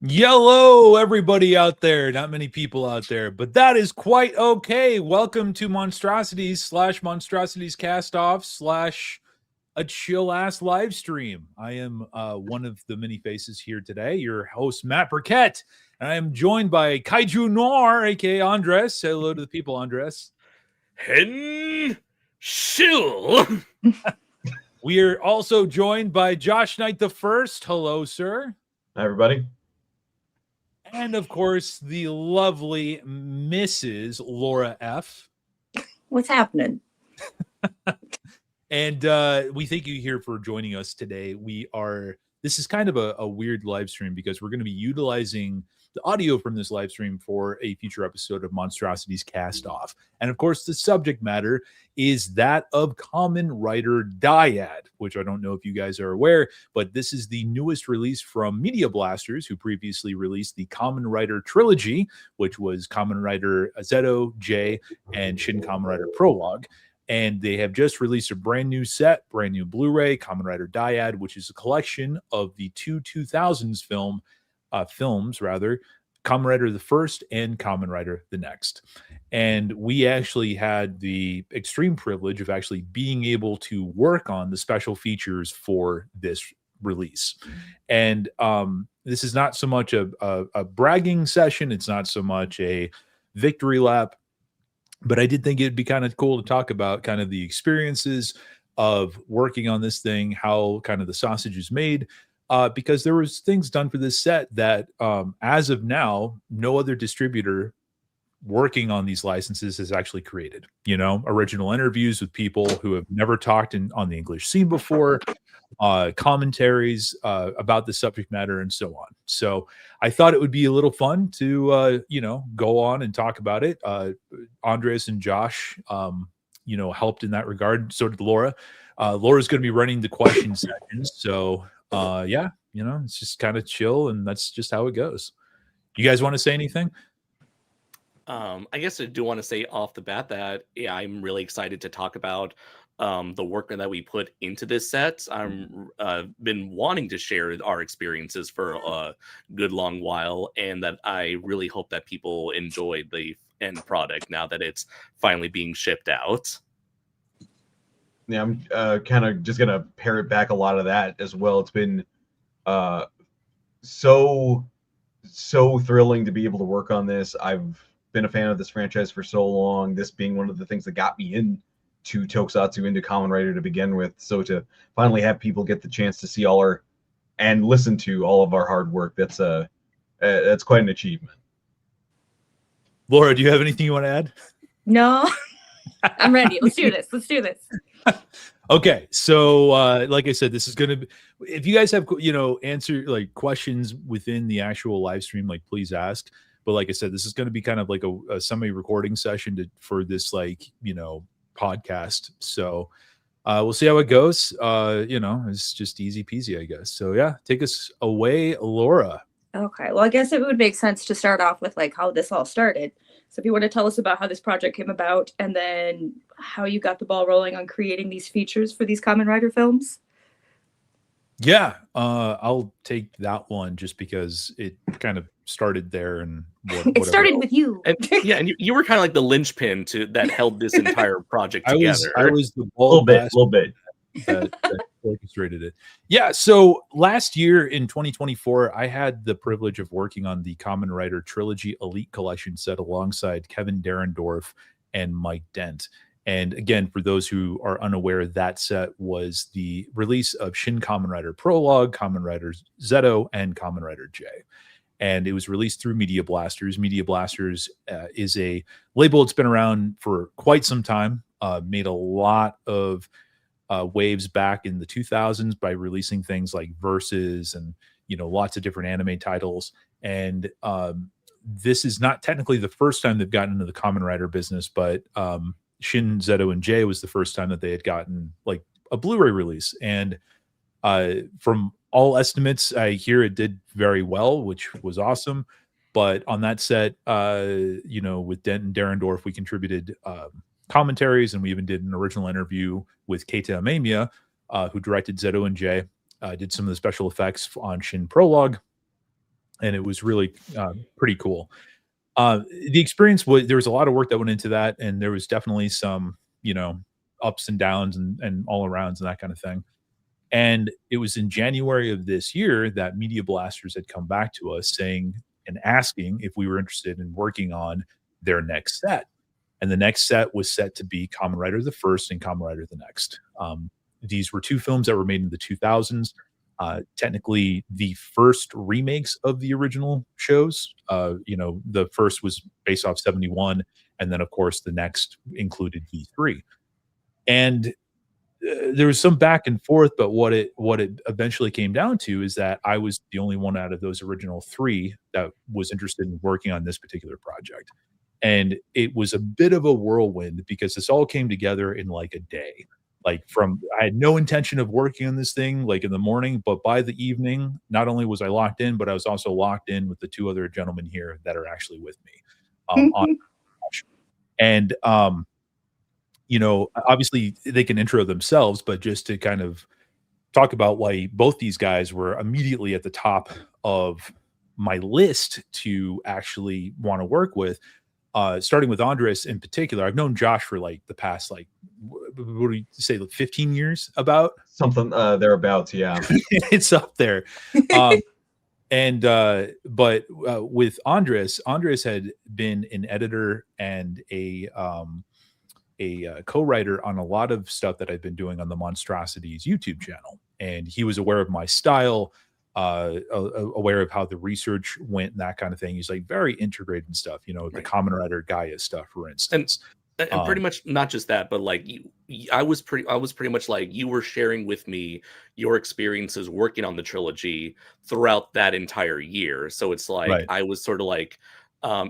Yellow, everybody out there. Not many people out there, but that is quite okay. Welcome to Monstrosities / Monstrosities Cast Off / a chill ass live stream. I am one of the many faces here today, your host, Matt Burkett, and I am joined by Kaiju Noir, aka Andres. Say hello to the people, Andres. Hen Shill. We are also joined by Josh Knight the First. Hello, sir. Hi, everybody. And of course, the lovely Mrs. Laura F. What's happening? And we thank you here for joining us today. This is kind of a weird live stream because we're going to be utilizing the audio from this live stream for a future episode of Monstrosities Cast Off. And of course, the subject matter is that of Kamen Rider Dyad, which I don't know if you guys are aware, but this is the newest release from Media Blasters, who previously released the Kamen Rider trilogy, which was Kamen Rider Zeto, J, and Shin Kamen Rider Prologue. And they have just released a brand new set, brand new Blu-ray, Kamen Rider Dyad, which is a collection of the two 2000s films, Kamen Rider the First and Kamen Rider the Next. And we actually had the extreme privilege of actually being able to work on the special features for this release. And this is not so much a bragging session. It's not so much a victory lap. But I did think it'd be kind of cool to talk about kind of the experiences of working on this thing, how kind of the sausage is made, because there was things done for this set that, as of now, no other distributor working on these licenses has actually created. You know, original interviews with people who have never talked on the English scene before, commentaries about the subject matter, and so on. So I thought it would be a little fun to go on and talk about it. Andres and Josh helped in that regard. So did Laura. Laura's going to be running the question sessions. So it's just kind of chill, and that's just how it goes. You guys want to say anything? I guess I do want to say off the bat that I'm really excited to talk about the work that we put into this set. I'm been wanting to share our experiences for a good long while, and that I really hope that people enjoy the end product now that it's finally being shipped out. Yeah, I'm kind of just gonna parrot back a lot of that as well. It's been so thrilling to be able to work on this. I've been a fan of this franchise for so long, this being one of the things that got me into Tokusatsu, into Kamen Rider to begin with. So to finally have people get the chance to see and listen to all of our hard work, that's quite an achievement. Laura, do you have anything you want to add? No, I'm ready. Let's do this. Okay, so like I said, this is gonna be, if you guys have answer questions within the actual live stream, please ask. But like I said, this is going to be kind of like a semi-recording session for this podcast. So we'll see how it goes. It's just easy peasy, I guess. So yeah, take us away, Laura. Okay, well, I guess it would make sense to start off with how this all started. So if you want to tell us about how this project came about, and then how you got the ball rolling on creating these features for these Kamen Rider films. Yeah, I'll take that one just because it kind of started there, and it started with you. And you were kind of like the linchpin that held this entire project together. I was the little bit that orchestrated it. Yeah. So last year in 2024, I had the privilege of working on the Kamen Rider Trilogy Elite Collection set alongside Kevin Derendorf and Mike Dent. And again, for those who are unaware, that set was the release of Shin Kamen Rider Prologue, Kamen Rider Zeto, and Kamen Rider J. And it was released through Media Blasters. Media Blasters is a label that's been around for quite some time, made a lot of waves back in the 2000s by releasing things like Versus and, lots of different anime titles. And this is not technically the first time they've gotten into the Kamen Rider business, but Shin, Zeto, and J was the first time that they had gotten a Blu-ray release. And from all estimates, I hear it did very well, which was awesome. But on that set, with Dent and Derendorf, we contributed commentaries, and we even did an original interview with Keita Amemiya, who directed Zeto and J, did some of the special effects on Shin Prologue. and it was really pretty cool. The experience was, there was a lot of work that went into that, and there was definitely some, ups and downs and all arounds and that kind of thing. And it was in January of this year that Media Blasters had come back to us saying and asking if we were interested in working on their next set. And the next set was set to be Kamen Rider the First and Kamen Rider the Next. These were two films that were made in the 2000s. Technically, the first remakes of the original shows. The first was based off 71, and then, of course, the next included V3. And there was some back and forth, but what it eventually came down to is that I was the only one out of those original three that was interested in working on this particular project. And it was a bit of a whirlwind because this all came together in like a day. I had no intention of working on this thing like in the morning, but by the evening, not only was I locked in, but I was also locked in with the two other gentlemen here that are actually with me. And obviously they can intro themselves, but just to kind of talk about why both these guys were immediately at the top of my list to actually want to work with, starting with Andres in particular. I've known Josh for like the past, like, what do you say, like 15 years about? Something thereabouts, yeah. It's up there. But with Andres had been an editor and a co-writer on a lot of stuff that I've been doing on the Monstrosities YouTube channel. And he was aware of my style, aware of how the research went and that kind of thing. He's like very integrated and stuff, the Kamen Rider Gaia stuff, for instance. And pretty much not just that, but like I was pretty much like, you were sharing with me your experiences working on the trilogy throughout that entire year. So it's like, right. I was sort of like,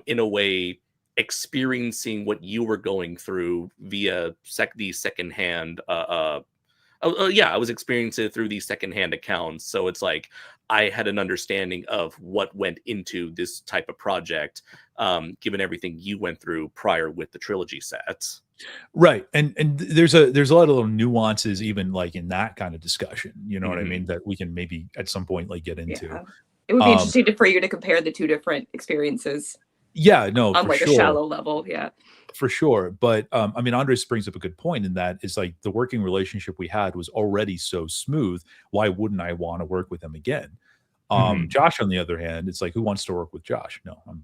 in a way, experiencing what you were going through via the secondhand. I was experiencing it through these secondhand accounts. So it's like I had an understanding of what went into this type of project, given everything you went through prior with the trilogy sets. Right. And there's a lot of little nuances even like in that kind of discussion, what I mean, that we can maybe at some point like get into. Yeah. It would be interesting for you to compare the two different experiences. Yeah, no, on like a shallow level. Yeah, for sure. But I mean, Andres brings up a good point in that it's like the working relationship we had was already so smooth. Why wouldn't I want to work with him again? Josh, on the other hand, it's like, who wants to work with Josh? No, I'm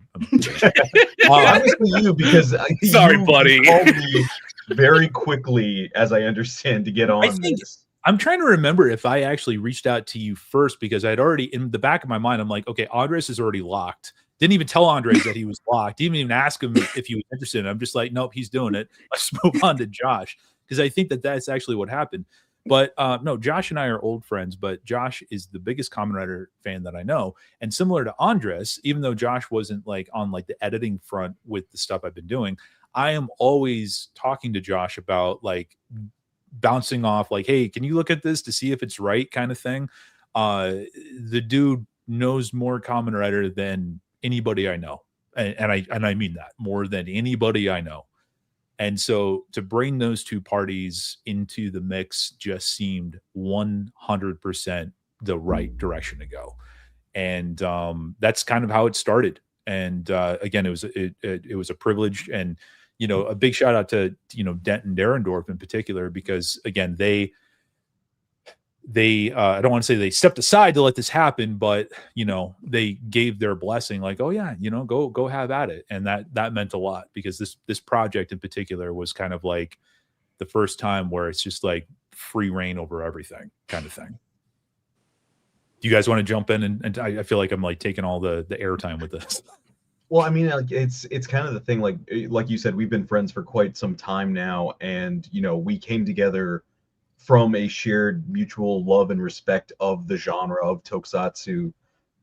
obviously you, because sorry, buddy. You called me very quickly, as I understand, to get on this. I'm trying to remember if I actually reached out to you first, because I'd already, in the back of my mind, I'm like, okay, Andres is already locked. Didn't even tell Andres that he was locked. Didn't even ask him if he was interested. I'm just like, nope, he's doing it. Let's move on to Josh, because I think that that's actually what happened. But no, Josh and I are old friends, but Josh is the biggest Kamen Rider fan that I know. And similar to Andres, even though Josh wasn't like on like the editing front with the stuff I've been doing, I am always talking to Josh about like bouncing off like, hey, can you look at this to see if it's right, kind of thing. The dude knows more Kamen Rider than anybody I know, and I mean that, more than anybody I know. And so to bring those two parties into the mix just seemed 100% the right direction to go. And that's kind of how it started. And again, it was a privilege, and a big shout out to Dent and Derendorf in particular, because again, they I don't want to say they stepped aside to let this happen, but they gave their blessing, like, oh yeah, go have at it. And that meant a lot, because this project in particular was kind of like the first time where it's just like free reign over everything kind of thing. Do you guys want to jump in? And I feel like I'm like taking all the airtime with this. Well, I mean, like, it's kind of the thing, like you said, we've been friends for quite some time now, and we came together from a shared mutual love and respect of the genre of tokusatsu,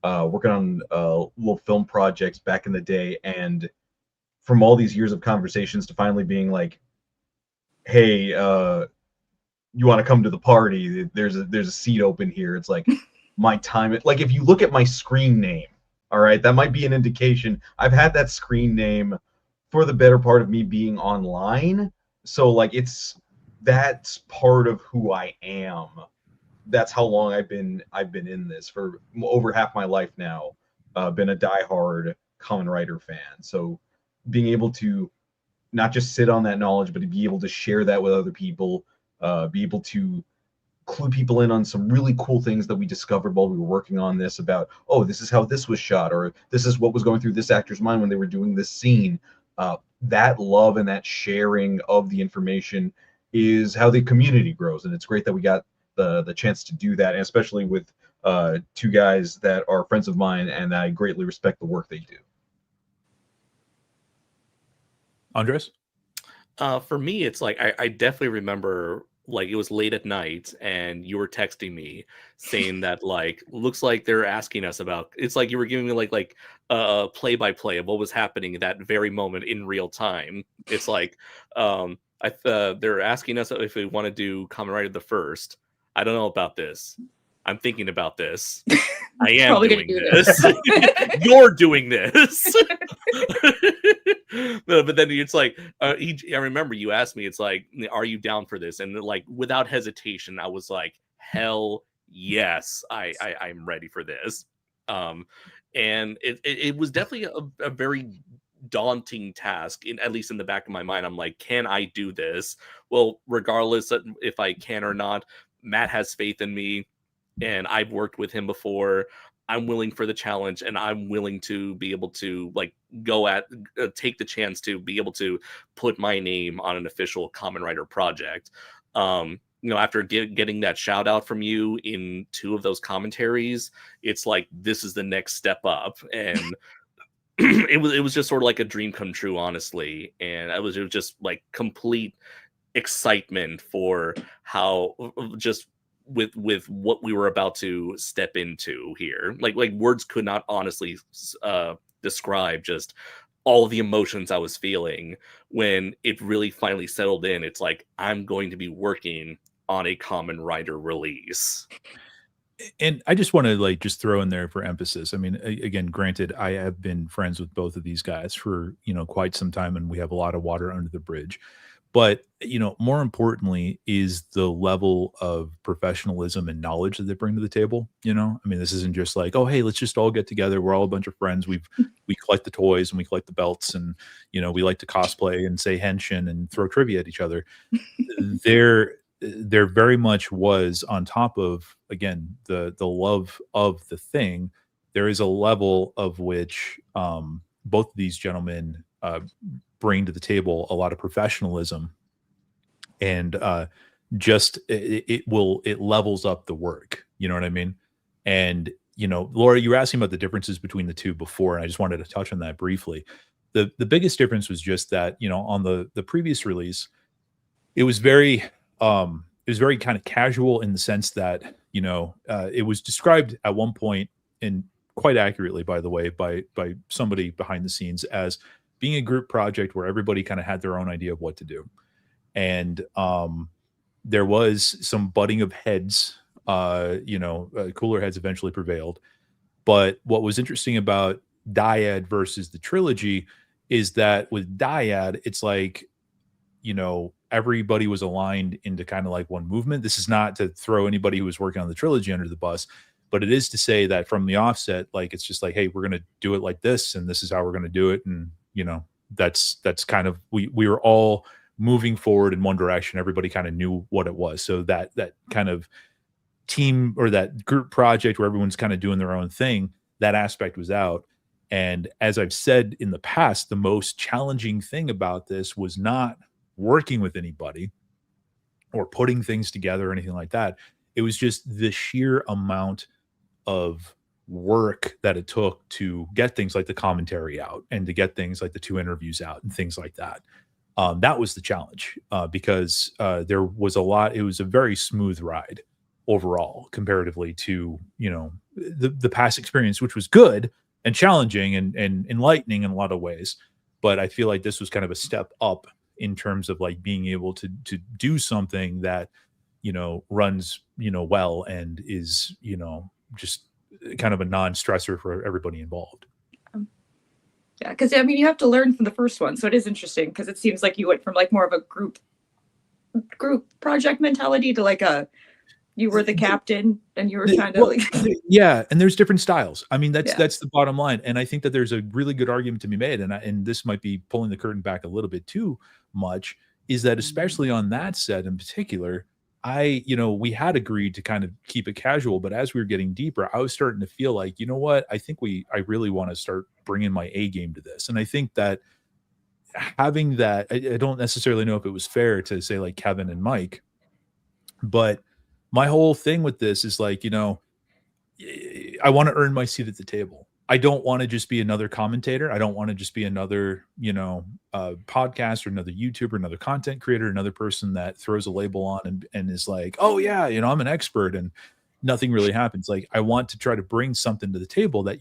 working on little film projects back in the day, and from all these years of conversations to finally being like, hey, you want to come to the party? There's a seat open here. It's like my time. Like, if you look at my screen name, all right, that might be an indication. I've had that screen name for the better part of me being online. So like, that's part of who I am. That's how long I've been in this, for over half my life now. been a diehard Kamen Rider fan. So being able to not just sit on that knowledge, but to be able to share that with other people, be able to clue people in on some really cool things that we discovered while we were working on this about, oh, this is how this was shot, or this is what was going through this actor's mind when they were doing this scene. That love and that sharing of the information is how the community grows. And it's great that we got the chance to do that, and especially with two guys that are friends of mine, and I greatly respect the work they do. Andres? For me, it's like I definitely remember, like, it was late at night and you were texting me saying that, like, looks like they're asking us about, it's like you were giving me like a play-by-play of what was happening at that very moment in real time. It's like they're asking us if we want to do Kamen Rider the First. I don't know about this. I'm thinking about this. I am doing this. You're doing this. No, but then it's like, I remember you asked me, it's like, are you down for this? And like, without hesitation, I was like, hell yes, I'm ready for this. And it was definitely a very daunting task, at least in the back of my mind. I'm like, can I do this? Well, regardless of if I can or not, Matt has faith in me, and I've worked with him before. I'm willing for the challenge, and I'm willing to be able to like take the chance to be able to put my name on an official Kamen Rider project. After getting that shout out from you in 2 of those commentaries, it's like, this is the next step up. And it was just sort of like a dream come true, honestly. And it was just like complete excitement for how just with what we were about to step into here. Like words could not honestly describe just all the emotions I was feeling when it really finally settled in. It's like, I'm going to be working on a Kamen Rider release. And I just want to like just throw in there for emphasis. I mean, again, granted, I have been friends with both of these guys for, quite some time, and we have a lot of water under the bridge. But, more importantly is the level of professionalism and knowledge that they bring to the table. I mean, this isn't just like, oh, hey, let's just all get together. We're all a bunch of friends. We collect the toys and we collect the belts, and, we like to cosplay and say henshin and throw trivia at each other. There very much was, on top of, again, the love of the thing, there is a level of which both of these gentlemen bring to the table a lot of professionalism, and it levels up the work. You know what I mean? And Laura, you were asking about the differences between the two before, and I just wanted to touch on that briefly. The biggest difference was just that on the previous release, it was very kind of casual, in the sense that it was described at one point, and quite accurately, by the way, by somebody behind the scenes, as being a group project where everybody kind of had their own idea of what to do. And there was some butting of heads, cooler heads eventually prevailed. But what was interesting about Dyad versus the trilogy is that with Dyad, it's like, everybody was aligned into kind of like one movement. This is not to throw anybody who was working on the trilogy under the bus, but it is to say that from the offset, like, it's just like, hey, we're going to do it like this, and this is how we're going to do it. And that's kind of, we were all moving forward in one direction. Everybody kind of knew what it was. So that kind of team, or that group project where everyone's kind of doing their own thing, that aspect was out. And as I've said in the past, the most challenging thing about this was not working with anybody or putting things together or anything like that. It was just the sheer amount of work that it took to get things like the commentary out, and to get things like the 2 interviews out and things like that. That was the challenge, because there was a lot. It was a very smooth ride overall, comparatively to the past experience, which was good and challenging and enlightening in a lot of ways. But I feel like this was kind of a step up in terms of like being able to do something that runs well, and is just kind of a non-stressor for everybody involved. Yeah, because I mean, you have to learn from the first one, so it is interesting, because it seems like you went from like more of a group project mentality to like a you were the captain and you were trying to Well, like yeah, and there's different styles. I mean, Yeah. that's the bottom line, and I think that there's a really good argument to be made, and this might be pulling the curtain back a little bit too much, is that especially on that set in particular, we had agreed to kind of keep it casual, but as we were getting deeper, I was starting to feel like, you know what, I really want to start bringing my A game to this, and I think that having that, I don't necessarily know if it was fair to say like Kevin and Mike, but my whole thing with this is like, I want to earn my seat at the table. I don't want to just be another commentator. I don't want to just be another, podcast or another YouTuber, another content creator, another person that throws a label on and is like, oh yeah, I'm an expert and nothing really happens. Like, I want to try to bring something to the table that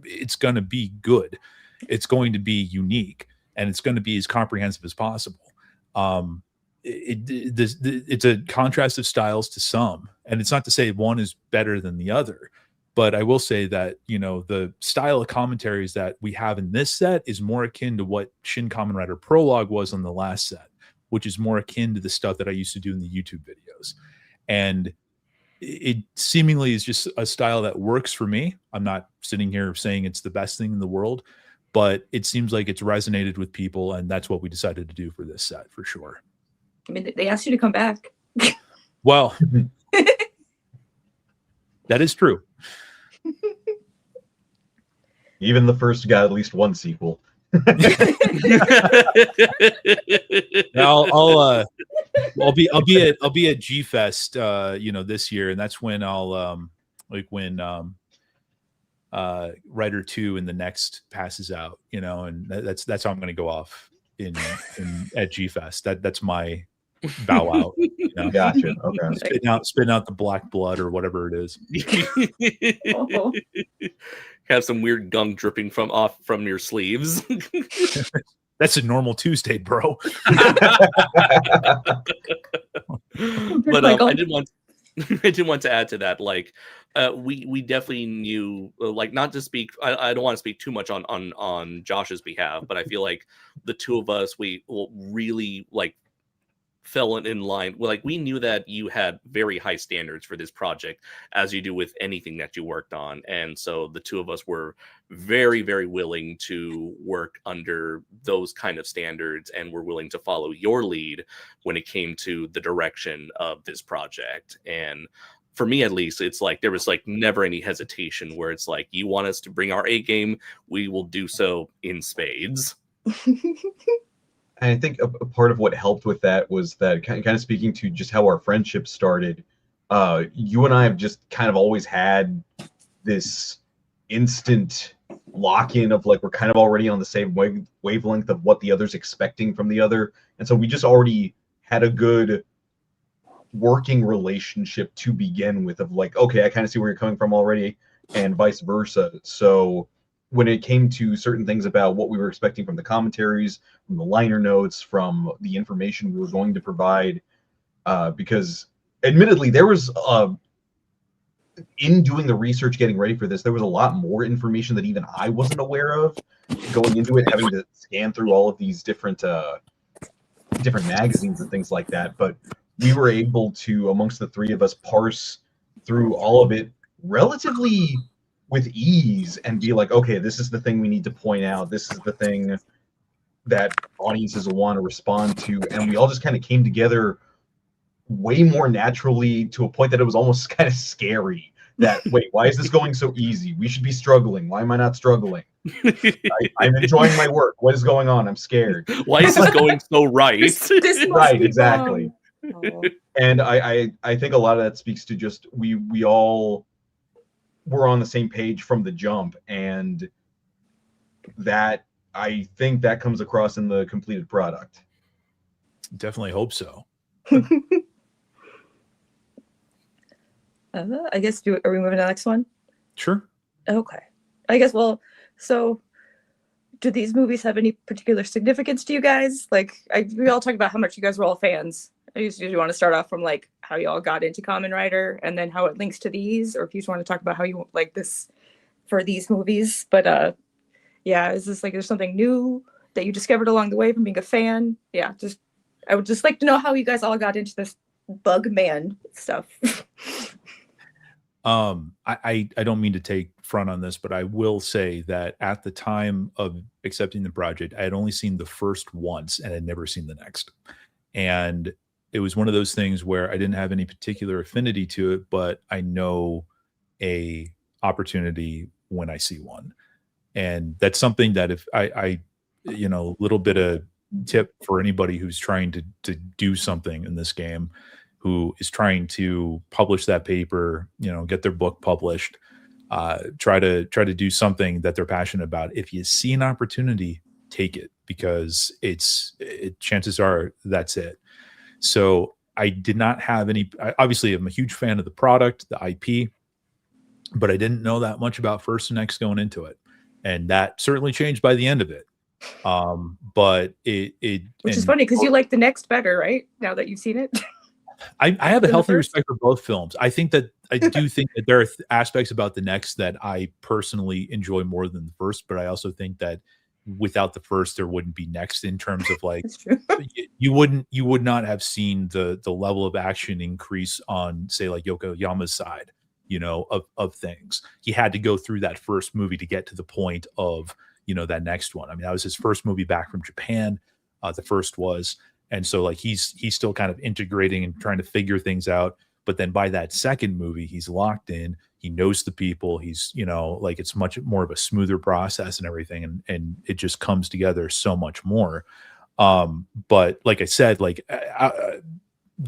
it's going to be good. It's going to be unique and it's going to be as comprehensive as possible. It's a contrast of styles to some, and it's not to say one is better than the other, but I will say that the style of commentaries that we have in this set is more akin to what Shin Kamen Rider Prologue was on the last set, which is more akin to the stuff that I used to do in the YouTube videos, and it seemingly is just a style that works for me. I'm not sitting here saying it's the best thing in the world, but it seems like it's resonated with people, and that's what we decided to do for this set for sure. I mean, they asked you to come back. Well, that is true. Even the first got at least one sequel. I'll be at G Fest, this year, and that's when I'll Rider 2 and the next passes out, and that's how I'm going to go off at G Fest. That's my bow out. Gotcha. Okay. Spitting out the black blood or whatever it is. Oh. Have some weird gum dripping from your sleeves. That's a normal Tuesday, bro. But I did want to add to that, like, we definitely knew, like, not to speak, I don't want to speak too much on Josh's behalf, but I feel like the two of us, we really like fell in line. Like, we knew that you had very high standards for this project, as you do with anything that you worked on, and so the two of us were very, very willing to work under those kind of standards, and were willing to follow your lead when it came to the direction of this project. And for me, at least, it's like there was like never any hesitation, where it's like, you want us to bring our A game, we will do so in spades. And I think a part of what helped with that was that, kind of speaking to just how our friendship started, you and I have just kind of always had this instant lock-in of like, we're kind of already on the same wavelength of what the other's expecting from the other. And so we just already had a good working relationship to begin with, of like, okay, I kind of see where you're coming from already, and vice versa. So when it came to certain things about what we were expecting from the commentaries, from the liner notes, from the information we were going to provide, because admittedly there was, in doing the research, getting ready for this, there was a lot more information that even I wasn't aware of going into it, having to scan through all of these different magazines and things like that. But we were able to, amongst the three of us, parse through all of it relatively with ease and be like, okay, this is the thing we need to point out. This is the thing that audiences will want to respond to. And we all just kind of came together way more naturally, to a point that it was almost kind of scary. That, wait, why is this going so easy? We should be struggling. Why am I not struggling? I'm enjoying my work. What is going on? I'm scared. Why is this going so right? This Right, exactly. Oh. And I think a lot of that speaks to just we all were on the same page from the jump, and that, I think that comes across in the completed product. Definitely hope so. I guess, are we moving to the next one? Sure. Okay. I guess, well, so do these movies have any particular significance to you guys? Like, we all talked about how much you guys were all fans. I usually want to start off from like how you all got into Kamen Rider, and then how it links to these, or if you just want to talk about how you like this for these movies. But yeah, is this like, there's something new that you discovered along the way from being a fan? Yeah, I would just like to know how you guys all got into bug man stuff. I don't mean to take front on this, but I will say that at the time of accepting the project, I had only seen the first once and had never seen the next. And it was one of those things where I didn't have any particular affinity to it, but I know a opportunity when I see one. And that's something that if I you know, little bit of tip for anybody who's trying to do something in this game, who is trying to publish that paper, you know, get their book published, try to do something that they're passionate about. If you see an opportunity, take it, because chances are that's it. So I did not have any. Obviously, I'm a huge fan of the product, the IP, but I didn't know that much about First and Next going into it, and that certainly changed by the end of it. But which is funny because you like the next better, right? Now that you've seen it. I have a healthy respect for both films. I think that I do think that there are aspects about the next that I personally enjoy more than the first, but I also think that without the first, there wouldn't be next, in terms of like you would not have seen the level of action increase on, say, like Yokoyama's side, you know, of things. He had to go through that first movie to get to the point of, you know, that next one. I mean, that was his first movie back from Japan. The first was. And so like he's still kind of integrating and trying to figure things out. But then by that second movie, he's locked in. He knows the people. He's, you know, like it's much more of a smoother process and everything. And it just comes together so much more. But like I said, like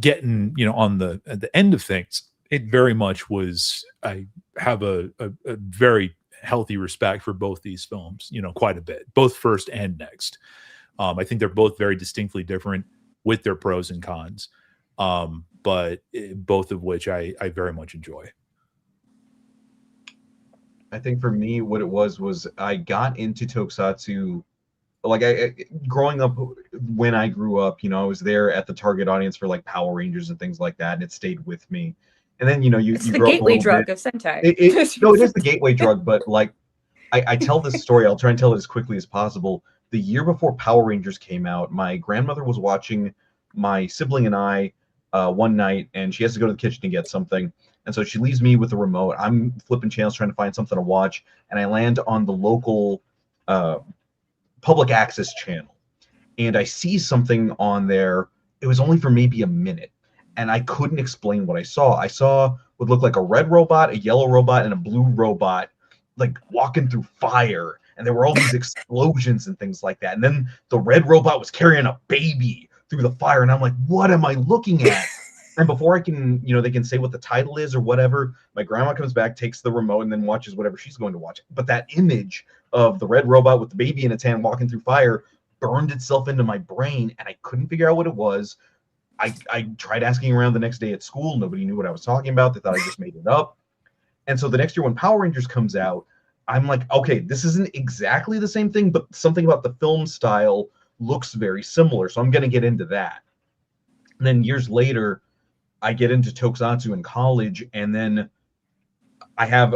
getting, you know, on at the end of things, it very much was, I have a very healthy respect for both these films, you know, quite a bit, both First and Next. I think they're both very distinctly different with their pros and cons, but both of which I very much enjoy. I think for me, what it was I got into Tokusatsu, like growing up, when I grew up, you know, I was there at the target audience for like Power Rangers and things like that, and it stayed with me. And then, you know, it's the gateway drug of Sentai. No, it is the gateway drug, but like I tell this story, I'll try and tell it as quickly as possible. The year before Power Rangers came out, my grandmother was watching my sibling and I one night, and she has to go to the kitchen to get something. And so she leaves me with the remote. I'm flipping channels trying to find something to watch, and I land on the local public access channel. And I see something on there. It was only for maybe a minute, and I couldn't explain what I saw. I saw what looked like a red robot, a yellow robot, and a blue robot, like walking through fire. And there were all these explosions and things like that. And then the red robot was carrying a baby through the fire. And I'm like, what am I looking at? And before I can, you know, they can say what the title is or whatever, my grandma comes back, takes the remote, and then watches whatever she's going to watch. But that image of the red robot with the baby in its hand walking through fire burned itself into my brain, and I couldn't figure out what it was. I tried asking around the next day at school. Nobody knew what I was talking about. They thought I just made it up. And so the next year when Power Rangers comes out, I'm like, okay, this isn't exactly the same thing, but something about the film style looks very similar. So I'm going to get into that. And then years later, I get into Tokusatsu in college. And then I have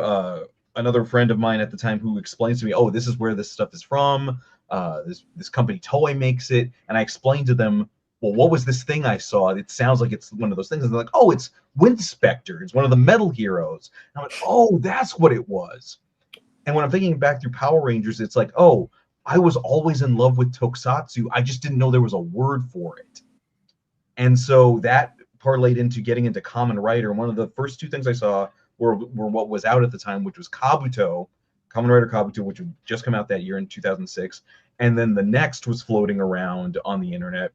another friend of mine at the time who explains to me, oh, this is where this stuff is from. This company Toei makes it. And I explained to them, well, what was this thing I saw? It sounds like it's one of those things. And they're like, oh, it's Windspector. It's one of the Metal Heroes. And I'm like, oh, that's what it was. And when I'm thinking back through Power Rangers, it's like, oh, I was always in love with Tokusatsu. I just didn't know there was a word for it. And so that parlayed into getting into Kamen Rider. And one of the first two things I saw were what was out at the time, which was Kabuto, Kamen Rider Kabuto, which had just come out that year in 2006. And then the next was floating around on the internet.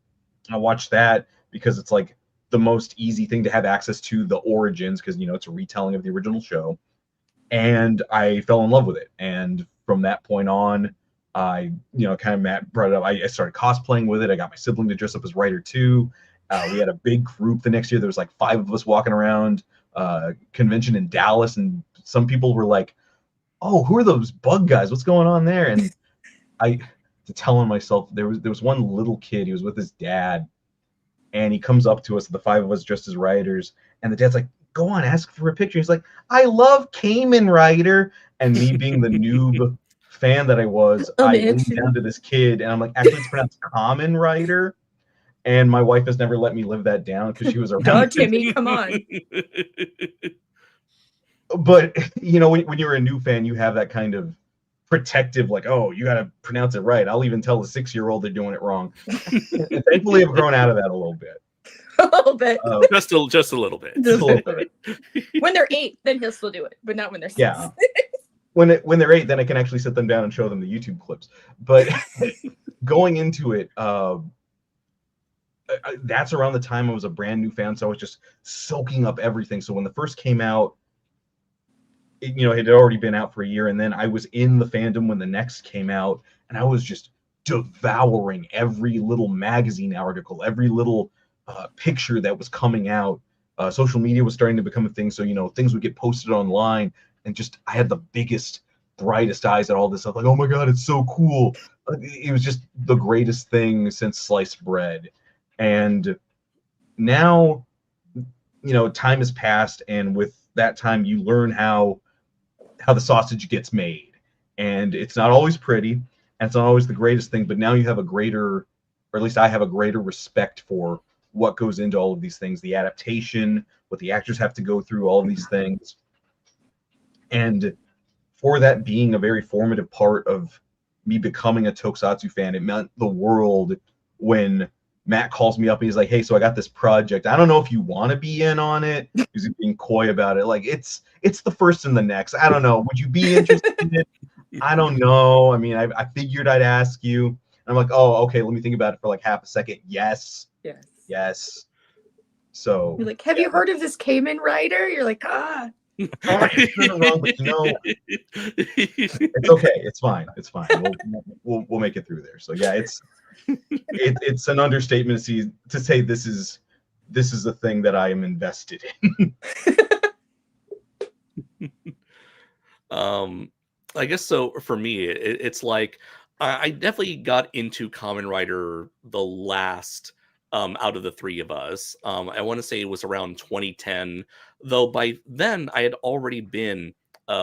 I watched that because it's like the most easy thing to have access to the origins, because, you know, it's a retelling of the original show. And I fell in love with it. And from that point on, I, you know, kind of Matt brought it up. I started cosplaying with it. I got my sibling to dress up as Rider 2. We had a big group the next year. There was like 5 of us walking around convention in Dallas. And some people were like, oh, who are those bug guys? What's going on there? And I, to telling myself, there was one little kid. He was with his dad. And he comes up to us, the 5 of us dressed as Riders. And the dad's like, go on, ask for a picture. He's like, I love Kamen Rider. And me being the noob fan that I was, I leaned down to this kid and I'm like, actually it's pronounced Kamen Rider. And my wife has never let me live that down because she was Duh, around. Timmy, come on. But you know, when you're a new fan, you have that kind of protective, like, oh, you got to pronounce it right. I'll even tell the 6-year-old they're doing it wrong. And thankfully, I've grown out of that a little bit. A little bit. Just a little bit. Just a little bit. When they're 8, then he'll still do it, but not when they're 6. Yeah. When they're 8, then I can actually sit them down and show them the YouTube clips. But going into it, that's around the time I was a brand new fan, so I was just soaking up everything. So when the first came out, it had already been out for a year, and then I was in the fandom when the next came out, and I was just devouring every little magazine article, every little picture that was coming out. Social media was starting to become a thing, so things would get posted online, and just I had the biggest, brightest eyes at all this stuff. Like, oh my god, it's so cool! It was just the greatest thing since sliced bread. And now, time has passed, and with that time, you learn how the sausage gets made, and it's not always pretty, and it's not always the greatest thing. But now you have a greater, or at least I have a greater respect for what goes into all of these things, the adaptation, what the actors have to go through, all of these things. And for that being a very formative part of me becoming a Tokusatsu fan, it meant the world when Matt calls me up and he's like, hey, so I got this project. I don't know if you want to be in on it. He's being coy about it. Like, it's the first and the next. I don't know. Would you be interested in it? I don't know. I mean, I figured I'd ask you. And I'm like, oh, okay, let me think about it for like half a second. Yes. So you're like, have you heard of this Kamen Rider? You're like, it's not wrong, but it's okay. It's fine. We'll make it through there. So yeah, it's an understatement to say this is the thing that I am invested in. I guess so. For me, it's like I definitely got into Kamen Rider the last out of the three of us. I want to say it was around 2010, though by then I had already been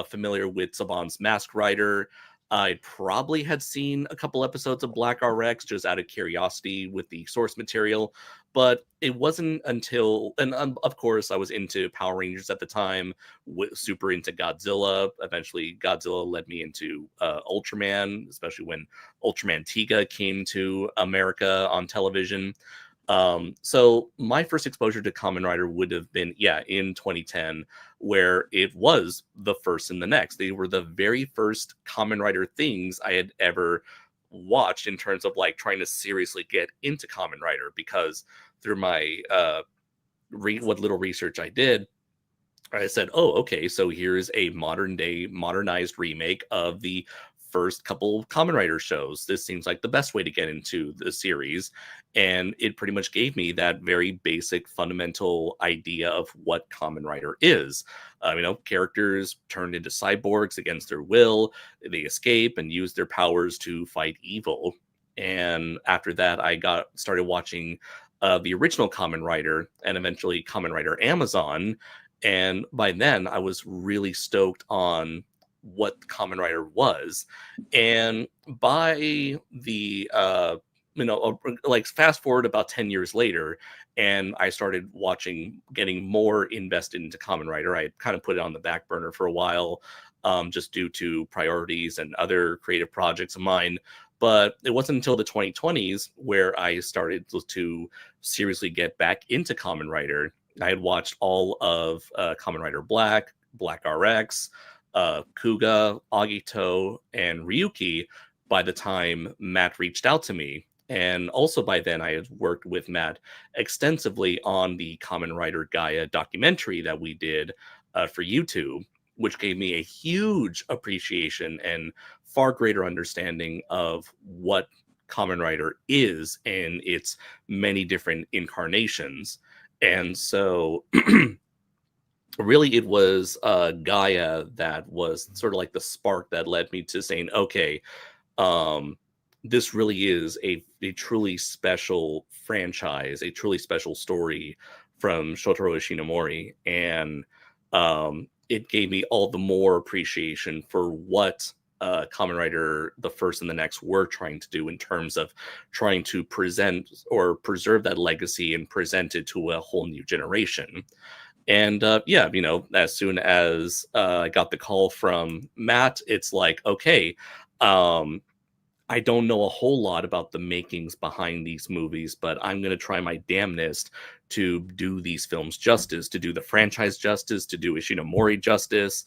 familiar with Saban's Masked Rider. I probably had seen a couple episodes of Black RX just out of curiosity with the source material, but it wasn't until, and of course I was into Power Rangers at the time, super into Godzilla. Eventually Godzilla led me into Ultraman, especially when Ultraman Tiga came to America on television. So my first exposure to Kamen Rider would have been, in 2010, where it was the first and the next. They were the very first Kamen Rider things I had ever watched in terms of like trying to seriously get into Kamen Rider, because through my what little research I did, I said, oh, okay, so here's a modern day modernized remake of the first couple Kamen Rider shows. This seems like the best way to get into the series, and it pretty much gave me that very basic fundamental idea of what Kamen Rider is. Characters turned into cyborgs against their will, they escape and use their powers to fight evil. And after that, I started watching the original Kamen Rider and eventually Kamen Rider Amazon, and by then I was really stoked on what Kamen Rider was. And by the fast forward about 10 years later, and I started getting more invested into Kamen Rider. I kind of put it on the back burner for a while, just due to priorities and other creative projects of mine. But it wasn't until the 2020s where I started to seriously get back into Kamen Rider. I had watched all of Kamen Rider Black RX, Kuga, Agito, and Ryuki by the time Matt reached out to me. And also by then I had worked with Matt extensively on the Kamen Rider Gaia documentary that we did for YouTube, which gave me a huge appreciation and far greater understanding of what Kamen Rider is in its many different incarnations. And so really, it was Gaia that was sort of like the spark that led me to saying, okay, this really is a truly special franchise, a truly special story from Shotaro Ishinomori. And it gave me all the more appreciation for what Kamen Rider the First and the Next were trying to do in terms of trying to present or preserve that legacy and present it to a whole new generation. And yeah, you know, as soon as I got the call from Matt, it's like, okay, I don't know a whole lot about the makings behind these movies, but I'm going to try my damnedest to do these films justice, to do the franchise justice, to do Ishinomori justice,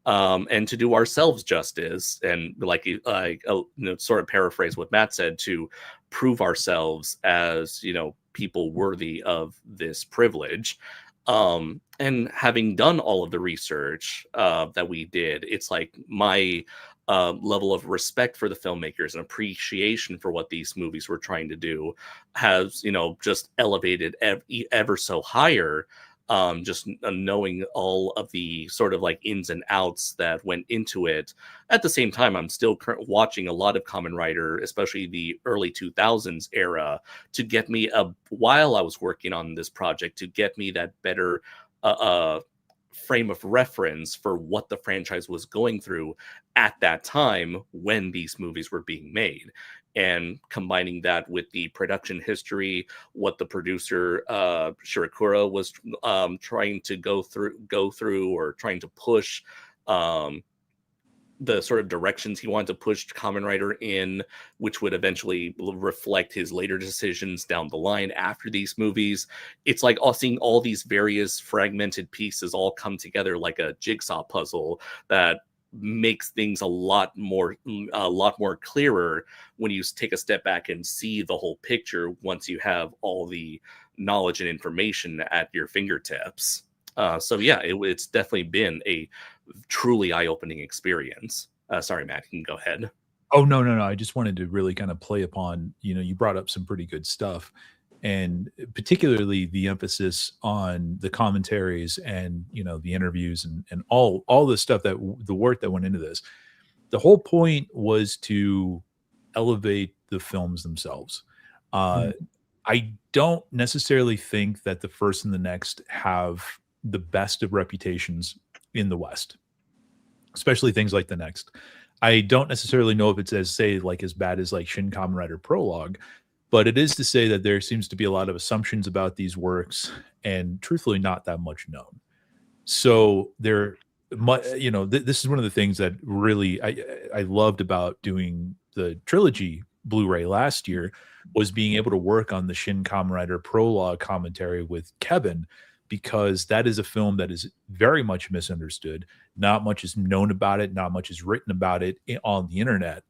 and to do ourselves justice. And like, you know, sort of paraphrase what Matt said, to prove ourselves as, you know, people worthy of this privilege. And having done all of the research that we did, it's like my level of respect for the filmmakers and appreciation for what these movies were trying to do has, you know, just elevated ever so higher. Just knowing all of the sort of like ins and outs that went into it. At the same time, I'm still watching a lot of Kamen Rider, especially the early 2000s era, to get me while I was working on this project, to get me that better frame of reference for what the franchise was going through at that time when these movies were being made. And combining that with the production history, what the producer Shirakura was trying to go through or trying to push, the sort of directions he wanted to push Kamen Rider in, which would eventually reflect his later decisions down the line after these movies. It's like seeing all these various fragmented pieces all come together like a jigsaw puzzle that makes things a lot more clearer when you take a step back and see the whole picture once you have all the knowledge and information at your fingertips. So yeah, it's definitely been a truly eye-opening experience. Sorry, Matt, you can go ahead. Oh, no. I just wanted to really kind of play upon, you know, you brought up some pretty good stuff, and particularly the emphasis on the commentaries and, you know, the interviews and all the stuff, that the work that went into this. The whole point was to elevate the films themselves. I don't necessarily think that the First and the Next have the best of reputations in the West, especially things like the Next. I don't necessarily know if it's as bad as like Shin Kamen Rider Prologue, but it is to say that there seems to be a lot of assumptions about these works and truthfully not that much known. So you know, this is one of the things that really I loved about doing the trilogy Blu-ray last year, was being able to work on the Shin Kamen Rider Prologue commentary with Kevin, because that is a film that is very much misunderstood. Not much is known about it. Not much is written about it on the internet.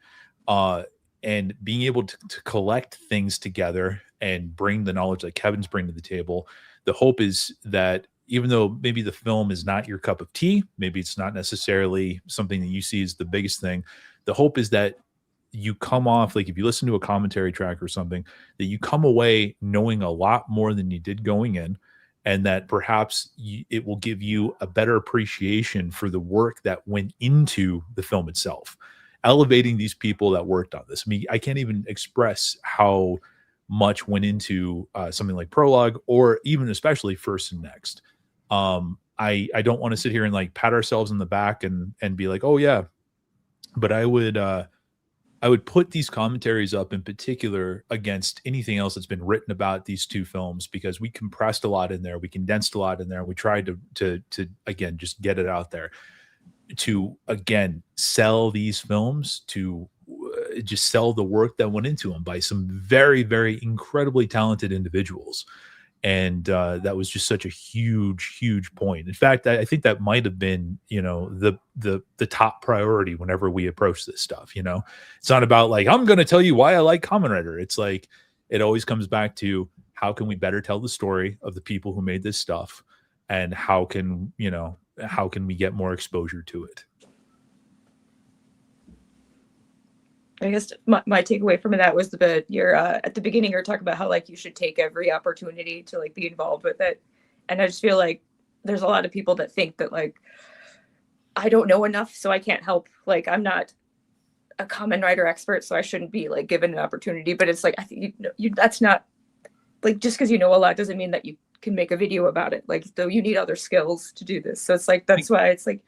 And being able to collect things together and bring the knowledge that Kevin's bringing to the table, the hope is that even though maybe the film is not your cup of tea, maybe it's not necessarily something that you see as the biggest thing, the hope is that you come off, like if you listen to a commentary track or something, that you come away knowing a lot more than you did going in, and that perhaps it will give you a better appreciation for the work that went into the film itself, elevating these people that worked on this. I mean, I can't even express how much went into something like Prologue, or even especially First and Next. I don't want to sit here and like pat ourselves on the back and be like, oh yeah, but I would put these commentaries up in particular against anything else that's been written about these two films, because we compressed a lot in there, we condensed a lot in there, we tried to again just get it out there to again sell these films, to just sell the work that went into them by some very, very incredibly talented individuals. And that was just such a huge point. In fact, I think that might have been, you know, the top priority whenever we approach this stuff. You know, it's not about like, I'm going to tell you why I like Kamen Rider. It's like, it always comes back to how can we better tell the story of the people who made this stuff, and how can we get more exposure to it. I guess my takeaway from that was you're at the beginning, you're talking about how like you should take every opportunity to like be involved with it. And I just feel like there's a lot of people that think that like, I don't know enough, so I can't help. Like, I'm not a Kamen Rider expert, so I shouldn't be like given an opportunity. But it's like, I think that's not like, just because you know a lot doesn't mean that you can make a video about it. Like, though you need other skills to do this. So it's like, that's why it's like,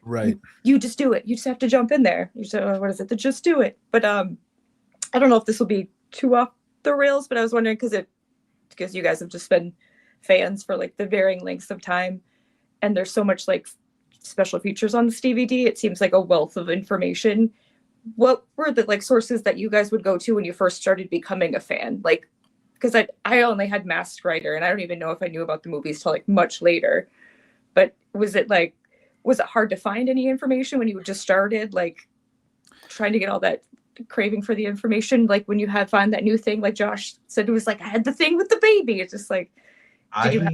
Right. You just do it. You just have to jump in there. You say, what is it? To just do it. But I don't know if this will be too off the rails, but I was wondering because you guys have just been fans for like the varying lengths of time, and there's so much like special features on this DVD. It seems like a wealth of information. What were the like sources that you guys would go to when you first started becoming a fan? Like, because I only had Masked Rider, and I don't even know if I knew about the movies till like much later. But was it hard to find any information when you just started, like trying to get all that craving for the information? Like when you had found that new thing, like Josh said, it was like, I had the thing with the baby. It's just like,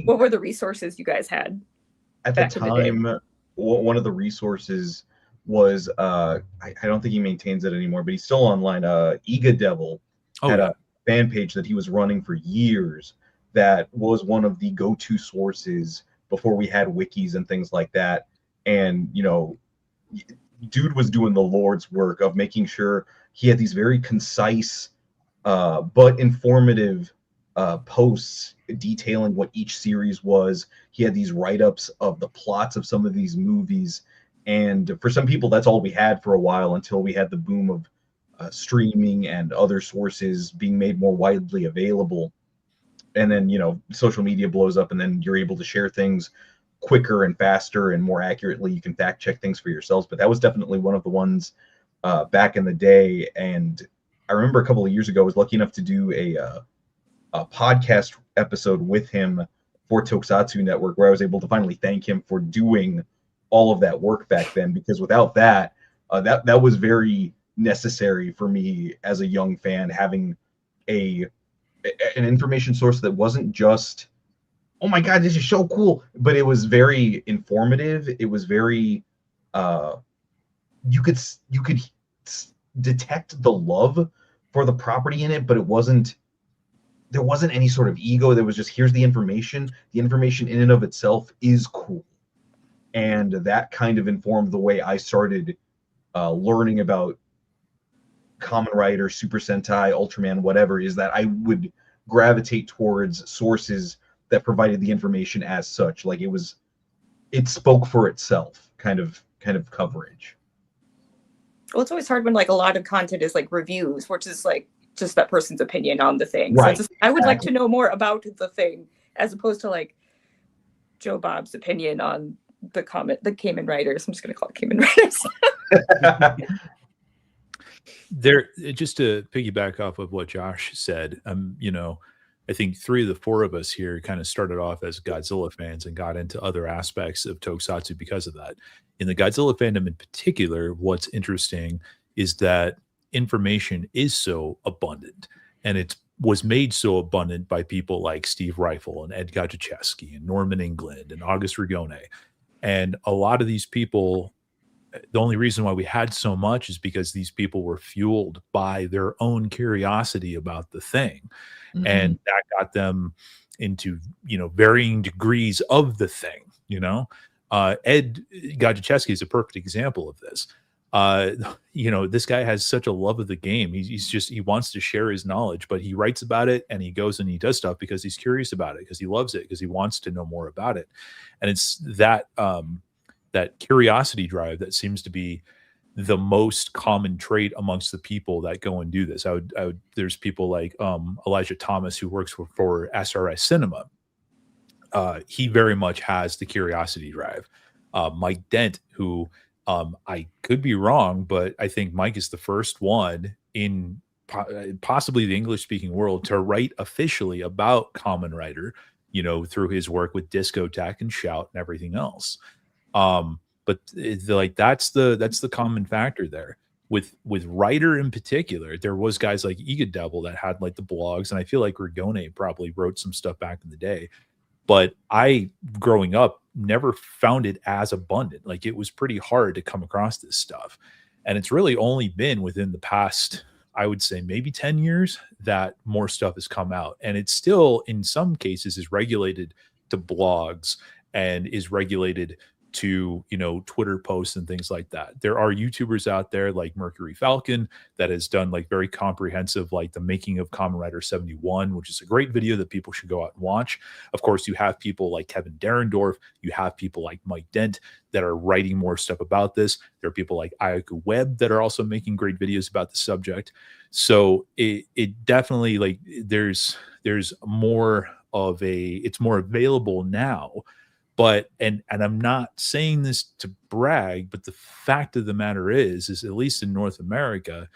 what were the resources you guys had? At the time, one of the resources was, I don't think he maintains it anymore, but he's still online. Ega Devil had a fan page that he was running for years that was one of the go-to sources before we had wikis and things like that. And, you know, dude was doing the Lord's work of making sure he had these very concise but informative posts detailing what each series was. He had these write-ups of the plots of some of these movies. And for some people, that's all we had for a while until we had the boom of streaming and other sources being made more widely available. And then, you know, social media blows up, and then you're able to share things quicker and faster and more accurately. You can fact check things for yourselves. But that was definitely one of the ones back in the day. And I remember a couple of years ago, I was lucky enough to do a podcast episode with him for Tokusatsu Network, where I was able to finally thank him for doing all of that work back then, because without that, that was very necessary for me as a young fan, having an information source that wasn't just, oh my god, this is so cool, but it was very informative. It was very you could detect the love for the property in it, but there wasn't any sort of ego. There was just, here's the information. The information in and of itself is cool. And that kind of informed the way I started learning about Kamen Rider, Super Sentai, Ultraman, whatever, is that I would gravitate towards sources that provided the information as such. Like it spoke for itself, kind of coverage. Well, it's always hard when like a lot of content is like reviews, which is like just that person's opinion on the thing. Right. So I would like to know more about the thing, as opposed to like Joe Bob's opinion on the Kamen Riders. I'm just going to call it Kamen Riders. There, just to piggyback off of what Josh said, you know, I think 3 of the 4 of us here kind of started off as Godzilla fans and got into other aspects of Tokusatsu because of that. In the Godzilla fandom in particular, what's interesting is that information is so abundant, and it was made so abundant by people like Steve Rifle and Ed Gajicheski and Norman England and August Rigone. And a lot of these people, the only reason why we had so much is because these people were fueled by their own curiosity about the thing. Mm-hmm. And that got them into, you know, varying degrees of the thing, you know. Ed Gajicheski is a perfect example of this. You know, this guy has such a love of the game. He wants to share his knowledge, but he writes about it and he goes and he does stuff because he's curious about it, because he loves it, because he wants to know more about it. And it's that that curiosity drive that seems to be the most common trait amongst the people that go and do this. There's people like Elijah Thomas, who works for SRS Cinema. He very much has the curiosity drive. Mike Dent, who I could be wrong, but I think Mike is the first one in possibly the English-speaking world to write officially about Kamen Rider, you know, through his work with Discotheque and Shout and everything else. But like that's the common factor there. With Rider in particular, there was guys like Ega Devil that had like the blogs, and I feel like Rigone probably wrote some stuff back in the day. But I, growing up, never found it as abundant. Like, it was pretty hard to come across this stuff. And it's really only been within the past, I would say, maybe 10 years that more stuff has come out. And it still, in some cases, is regulated to blogs and is regulated to, you know, Twitter posts and things like that. There are YouTubers out there like Mercury Falcon that has done like very comprehensive, like the making of Kamen Rider 71, which is a great video that people should go out and watch. Of course, you have people like Kevin Derendorf, you have people like Mike Dent that are writing more stuff about this. There are people like Ayaku Webb that are also making great videos about the subject. So it definitely, like, there's more of it's more available now. But and I'm not saying this to brag, but the fact of the matter is at least in North America,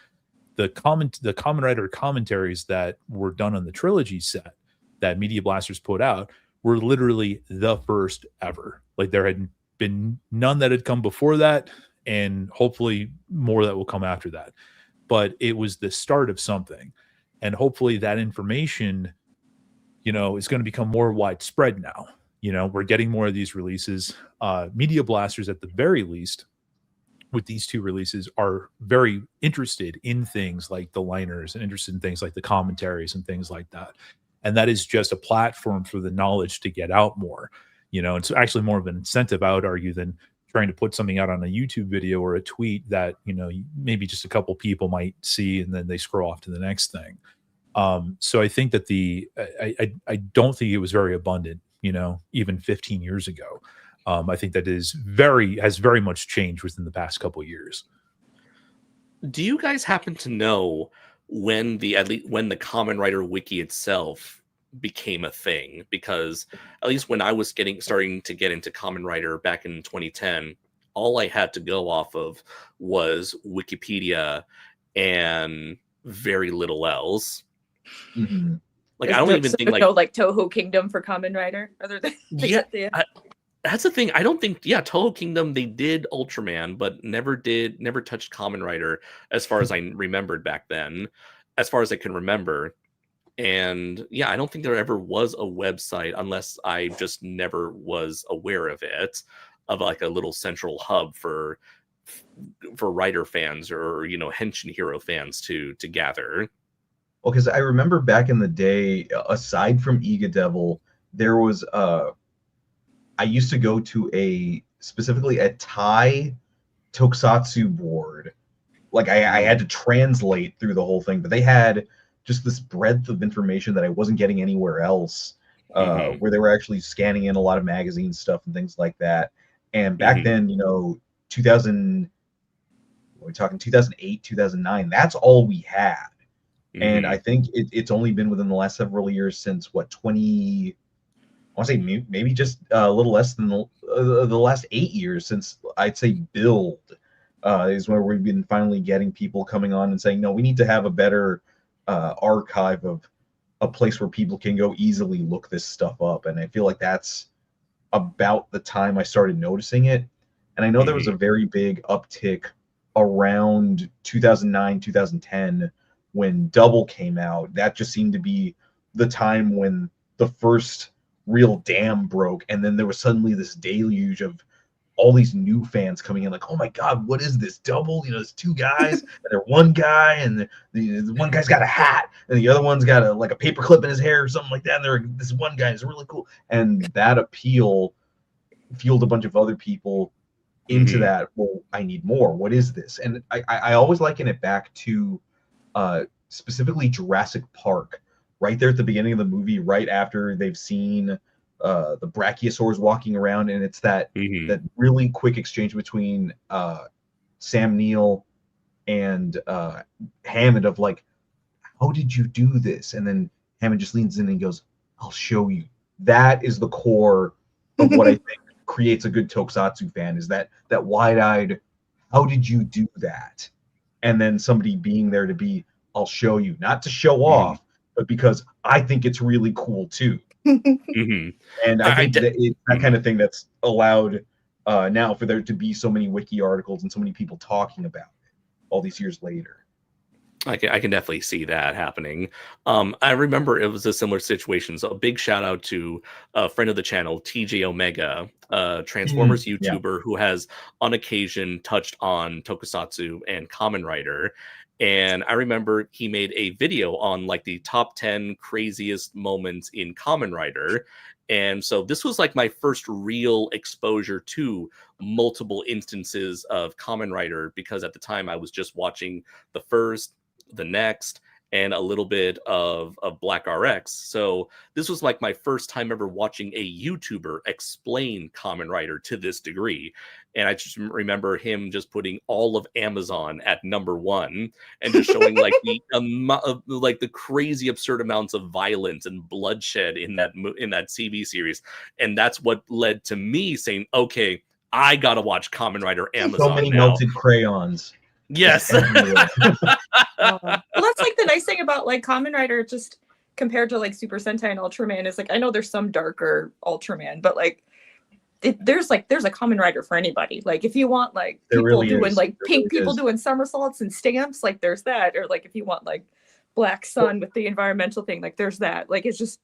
the Kamen Rider commentaries that were done on the trilogy set that Media Blasters put out were literally the first ever. Like, there had been none that had come before that, and hopefully more that will come after that. But it was the start of something, and hopefully that information, you know, is going to become more widespread now. You know, we're getting more of these releases. Media Blasters, at the very least, with these two releases, are very interested in things like the liners and interested in things like the commentaries and things like that. And that is just a platform for the knowledge to get out more. You know, it's actually more of an incentive, I would argue, than trying to put something out on a YouTube video or a tweet that, you know, maybe just a couple people might see and then they scroll off to the next thing. So I think that I don't think it was very abundant, you know, even 15 years ago. I think that has very much changed within the past couple of years. Do you guys happen to know when the Kamen Rider wiki itself became a thing? Because at least when I was starting to get into Kamen Rider back in 2010, all I had to go off of was Wikipedia and very little else. Mm-hmm. Like, I don't even think like Toho Kingdom for Kamen Rider other than that's the thing. I don't think Toho Kingdom, they did Ultraman, but never touched Kamen Rider as far as I remembered back then, as far as I can remember. And yeah, I don't think there ever was a website, unless I just never was aware of it, of like a little central hub for Rider fans or, you know, Henshin Hero fans to gather. Well, because I remember back in the day, aside from Ega Devil, there was I used to go to specifically a Thai tokusatsu board. Like, I had to translate through the whole thing, but they had just this breadth of information that I wasn't getting anywhere else, where they were actually scanning in a lot of magazine stuff and things like that. And back then, you know, 2000, we're talking 2008, 2009, that's all we had. And I think it's only been within the last several years since, I want to say maybe just a little less than the last 8 years since, I'd say, Build is where we've been finally getting people coming on and saying, no, we need to have a better archive of a place where people can go easily look this stuff up. And I feel like that's about the time I started noticing it. And I know there was a very big uptick around 2009, 2010, when Double came out. That just seemed to be the time when the first real dam broke, and then there was suddenly this deluge of all these new fans coming in, like, oh my god, what is this Double? You know, there's two guys and they're one guy, and the one guy's got a hat and the other one's got a paper clip in his hair or something like that, and this one guy is really cool. And that appeal fueled a bunch of other people into that. Well, I need more. What is this? And I always liken it back to specifically Jurassic Park, right there at the beginning of the movie, right after they've seen the brachiosaurs walking around, and it's that really quick exchange between Sam Neill and Hammond of like, how did you do this? And then Hammond just leans in and goes, I'll show you. That is the core of what I think creates a good tokusatsu fan, is that wide-eyed, how did you do that? And then somebody being there to be, I'll show you, not to show off, but because I think it's really cool too. And I think that it's that kind of thing that's allowed now for there to be so many wiki articles and so many people talking about it all these years later. I can definitely see that happening. I remember it was a similar situation. So a big shout out to a friend of the channel, TJ Omega, a Transformers YouTuber who has on occasion touched on Tokusatsu and Kamen Rider. And I remember he made a video on like the top 10 craziest moments in Kamen Rider. And so this was like my first real exposure to multiple instances of Kamen Rider, because at the time I was just watching the first, the next, and a little bit of Black RX. So this was like my first time ever watching a YouTuber explain Kamen Rider to this degree. And I just remember him just putting all of Amazon at #1 and just showing like the crazy absurd amounts of violence and bloodshed in that TV series. And that's what led to me saying, okay, I gotta watch Kamen Rider Amazon. So many now. melted crayons. Yes. Well, that's like the nice thing about like Kamen Rider, just compared to like Super Sentai and Ultraman, is like, I know there's some darker Ultraman, but like there's a Kamen Rider for anybody. Like if you want like people really doing is. like There pink really people is. doing somersaults and stamps, like there's that. Or like if you want like Black Sun with the environmental thing, like there's that. Like it's just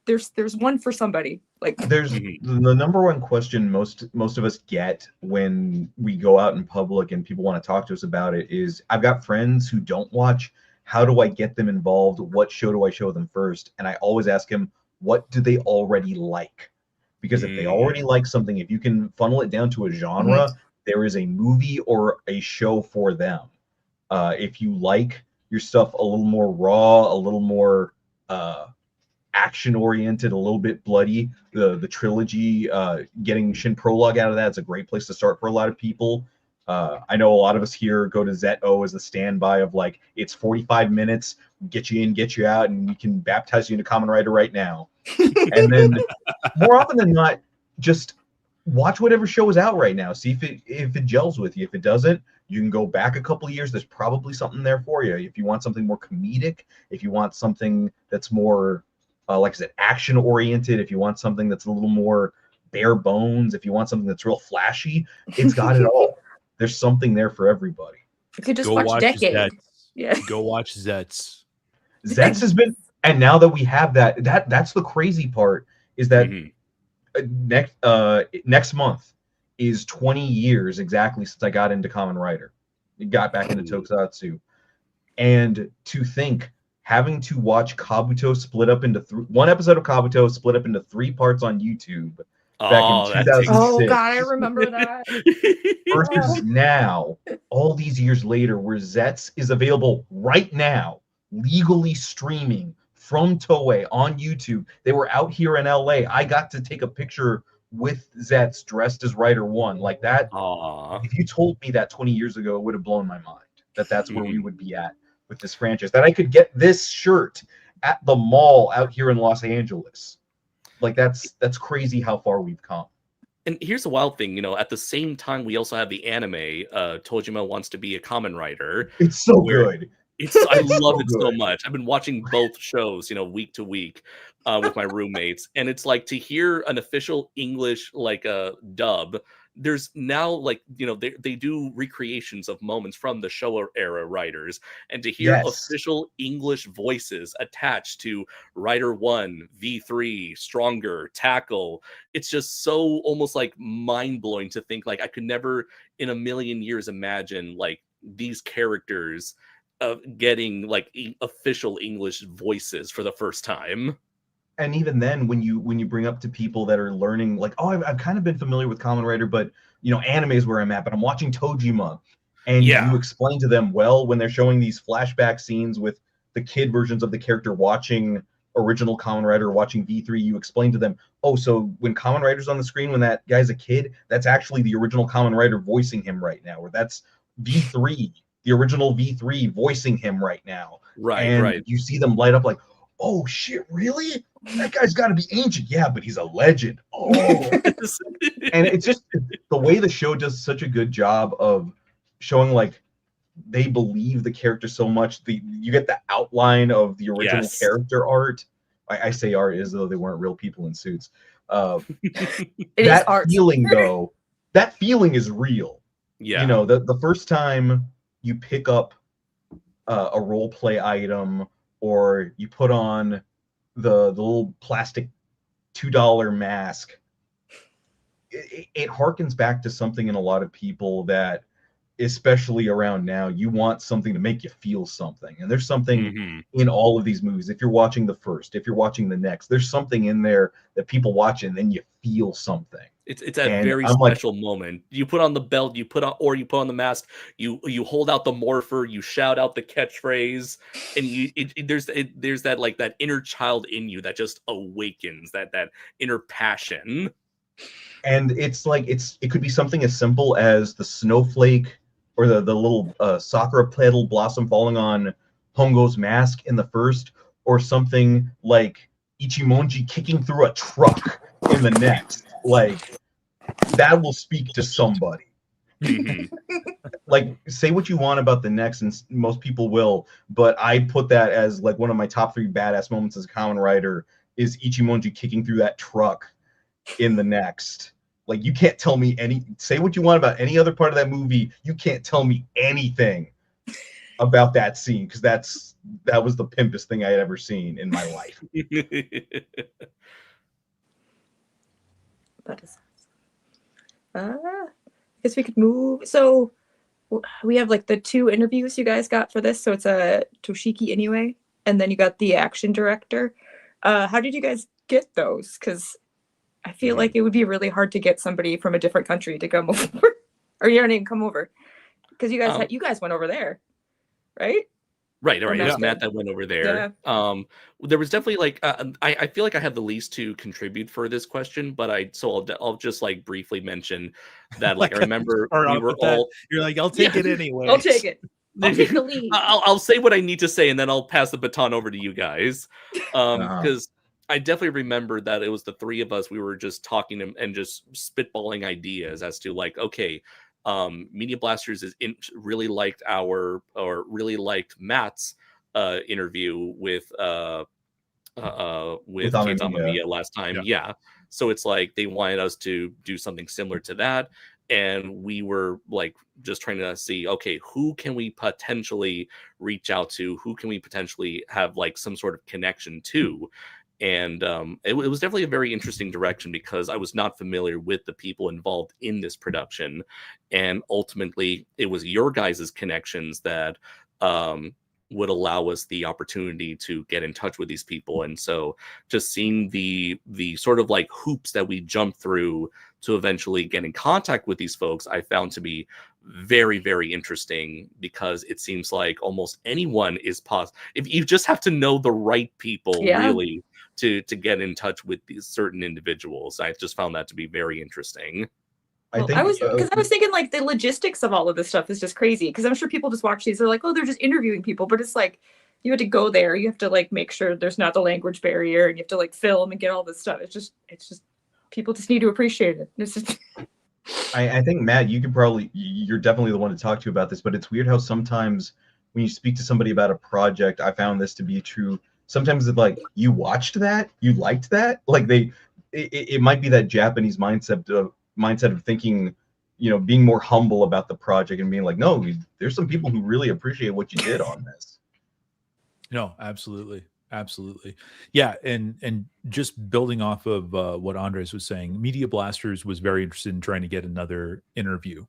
there's one for somebody. Like There's the number one question most of us get when we go out in public and people want to talk to us about it is, I've got friends who don't watch. How do I get them involved? What show do I show them first? And I always ask them, what do they already like? Because if they already like something, if you can funnel it down to a genre, there is a movie or a show for them. If you like your stuff a little more raw, a little more action oriented, a little bit bloody, the trilogy, getting Shin Prologue out of that is a great place to start for a lot of people. I know a lot of us here go to ZO as the standby of like, it's 45 minutes, get you in, get you out, and we can baptize you into Kamen Rider right now. And then more often than not, just watch whatever show is out right now. See if it gels with you. If it doesn't, you can go back a couple of years. There's probably something there for you. If you want something more comedic, if you want something that's more like I said, action oriented, if you want something that's a little more bare bones, if you want something that's real flashy, it's got it all. There's something there for everybody. you could just Go watch Decade. Zets. Yeah. Go watch Zets. Zets has been, and now that we have that's the crazy part, is that next month is 20 years exactly since I got into Kamen Rider. Got back into Tokusatsu. And to think, having to watch Kabuto split up into one episode of Kabuto split up into 3 parts on YouTube back in 2006. Oh God, I remember that. Versus now, all these years later, where Zets is available right now, legally streaming from Toei on YouTube. They were out here in LA. I got to take a picture with Zets dressed as Rider 1. Like that. If you told me that 20 years ago, it would have blown my mind that's where we would be at with this franchise. That I could get this shirt at the mall out here in Los Angeles. Like that's crazy how far we've come. And here's the wild thing, at the same time, we also have the anime, Tojima Wants to Be a Kamen Rider. It's so good. I love it so much. I've been watching both shows, week to week with my roommates. And it's like, to hear an official English, like a dub, there's now like, they do recreations of moments from the Showa-era writers. And to hear official English voices attached to Rider 1, V3, Stronger, Tackle, it's just so almost like mind-blowing to think like I could never in a million years imagine like these characters getting like official English voices for the first time. And even then, when you bring up to people that are learning, like, oh, I've kind of been familiar with Kamen Rider, but anime is where I'm at, but I'm watching Tojima, and you explain to them, well, when they're showing these flashback scenes with the kid versions of the character watching original Kamen Rider, watching V3, you explain to them, oh, so when Kamen Rider's on the screen, when that guy's a kid, that's actually the original Kamen Rider voicing him right now, or that's V3, the original V3 voicing him right now. Right. You see them light up like, oh shit, really? That guy's got to be ancient. Yeah, but he's a legend. Oh. And it's just the way the show does such a good job of showing like they believe the character so much. You get the outline of the original character art. I say art as though they weren't real people in suits. That feeling though, that feeling is real. Yeah. The first time you pick up a role play item, or you put on the little plastic $2 mask, it harkens back to something in a lot of people that especially around now, you want something to make you feel something. And there's something Mhm. in all of these movies. If you're watching the first, if you're watching the next, there's something in there that people watch and then you feel something. It's that And very I'm like, special moment. You put on the belt, you put on the mask, you hold out the morpher, you shout out the catchphrase, and there's that like that inner child in you that just awakens that inner passion. and it's like it could be something as simple as the snowflake or the little sakura petal blossom falling on Hongo's mask in the first, or something like Ichimonji kicking through a truck in the next. Like, that will speak to somebody. Mhm. Like, say what you want about the next, and most people will, but I put that as like one of my top 3 badass moments as a Kamen Rider is Ichimonji kicking through that truck in the next. Like, you can't tell me say what you want about any other part of that movie, you can't tell me anything about that scene, because that was the pimpest thing I had ever seen in my life. That is awesome. I guess we could move. So we have like the 2 interviews you guys got for this. So it's a Toshiki Inoue, and then you got the action director. How did you guys get those? Because I feel like it would be really hard to get somebody from a different country to come over, or you don't even come over, because you guys went over there, right? Right. It was Yeah. Matt that went over there. There was definitely like I feel like I have the least to contribute for this question, but I'll just like briefly mention that like I remember we were all you're like, I'll take it anyway. I'll take it. I'll take the lead. I'll say what I need to say, and then I'll pass the baton over to you guys, because I definitely remember that it was the 3 of us. We were just talking and just spitballing ideas as to like, okay, Media Blasters really liked Matt's interview with Keita Amamiya last time. Yeah. So it's like they wanted us to do something similar to that. And we were like just trying to see, okay, who can we potentially reach out to? Who can we potentially have like some sort of connection to? And it was definitely a very interesting direction, because I was not familiar with the people involved in this production. And ultimately, it was your guys' connections that would allow us the opportunity to get in touch with these people. And so just seeing the sort of like hoops that we jumped through to eventually get in contact with these folks, I found to be very, very interesting, because it seems like almost anyone is possible. If you just have to know the right people, really, to get in touch with these certain individuals. I just found that to be very interesting. I was thinking like the logistics of all of this stuff is just crazy, because I'm sure people just watch these, they're like, oh, they're just interviewing people, but it's like you have to go there, you have to like make sure there's not the language barrier, and you have to like film and get all this stuff. It's just people just need to appreciate it. It's just I think, Matt, you're definitely the one to talk to about this, but it's weird how sometimes when you speak to somebody about a project, I found this to be true. Sometimes it's like, you watched that, you liked that, like it might be that Japanese mindset of thinking, being more humble about the project and being like, no, there's some people who really appreciate what you did on this. No, absolutely. Yeah. And just building off of what Andres was saying, Media Blasters was very interested in trying to get another interview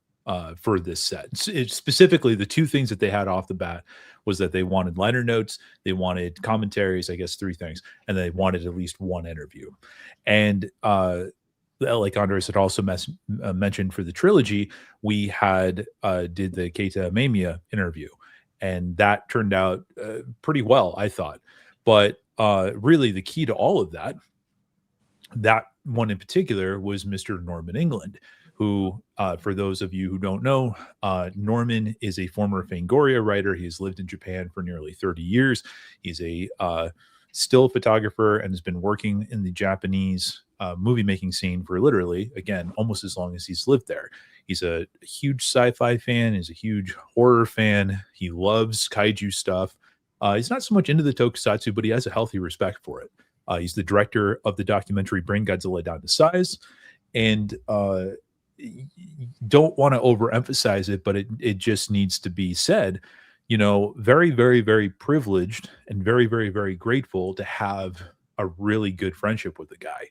for this set. Specifically, the 2 things that they had off the bat was that they wanted liner notes, they wanted commentaries, I guess 3 things, and they wanted at least 1 interview. And like Andres had also mentioned, for the trilogy, we had did the Keita Amamiya interview, and that turned out pretty well, I thought. But really, the key to all of that one in particular was Mr. Norman England, who, for those of you who don't know, Norman is a former Fangoria writer. He has lived in Japan for nearly 30 years. He's a still photographer and has been working in the Japanese movie making scene for literally, again, almost as long as he's lived there. He's a huge sci-fi fan. He's a huge horror fan. He loves kaiju stuff. He's not so much into the tokusatsu, but he has a healthy respect for it. He's the director of the documentary Bring Godzilla Down to Size. And don't want to overemphasize it, but it just needs to be said, very, very, very privileged and very, very, very grateful to have a really good friendship with the guy.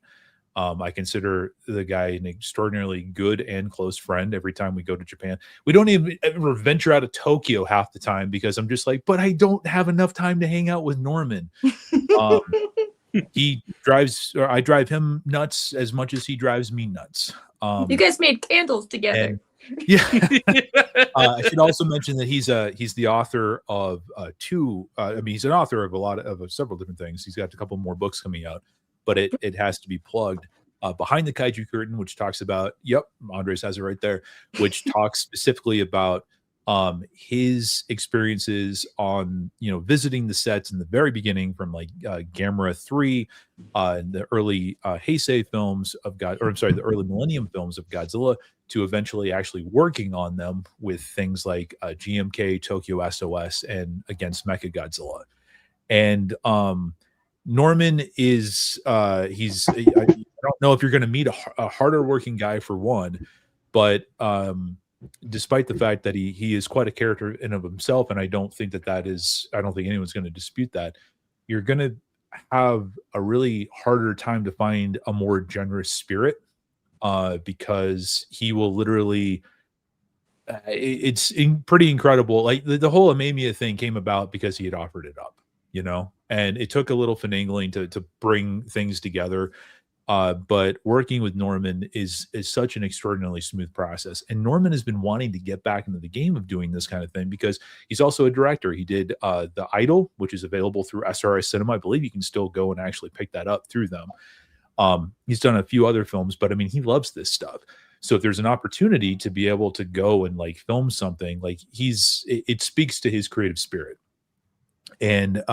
I consider the guy an extraordinarily good and close friend. Every time we go to Japan, we don't even ever venture out of Tokyo half the time because I'm just like, but I don't have enough time to hang out with Norman. He drives, or I drive him nuts as much as he drives me nuts. You guys made candles together. Yeah. I should also mention that he's the author of he's an author of several different things. He's got a couple more books coming out, but it has to be plugged. Behind the Kaiju Curtain, which talks about, Andres has it right there, which talks specifically about his experiences on, visiting the sets in the very beginning from like Gamera 3, the early Heisei films of the early Millennium films of Godzilla, to eventually actually working on them with things like GMK, Tokyo SOS, and Against Mechagodzilla. And Norman is I don't know if you're going to meet a harder working guy for one, but despite the fact that he is quite a character in of himself, and I don't think anyone's going to dispute that, you're going to have a really harder time to find a more generous spirit, because he will literally it's pretty incredible. Like the whole Amemiya thing came about because he had offered it up, and it took a little finagling to bring things together. But working with Norman is such an extraordinarily smooth process. And Norman has been wanting to get back into the game of doing this kind of thing because he's also a director. He did The Idol, which is available through SRI Cinema. I believe you can still go and actually pick that up through them. He's done a few other films, but I mean, he loves this stuff. So if there's an opportunity to be able to go and like film something, like it speaks to his creative spirit. And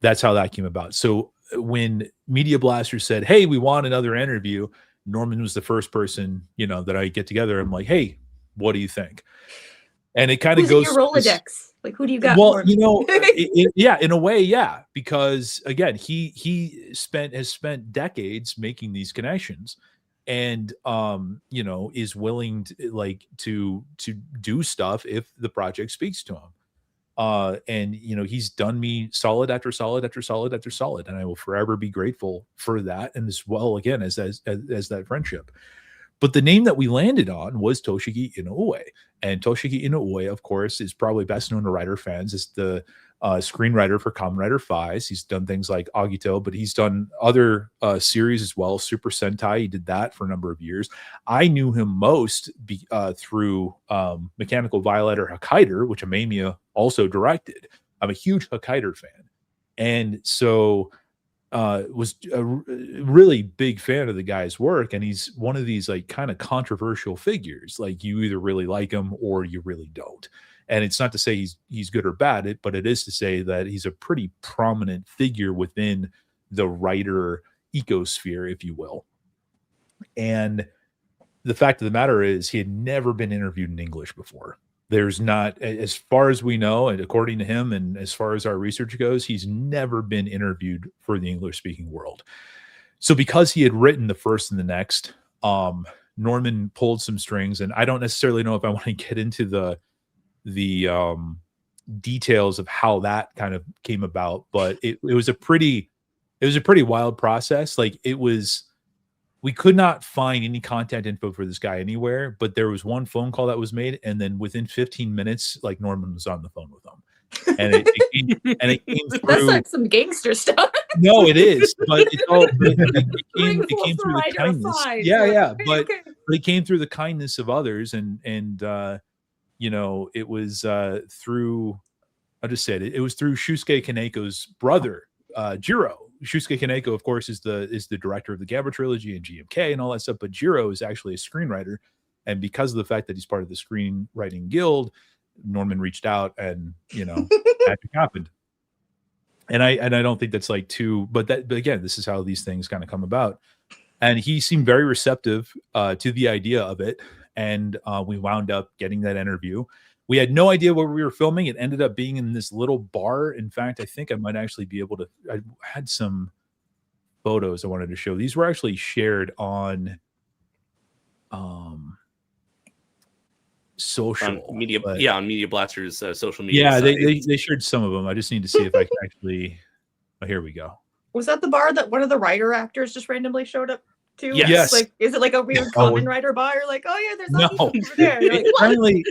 that's how that came about. So when Media Blasters said, "Hey, we want another interview," Norman was the first person, that I get together. I'm like, "Hey, what do you think?" And it kind of goes in your Rolodex. Like, who do you got? Well, in a way, yeah, because again, he has spent decades making these connections, and is willing to do stuff if the project speaks to him. And he's done me solid after solid after solid after solid, and I will forever be grateful for that, and as well again as that friendship. But the name that we landed on was Toshiki Inoue, and Toshiki Inoue, of course, is probably best known to Rider fans as the screenwriter for Kamen Rider Fives. He's done things like Agito, but he's done other series as well. Super Sentai, he did that for a number of years. I knew him most through Mechanical Violator Hokkaider, which Amemiya also directed. I'm a huge Hokkaider fan, and so was a really big fan of the guy's work. And he's one of these like kind of controversial figures. Like, you either really like him or you really don't. And it's not to say he's good or bad, but it is to say that he's a pretty prominent figure within the writer ecosphere, if you will. And the fact of the matter is, he had never been interviewed in English before. There's not, as far as we know, and according to him, and as far as our research goes, he's never been interviewed for the English-speaking world. So because he had written The First and the Next, Norman pulled some strings, and I don't necessarily know if I want to get into the details of how that kind of came about, but it was a pretty wild process. Like, we could not find any content info for this guy anywhere, but there was one phone call that was made, and then within 15 minutes, like, Norman was on the phone with him, and it came through. That's like some gangster stuff. No, it is, but it came through the kindness. Yeah, but it came through the kindness of others, and it was through. I'll just say it. It was through Shusuke Kaneko's brother, Jiro. Shusuke Kaneko, of course, is the director of the Gamera trilogy and GMK and all that stuff. But Jiro is actually a screenwriter, and because of the fact that he's part of the screenwriting guild, Norman reached out, and magic happened. And I don't think that's like too, but again, this is how these things kind of come about. And he seemed very receptive to the idea of it, and we wound up getting that interview. We had no idea where we were filming. It ended up being in this little bar. In fact, I think I might actually be able to. I had some photos I wanted to show. These were actually shared on social media. On Media Blasters social media. Yeah, they shared some of them. I just need to see if I can actually. Oh, here we go. Was that the bar that one of the Rider actors just randomly showed up? too? Yes. Like, is it like a weird Oh, Kamen Rider bar? You're like, oh yeah, there's No. Aki over there. You're like, what?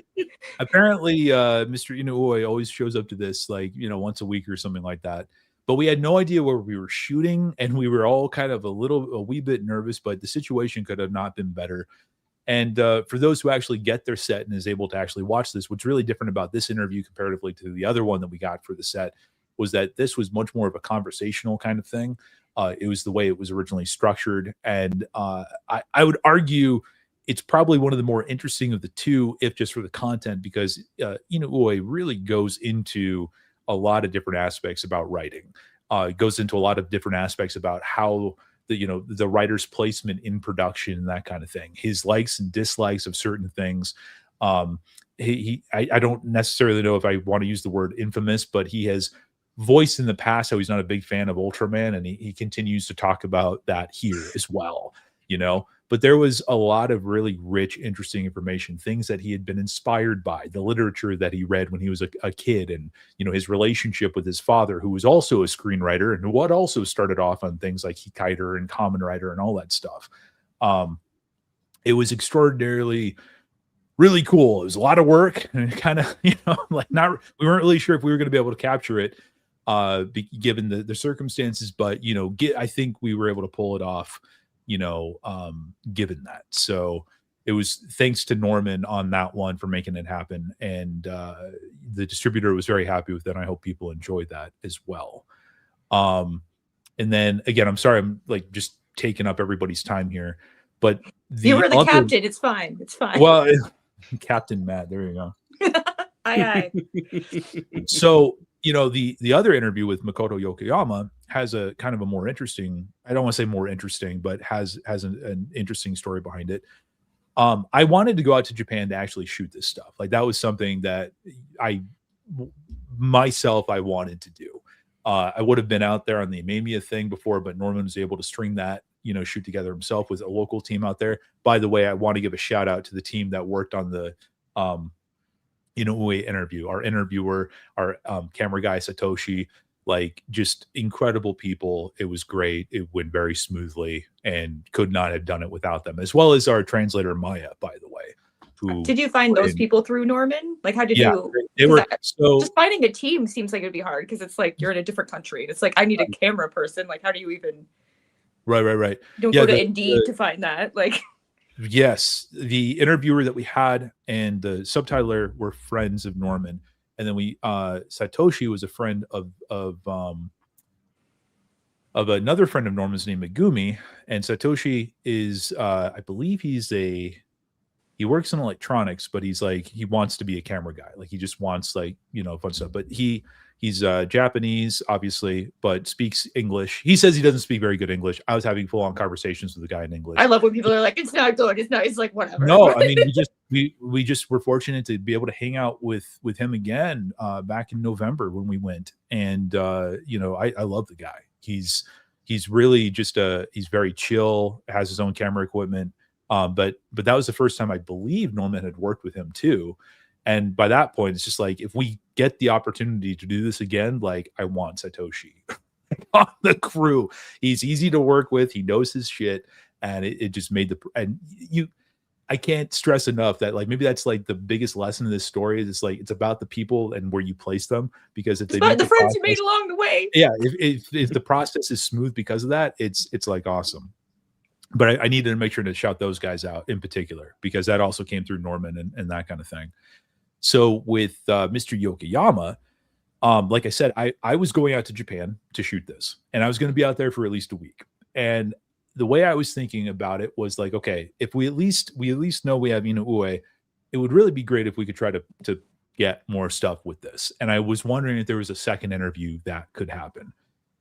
apparently Mr. Inoue always shows up to this like, you know, once a week or something like that. But we had no idea where we were shooting, and we were all kind of a wee bit nervous, but the situation could have not been better. And for those who actually get their set and is able to actually watch this, what's really different about this interview comparatively to the other one that we got for the set was that this was much more of a conversational kind of thing. It was the way it was originally structured. And I would argue it's probably one of the more interesting of the two, if just for the content, because Inoue really goes into a lot of different aspects about writing. It goes into a lot of different aspects about how the writer's placement in production and that kind of thing, his likes and dislikes of certain things. I don't necessarily know if I want to use the word infamous, but he has voiced in the past how he's not a big fan of Ultraman, and he continues to talk about that here as well, but there was a lot of really rich, interesting information, things that he had been inspired by, the literature that he read when he was a kid, and his relationship with his father, who was also a screenwriter and who had also started off on things like Heisei-era and Kamen Rider and all that stuff. It was extraordinarily really cool. It was a lot of work, and kind of we weren't really sure if we were going to be able to capture it given the circumstances, but I think we were able to pull it off, given that. So it was thanks to Norman on that one for making it happen, and the distributor was very happy with it. I hope people enjoyed that as well. And then again, I'm sorry, I'm like just taking up everybody's time here, but you were the captain. It's fine. Well, Captain Matt, there you go. Aye. So the other interview with Makoto Yokoyama has a kind of a more interesting, I don't want to say more interesting, but has an interesting story behind it. I wanted to go out to Japan to actually shoot this stuff. Like, that was something that I wanted to do. I would have been out there on the Amemiya thing before, but Norman was able to string that, shoot together himself with a local team out there. By the way, I want to give a shout out to the team that worked on the Inoue interview. Our interviewer, our camera guy Satoshi, like, just incredible people. It was great. It went very smoothly, and could not have done it without them, as well as our translator Maya, by the way. Who did you find those people through Norman? Like, how did you? They were so just finding a team seems like it'd be hard, because it's like you're in a different country. It's like, I need a camera person. Like, how do you even? Right. Don't go to Indeed to find that. Like. Yes, the interviewer that we had and the subtitler were friends of Norman, and then Satoshi was a friend of another friend of Norman's named Megumi, and Satoshi is I believe he works in electronics, but he's like, he wants to be a camera guy. Like, he just wants fun stuff. But he's Japanese, obviously, but speaks English. He says he doesn't speak very good English. I was having full-on conversations with the guy in English. I love when people are like, it's not good. It's not. It's like, whatever. No, I mean, we just were fortunate to be able to hang out with him again back in November when we went. And I love the guy. He's really just he's very chill, has his own camera equipment. But that was the first time I believe Norman had worked with him too. And by that point, it's just like, if we get the opportunity to do this again, like, I want Satoshi on the crew. He's easy to work with. He knows his shit. And it just made I can't stress enough that, like, maybe that's like the biggest lesson of this story is, it's like, it's about the people and where you place them, because if they make the friends you made along the way. Yeah. If the process is smooth because of that, it's like awesome. But I needed to make sure to shout those guys out in particular, because that also came through Norman and that kind of thing. So with Mr. Yokoyama, like I said, I was going out to Japan to shoot this, and I was going to be out there for at least a week. And the way I was thinking about it was like, okay, if we at least know we have Inoue, it would really be great if we could try to get more stuff with this. And I was wondering if there was a second interview that could happen.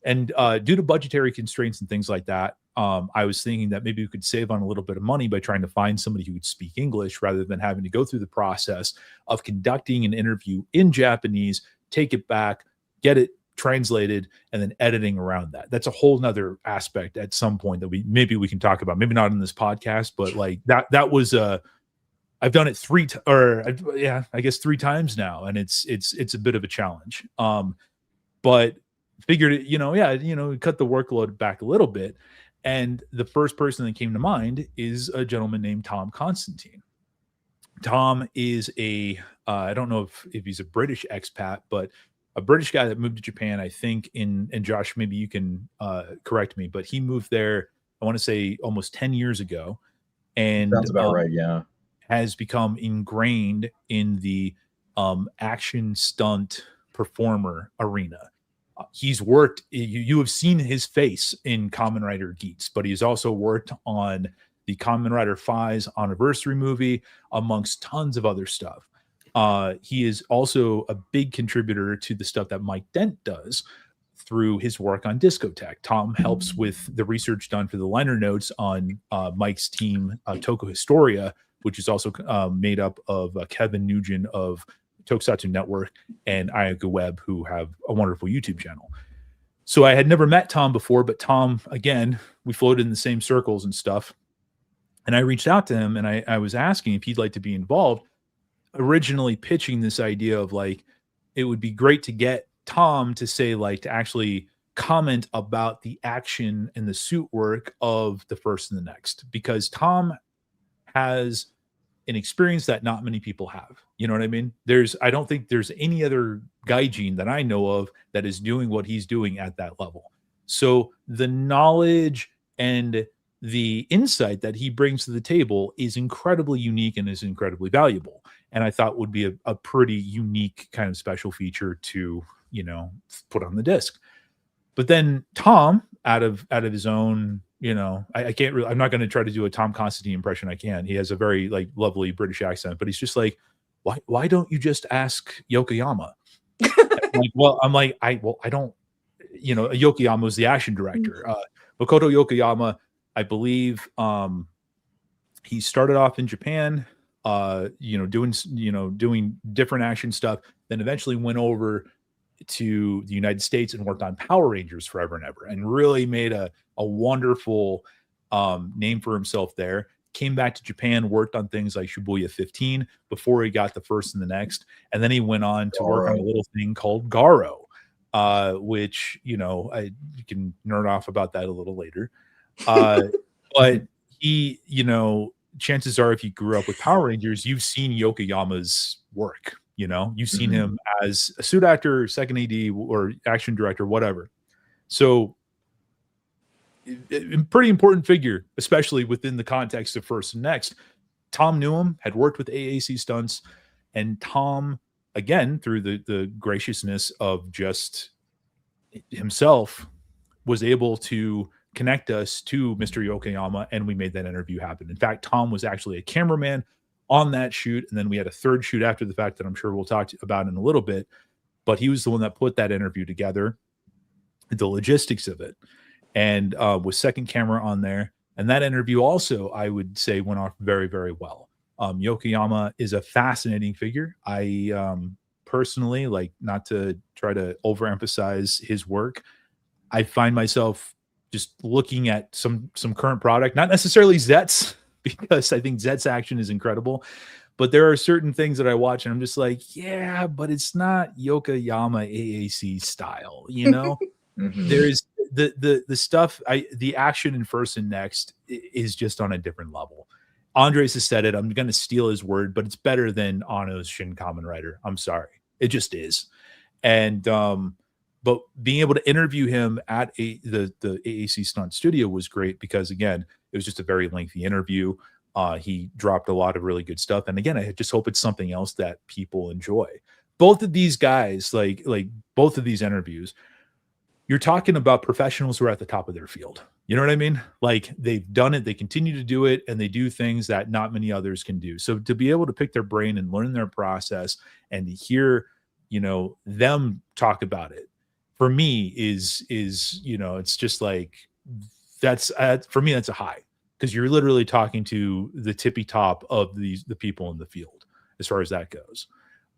And due to budgetary constraints and things like that, I was thinking that maybe we could save on a little bit of money by trying to find somebody who would speak English, rather than having to go through the process of conducting an interview in Japanese, take it back, get it translated, and then editing around that. That's a whole nother aspect at some point that we can talk about. Maybe not in this podcast, but like that was I've done it three times now, and it's a bit of a challenge. But figured it, cut the workload back a little bit. And the first person that came to mind is a gentleman named Tom Constantine. Tom is I don't know if he's a British expat, but a British guy that moved to Japan, I think, and Josh, maybe you can correct me, but he moved there, I want to say almost 10 years ago. And sounds about right, yeah. Has become ingrained in the action stunt performer arena. He's worked, you have seen his face in Kamen Rider Geats, but he's also worked on the Kamen Rider 5's anniversary movie, amongst tons of other stuff. He is also a big contributor to the stuff that Mike Dent does through his work on Discotheque. Tom helps with the research done for the liner notes on Mike's team, Toko Historia, which is also made up of Kevin Nugent of Tokusatsu Network and Ayaka Webb, who have a wonderful YouTube channel. So I had never met Tom before, but Tom, again, we floated in the same circles and stuff. And I reached out to him and I was asking if he'd like to be involved, originally pitching this idea of like, it would be great to get Tom to say, like, to actually comment about the action and the suit work of the First and the Next, because Tom has an experience that not many people have. You know what I mean? I don't think there's any other gaijin that I know of that is doing what he's doing at that level. So the knowledge and the insight that he brings to the table is incredibly unique and is incredibly valuable. And I thought would be a pretty unique kind of special feature to, you know, put on the disc. But then Tom, out of his own, you know, I can't really, I'm not going to try to do a Tom Constantine impression. I can't. He has a very like lovely British accent, but he's just like, why don't you just ask Yokoyama? I don't, you know, Yokoyama was the action director. Makoto Yokoyama, I believe, he started off in Japan, doing different action stuff, then eventually went over to the United States and worked on Power Rangers forever and ever, and really made a wonderful name for himself there. Came back to Japan, worked on things like Shibuya 15 before he got the First and the Next, and then he went on to work on a little thing called Garo, which, you know, you can nerd off about that a little later. But he, you know, chances are if you grew up with Power Rangers, you've seen Yokoyama's work. You know, you've seen him as a suit actor, second AD, or action director, whatever. So, a pretty important figure, especially within the context of First and Next. Tom knew him, had worked with AAC stunts, and Tom, again, through the graciousness of just himself, was able to connect us to Mr. Yokoyama, and we made that interview happen. In fact, Tom was actually a cameraman on that shoot, and then we had a third shoot after the fact that I'm sure we'll talk about in a little bit, but he was the one that put that interview together, the logistics of it, and with second camera on there. And that interview also, I would say, went off very, very well. Yokoyama is a fascinating figure. I personally, like, not to try to overemphasize his work, I find myself just looking at some current product, not necessarily Zet's, because I think Zet's action is incredible, but there are certain things that I watch and I'm just like, yeah, but it's not Yokoyama AAC style, you know. There's the stuff, the action in First and Next is just on a different level. Andres has said it, I'm going to steal his word, but it's better than Anno's Shin Kamen Rider. I'm sorry, it just is. And but being able to interview him at the AAC Stunt Studio was great, because again, it was just a very lengthy interview. He dropped a lot of really good stuff, and again, I just hope it's something else that people enjoy. Both of these guys, like both of these interviews, you're talking about professionals who are at the top of their field. You know what I mean? Like, they've done it, they continue to do it, and they do things that not many others can do. So to be able to pick their brain and learn their process and to hear, you know, them talk about it, for me is, you know, it's just like, that's for me, that's a high, because you're literally talking to the tippy top of the people in the field as far as that goes.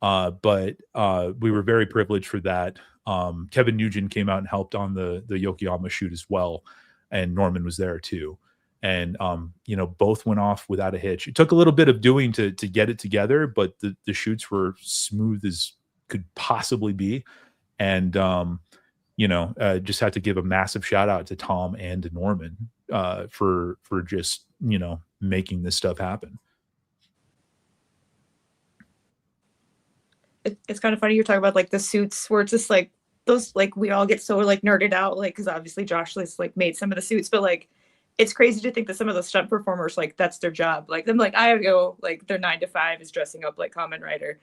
But we were very privileged for that. Kevin Nugent came out and helped on the Yokoyama shoot as well, and Norman was there too. And you know, both went off without a hitch. It took a little bit of doing to get it together, but the shoots were smooth as could possibly be. And you know, just had to give a massive shout out to Tom and to Norman for just, you know, making this stuff happen. It's kind of funny you're talking about like the suits where it's just like those, like we all get so like nerded out, like because obviously Josh has like made some of the suits, but like it's crazy to think that some of those stunt performers, like that's their job. Like them, like I go like their 9 to 5 is dressing up like Kamen Rider.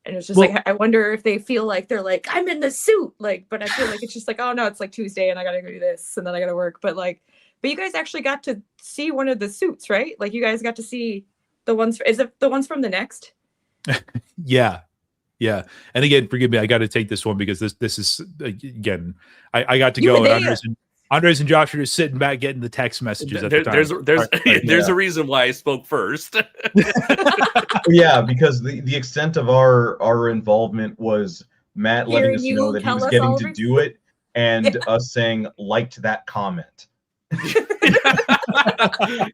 And it's just like, I wonder if they feel like they're like, I'm in the suit. Like, but I feel like it's just like, oh no, it's like Tuesday and I gotta go do this and then I gotta work. But you guys actually got to see one of the suits, right? Like you guys got to see the ones, is it the ones from the next? Yeah. Yeah. And again, forgive me, I got to take this one because this is, again, I got to go and Andres and Josh are just sitting back getting the text messages at the time. There's a reason why I spoke first. Yeah, because the extent of our involvement was Matt letting us know that he was getting to do it and us saying liked that comment.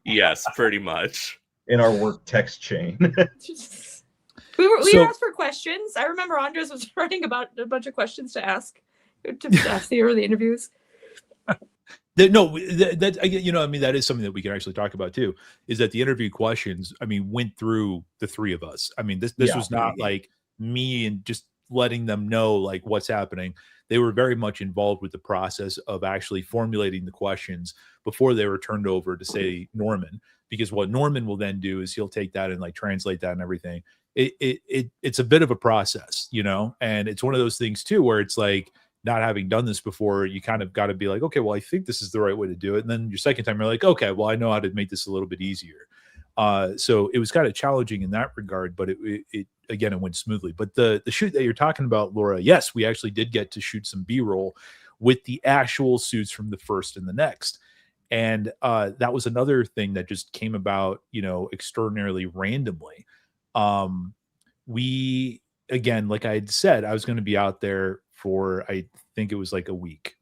Yes, pretty much. In our work text chain. We asked for questions. I remember Andres was writing about a bunch of questions to ask the early interviews. No, that you know, I mean, that is something that we can actually talk about too. Is that the interview questions? I mean, went through the three of us. I mean, this was not like me and just letting them know like what's happening. They were very much involved with the process of actually formulating the questions before they were turned over to say Norman. Because what Norman will then do is he'll take that and like translate that and everything. It's a bit of a process, you know, and it's one of those things too where it's like, not having done this before, you kind of got to be like, okay, well, I think this is the right way to do it. And then your second time, you're like, okay, well, I know how to make this a little bit easier. So it was kind of challenging in that regard, but it again, it went smoothly. But the shoot that you're talking about, Laura, yes, we actually did get to shoot some B-roll with the actual suits from the first and the next. And that was another thing that just came about, you know, extraordinarily randomly. We, again, like I had said, I was going to be out there for, I think it was like a week.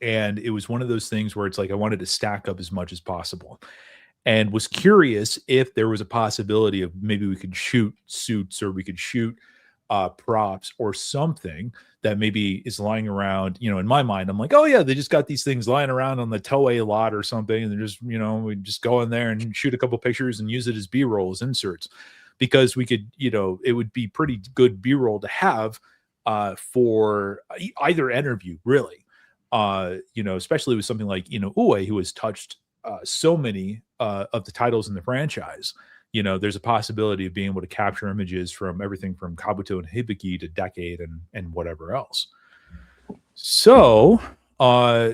And it was one of those things where it's like I wanted to stack up as much as possible and was curious if there was a possibility of maybe we could shoot suits or we could shoot props or something that maybe is lying around. You know, in my mind, I'm like, oh yeah, they just got these things lying around on the Toei lot or something. And they're just, you know, we just go in there and shoot a couple pictures and use it as B-roll, as inserts, because we could, you know, it would be pretty good B-roll to have for either interview, really. You know, especially with something like, you know, Inoue, who has touched so many of the titles in the franchise. You know, there's a possibility of being able to capture images from everything from Kabuto and Hibiki to Decade and whatever else. So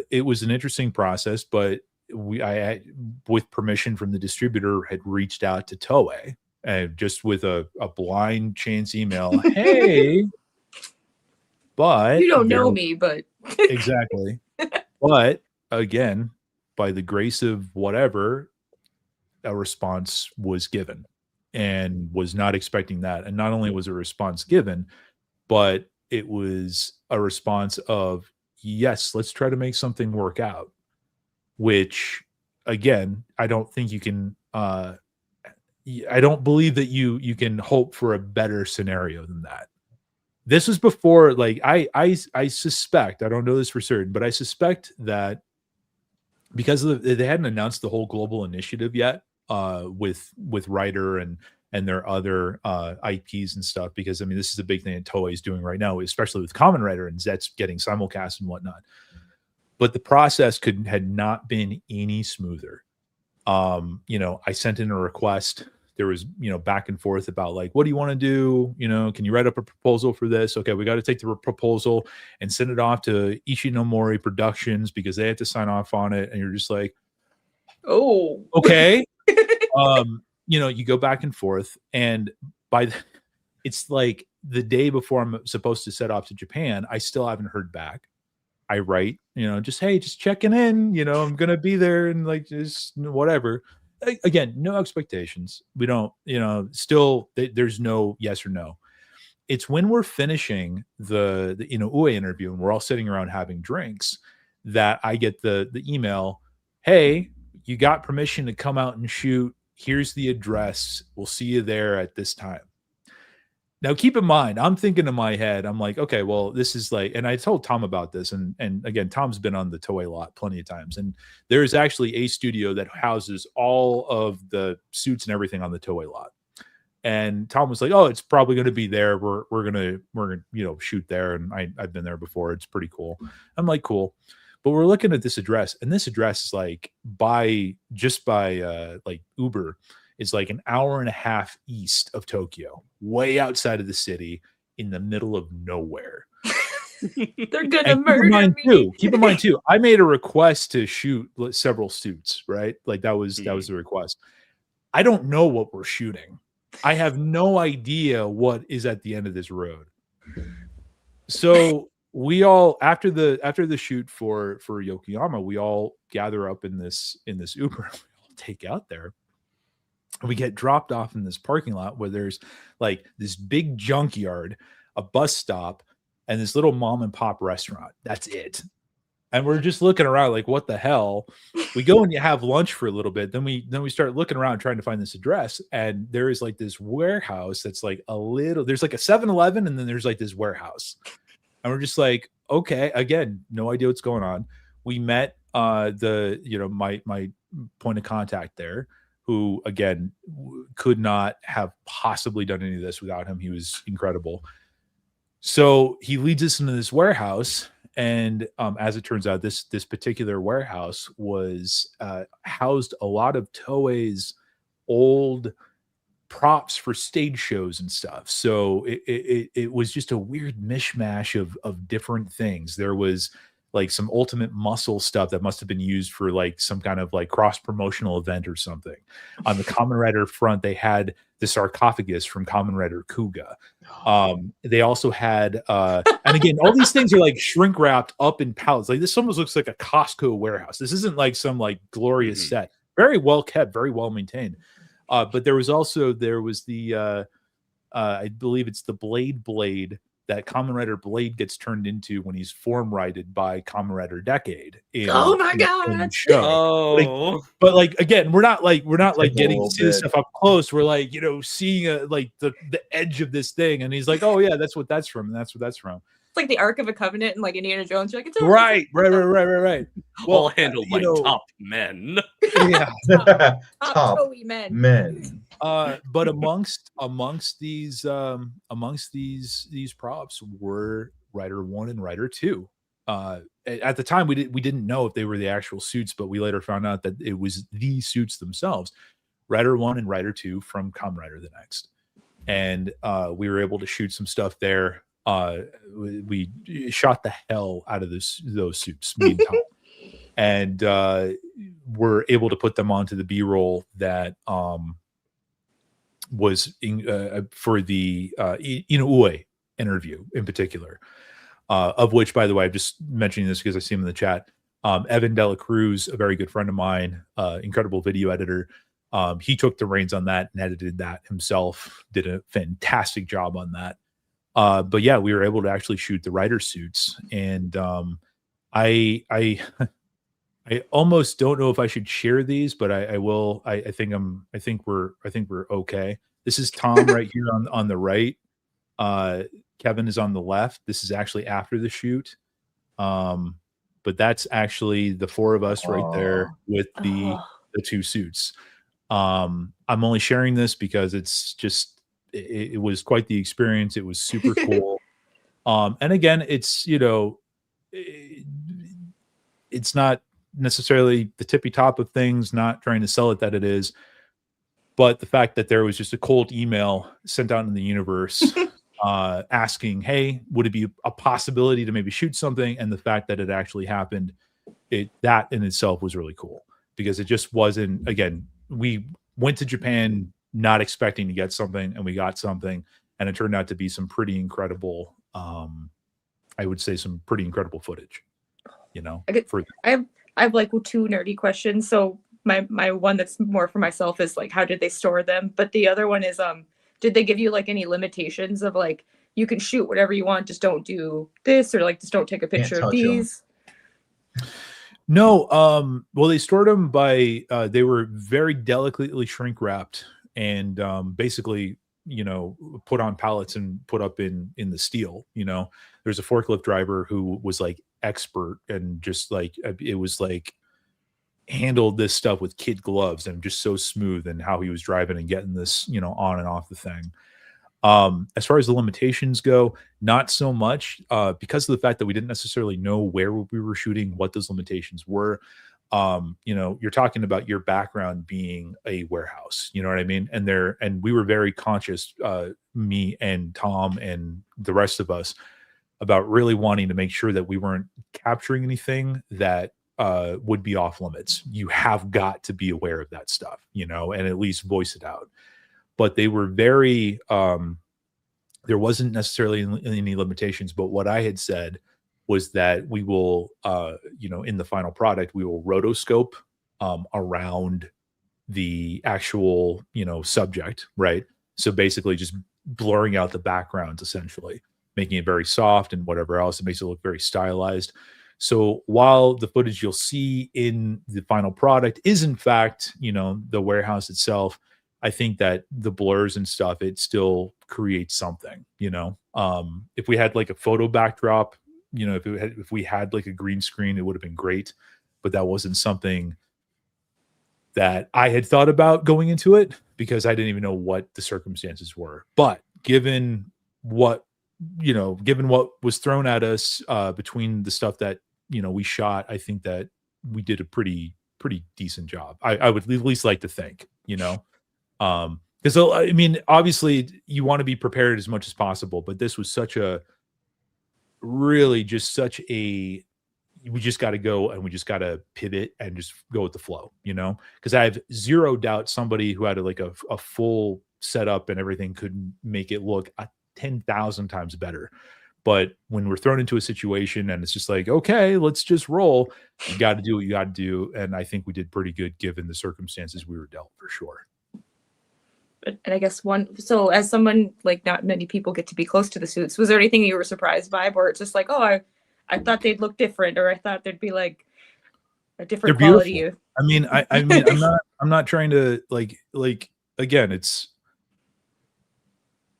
it was an interesting process, but I with permission from the distributor, had reached out to Toei and just with a blind chance email, hey. But you don't know me, but exactly. But again, by the grace of whatever, a response was given, and was not expecting that. And not only was a response given, but it was a response of, yes, let's try to make something work out. Which, again, I don't think you can. I don't believe that you can hope for a better scenario than that. This was before, like, I suspect, I don't know this for certain, but I suspect that because they hadn't announced the whole global initiative yet with Rider and their other IPs and stuff, because I mean, this is a big thing that Toei is doing right now, especially with Kamen Rider and Zet's getting simulcast and whatnot. But the process had not been any smoother. You know, I sent in a request. There was, you know, back and forth about like, what do you want to do? You know, can you write up a proposal for this? Okay, we got to take the proposal and send it off to Ishinomori Productions because they have to sign off on it. And you're just like, oh, okay. You know, you go back and forth, and it's like the day before I'm supposed to set off to Japan, I still haven't heard back. I write, you know, just, hey, just checking in, you know, I'm going to be there and like, just whatever. Again, no expectations. We don't, you know, still there's no yes or no. It's when we're finishing the Inoue interview and we're all sitting around having drinks that I get the email, hey, you got permission to come out and shoot. Here's the address. We'll see you there at this time. Now, keep in mind, I'm thinking in my head, I'm like, okay, well, this is like, and I told Tom about this, and again, Tom's been on the Toei lot plenty of times, and there's actually a studio that houses all of the suits and everything on the Toei lot. And Tom was like, oh, it's probably going to be there. We're gonna shoot there, and I've been there before. It's pretty cool. I'm like, cool. But we're looking at this address, and this address is like by like Uber. Is like an hour and a half east of Tokyo, way outside of the city, in the middle of nowhere. They're gonna murder me. Keep in mind too, I made a request to shoot several suits, right? Like that was the request. I don't know what we're shooting. I have no idea what is at the end of this road. So we all after the shoot for Yokoyama, we all gather up in this Uber. We all take out there. We get dropped off in this parking lot where there's like this big junkyard, a bus stop, and this little mom and pop restaurant. That's it. And we're just looking around like, what the hell? We go and you have lunch for a little bit. Then we start looking around trying to find this address. And there is like this warehouse that's like there's like a 7-Eleven, and then there's like this warehouse. And we're just like, okay, again, no idea what's going on. We met my point of contact there, who again could not have possibly done any of this without him. He was incredible. So he leads us into this warehouse, and as it turns out, this particular warehouse was housed a lot of Toei's old props for stage shows and stuff. So it was just a weird mishmash of different things. There was like some Ultimate Muscle stuff that must have been used for like some kind of like cross promotional event or something. On the Kamen Rider front, they had the sarcophagus from Kamen Rider Kuga. They also had, and again, all these things are like shrink wrapped up in pallets. Like this almost looks like a Costco warehouse. This isn't like some like glorious set. Very well kept, very well maintained. But there was the, I believe it's the Blade that Kamen Rider Blade gets turned into when he's form righted by Kamen Rider Decade. In the show. Oh, but like again, we're not getting to see this stuff up close. We're like, seeing like the edge of this thing, and he's like, oh yeah, that's what that's from, and that's what that's from. It's like the Ark of a Covenant and like Indiana Jones. You're like, it's right. Well, handled by top men. Yeah, top Toei men. But amongst these props were Rider 1 and Rider 2. At the time, we didn't know if they were the actual suits, but we later found out that it was the suits themselves. Rider 1 and Rider 2 from Kamen Rider the Next, and we were able to shoot some stuff there. We shot the hell out of those suits, me and Tom. And we're able to put them onto the B-roll that was for the Inoue interview in particular, of which, by the way, I'm just mentioning this because I see him in the chat. Evan Dela Cruz, a very good friend of mine, incredible video editor. He took the reins on that and edited that himself, did a fantastic job on that. But yeah, we were able to actually shoot the Rider suits, and I almost don't know if I should share these, but I will. I think we're okay. This is Tom right here on the right. Kevin is on the left. This is actually after the shoot. But that's actually the four of us right there with the two suits. I'm only sharing this because it's just it was quite the experience. It was super cool. And again, it's it's not necessarily the tippy top of things, not trying to sell it that it is, but the fact that there was just a cold email sent out in the universe asking, hey, would it be a possibility to maybe shoot something? And the fact that it actually happened, that in itself was really cool, because it just wasn't, again, we went to Japan not expecting to get something, and we got something, and it turned out to be some pretty incredible, I would say some pretty incredible footage, I have like two nerdy questions. So my one that's more for myself is like, how did they store them? But the other one is, did they give you like any limitations of like, you can shoot whatever you want, just don't do this, or like just don't take a picture of these? No, well, they stored them by they were very delicately shrink wrapped, and basically, put on pallets and put up in the steel. There's a forklift driver who was like expert and just like, it was like handled this stuff with kid gloves and just so smooth, and how he was driving and getting this, on and off the thing. As far as the limitations go, not so much, because of the fact that we didn't necessarily know where we were shooting, what those limitations were. You're talking about your background being a warehouse, you know what I mean? And we were very conscious, me and Tom and the rest of us, about really wanting to make sure that we weren't capturing anything that would be off limits. You have got to be aware of that stuff, and at least voice it out. But they were very, there wasn't necessarily any limitations, but what I had said was that we will, in the final product, we will rotoscope around the actual, subject, right? So basically just blurring out the backgrounds, essentially, making it very soft and whatever else. It makes it look very stylized. So while the footage you'll see in the final product is in fact, the warehouse itself, I think that the blurs and stuff, it still creates something, if we had like a photo backdrop, if we had like a green screen, it would have been great, but that wasn't something that I had thought about going into it, because I didn't even know what the circumstances were. But given what was thrown at us, between the stuff that, we shot, I think that we did a pretty decent job. I would at least like to think, because I mean, obviously you want to be prepared as much as possible, but this was we just got to go, and we just got to pivot and just go with the flow, because I have zero doubt somebody who had a full setup and everything could make it look 10,000 times better. But when we're thrown into a situation and it's just like, okay, let's just roll, you got to do what you got to do. And I think we did pretty good given the circumstances we were dealt, for sure. And I guess so as someone, like, not many people get to be close to the suits, was there anything you were surprised by, or it's just like, oh, I thought they'd look different, or I thought there'd be like a different quality? I mean, I'm not trying to like again, it's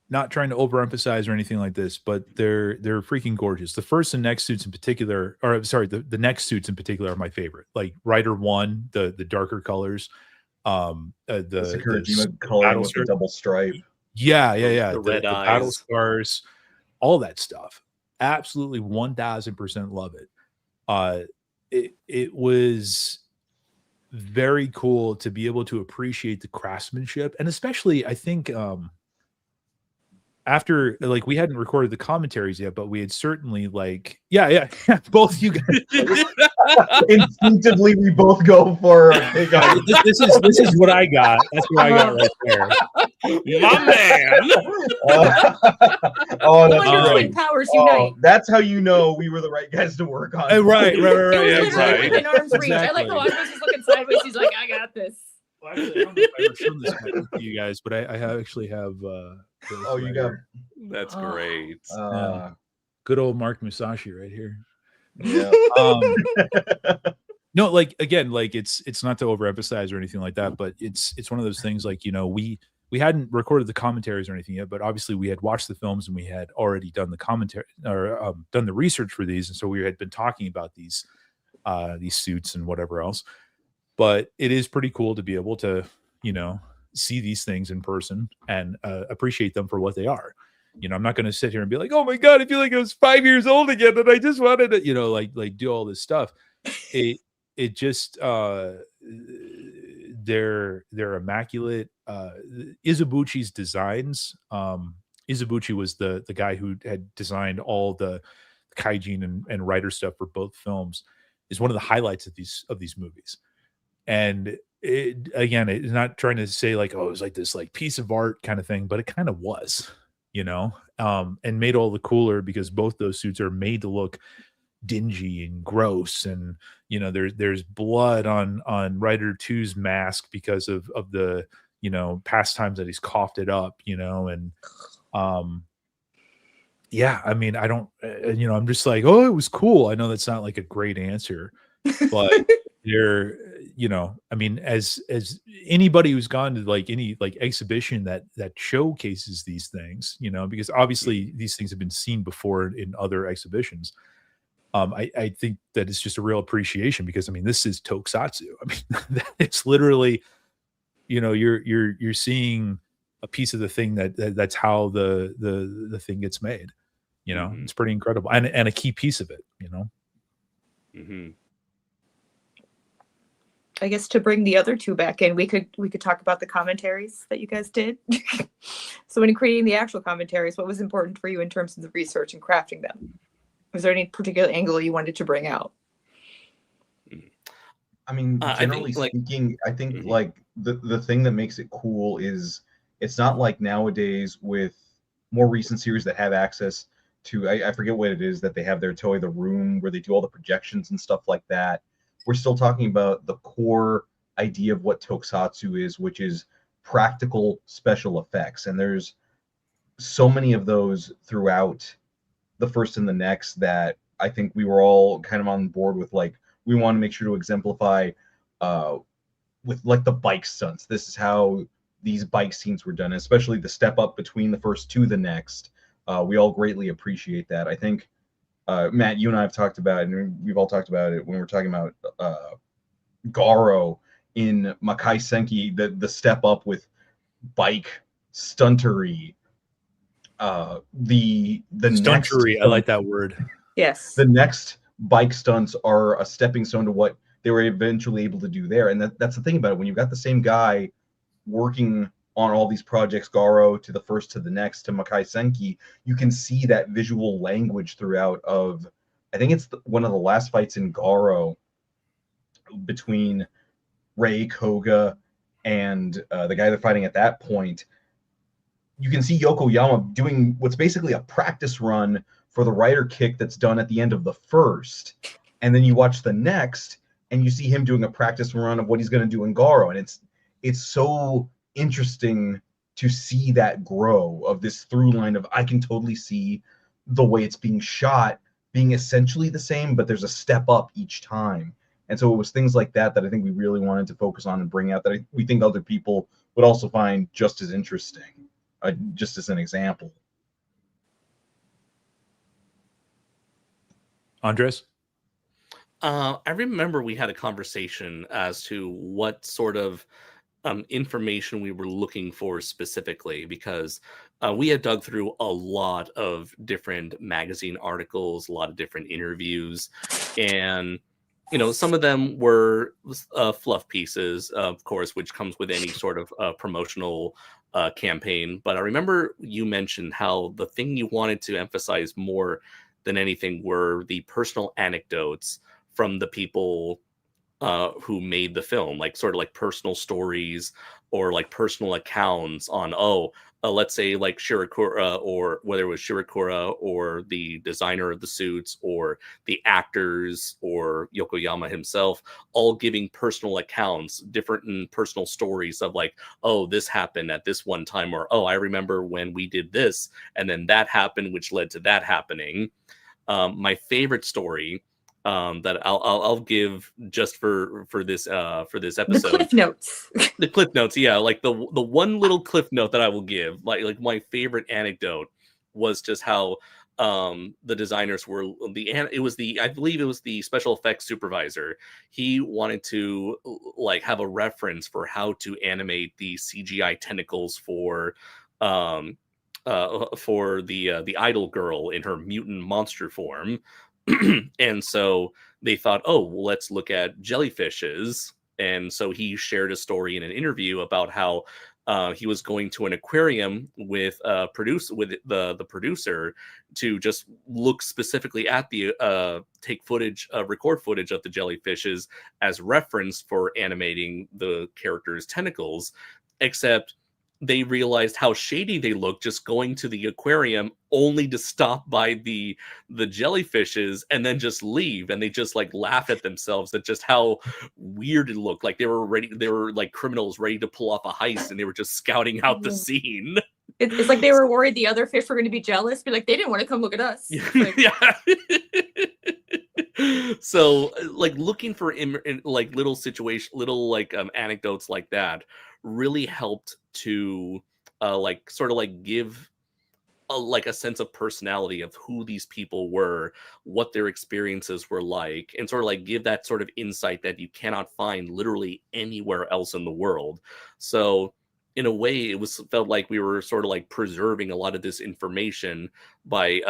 not trying to overemphasize or anything like this, but they're freaking gorgeous. The first and next suits in particular, or sorry, the next suits in particular are my favorite. Like Rider 1, the darker colors, the Sakurajima color with the double stripe. Yeah. The red eyes, battle scars, all that stuff. Absolutely 1000% love it. It was very cool to be able to appreciate the craftsmanship, and especially I think after, like, we hadn't recorded the commentaries yet, but we had certainly, like, yeah, both you guys instinctively we both go for hey guys. This is what I got. That's what I got right there. My man. That's right. Powers unite. That's how you know we were the right guys to work on. Right. It was literally right. within arm's reach. Exactly. I like how Andres is looking sideways. He's like, I got this. Well, actually, I don't know if I ever shown this to you guys, but I actually have. You got. That's great. Good old Mark Musashi right here. Yeah. No, like, again, like, it's not to overemphasize or anything like that, but it's one of those things, like, we hadn't recorded the commentaries or anything yet, but obviously we had watched the films and we had already done the commentary, or done the research for these, and so we had been talking about these suits and whatever else. But it is pretty cool to be able to, see these things in person and appreciate them for what they are. I'm not going to sit here and be like, oh my God, I feel like I was 5 years old again and I just wanted to, like do all this stuff. It just, they're immaculate. Izubuchi's designs. Izubuchi was the guy who had designed all the kaijin and Rider stuff for both films, is one of the highlights of these movies. And it's not trying to say like, oh, it was like this like piece of art kind of thing, but it kind of was, and made all the cooler because both those suits are made to look dingy and gross, and there's blood on Rider 2's mask because of the past times that he's coughed it up, and yeah, I mean, I don't, I'm just like, oh, it was cool. I know that's not like a great answer, but they're, I mean, as anybody who's gone to like any like exhibition that showcases these things, because obviously these things have been seen before in other exhibitions. I think that it's just a real appreciation because I mean this is tokusatsu. I mean it's literally, you're seeing a piece of the thing that's how the thing gets made. It's pretty incredible and a key piece of it. I guess to bring the other two back in, we could talk about the commentaries that you guys did. So when creating the actual commentaries, what was important for you in terms of the research and crafting them? Was there any particular angle you wanted to bring out? I mean, generally speaking, I think like the thing that makes it cool is it's not like nowadays with more recent series that have access to, I forget what it is that they have their Toei the Room where they do all the projections and stuff like that. We're still talking about the core idea of what tokusatsu is, which is practical special effects. And there's so many of those throughout the first and the next that I think we were all kind of on board with. Like, we want to make sure to exemplify with like the bike stunts. This is how these bike scenes were done, especially the step up between the first to the next. We all greatly appreciate that. I think, Matt, you and I have talked about it, and we've all talked about it when we're talking about Garo in Makai Senki, the step up with bike stuntery. The Stuntery, next, I like that word. Yes. The next bike stunts are a stepping stone to what they were eventually able to do there. And that's the thing about it. When you've got the same guy working on all these projects, Garo to the first to the next to Makai Senki, you can see that visual language throughout of, I think it's one of the last fights in Garo between Rei, Koga, and the guy they're fighting at that point. You can see Yokoyama doing what's basically a practice run for the rider kick that's done at the end of the first. And then you watch the next and you see him doing a practice run of what he's going to do in Garo. And it's so interesting to see that grow of this through line of, I can totally see the way it's being shot being essentially the same, but there's a step up each time. And so it was things like that I think we really wanted to focus on and bring out that we think other people would also find just as interesting. Just as an example. Andres? I remember we had a conversation as to what sort of information we were looking for specifically, because we had dug through a lot of different magazine articles, a lot of different interviews, and some of them were fluff pieces, of course, which comes with any sort of promotional campaign. But I remember you mentioned how the thing you wanted to emphasize more than anything were the personal anecdotes from the people who made the film, like sort of like personal stories or like personal accounts on, let's say like Shirakura, or whether it was Shirakura or the designer of the suits or the actors or Yokoyama himself, all giving personal accounts, different personal stories of like, this happened at this one time, or I remember when we did this and then that happened, which led to that happening. My favorite story that I'll give just for this episode. The Cliff Notes. The Cliff Notes, yeah, like the one little Cliff Note that I will give, like my favorite anecdote was just how the designers were I believe it was the special effects supervisor. He wanted to like have a reference for how to animate the CGI tentacles for the idol girl in her mutant monster form. And so they thought, let's look at jellyfishes. And so he shared a story in an interview about how he was going to an aquarium with the producer to just look specifically at the record footage of the jellyfishes as reference for animating the character's tentacles, except they realized how shady they looked just going to the aquarium only to stop by the jellyfishes and then just leave. And they just like laughed at themselves at just how weird it looked. Like they were like criminals ready to pull off a heist and they were just scouting out the scene. It's like they were worried the other fish were going to be jealous. Be like, they didn't want to come look at us. Like, Yeah. So like looking for like little anecdotes like that really helped to like sort of like give like a sense of personality of who these people were, what their experiences were like, and sort of like give that sort of insight that you cannot find literally anywhere else in the world. So in a way, it felt like we were sort of like preserving a lot of this information by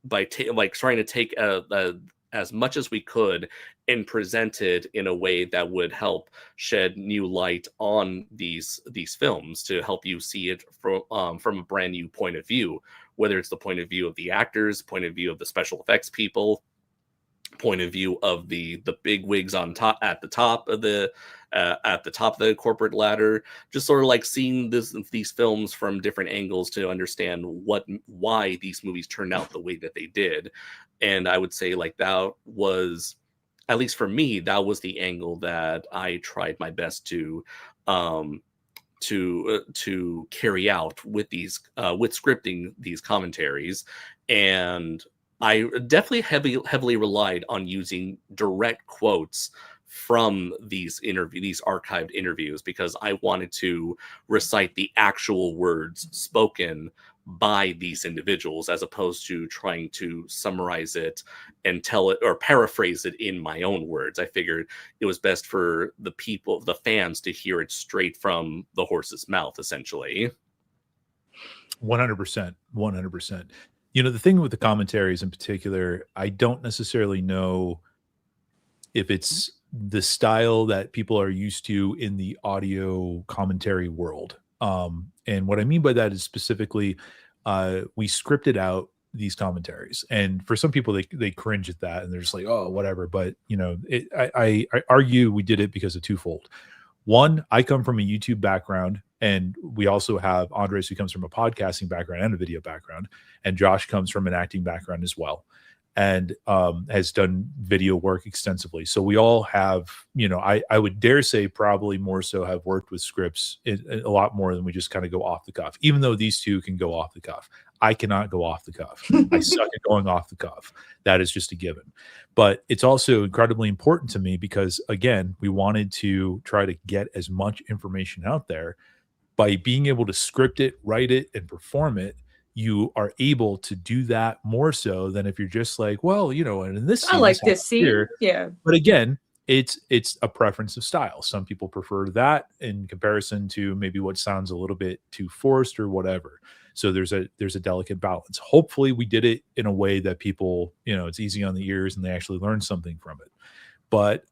like trying to take as much as we could and present it in a way that would help shed new light on these films to help you see it from a brand new point of view, whether it's the point of view of the actors, point of view of the special effects people, point of view of the big wigs at the top of the corporate ladder, just sort of like seeing these films from different angles to understand why these movies turned out the way that they did. And I would say like that was, at least for me, that was the angle that I tried my best to carry out with with scripting these commentaries. And I definitely heavily relied on using direct quotes from these archived interviews, because I wanted to recite the actual words spoken by these individuals, as opposed to trying to summarize it and tell it or paraphrase it in my own words. I figured it was best for the fans to hear it straight from the horse's mouth, essentially. 100%. 100%. You know, the thing with the commentaries in particular, I don't necessarily know if it's the style that people are used to in the audio commentary world. And what I mean by that is specifically, we scripted out these commentaries, and for some people they cringe at that and they're just like, oh, whatever. But you know, I argue we did it because of twofold. One, I come from a YouTube background, and we also have Andres, who comes from a podcasting background and a video background, and Josh comes from an acting background as well, and has done video work extensively. So we all have, you know, I would dare say probably more so have worked with scripts a lot more than we just kind of go off the cuff. Even though these two can go off the cuff, I cannot go off the cuff. I suck at going off the cuff. That is just a given. But it's also incredibly important to me because, again, we wanted to try to get as much information out there. By being able to script it, write it, and perform it, you are able to do that more so than if you're just like, well, you know, and in this scene, I like this scene. here. Yeah. But again, it's a preference of style. Some people prefer that in comparison to maybe what sounds a little bit too forced or whatever. So there's a delicate balance. Hopefully we did it in a way that people, you know, it's easy on the ears and they actually learn something from it. But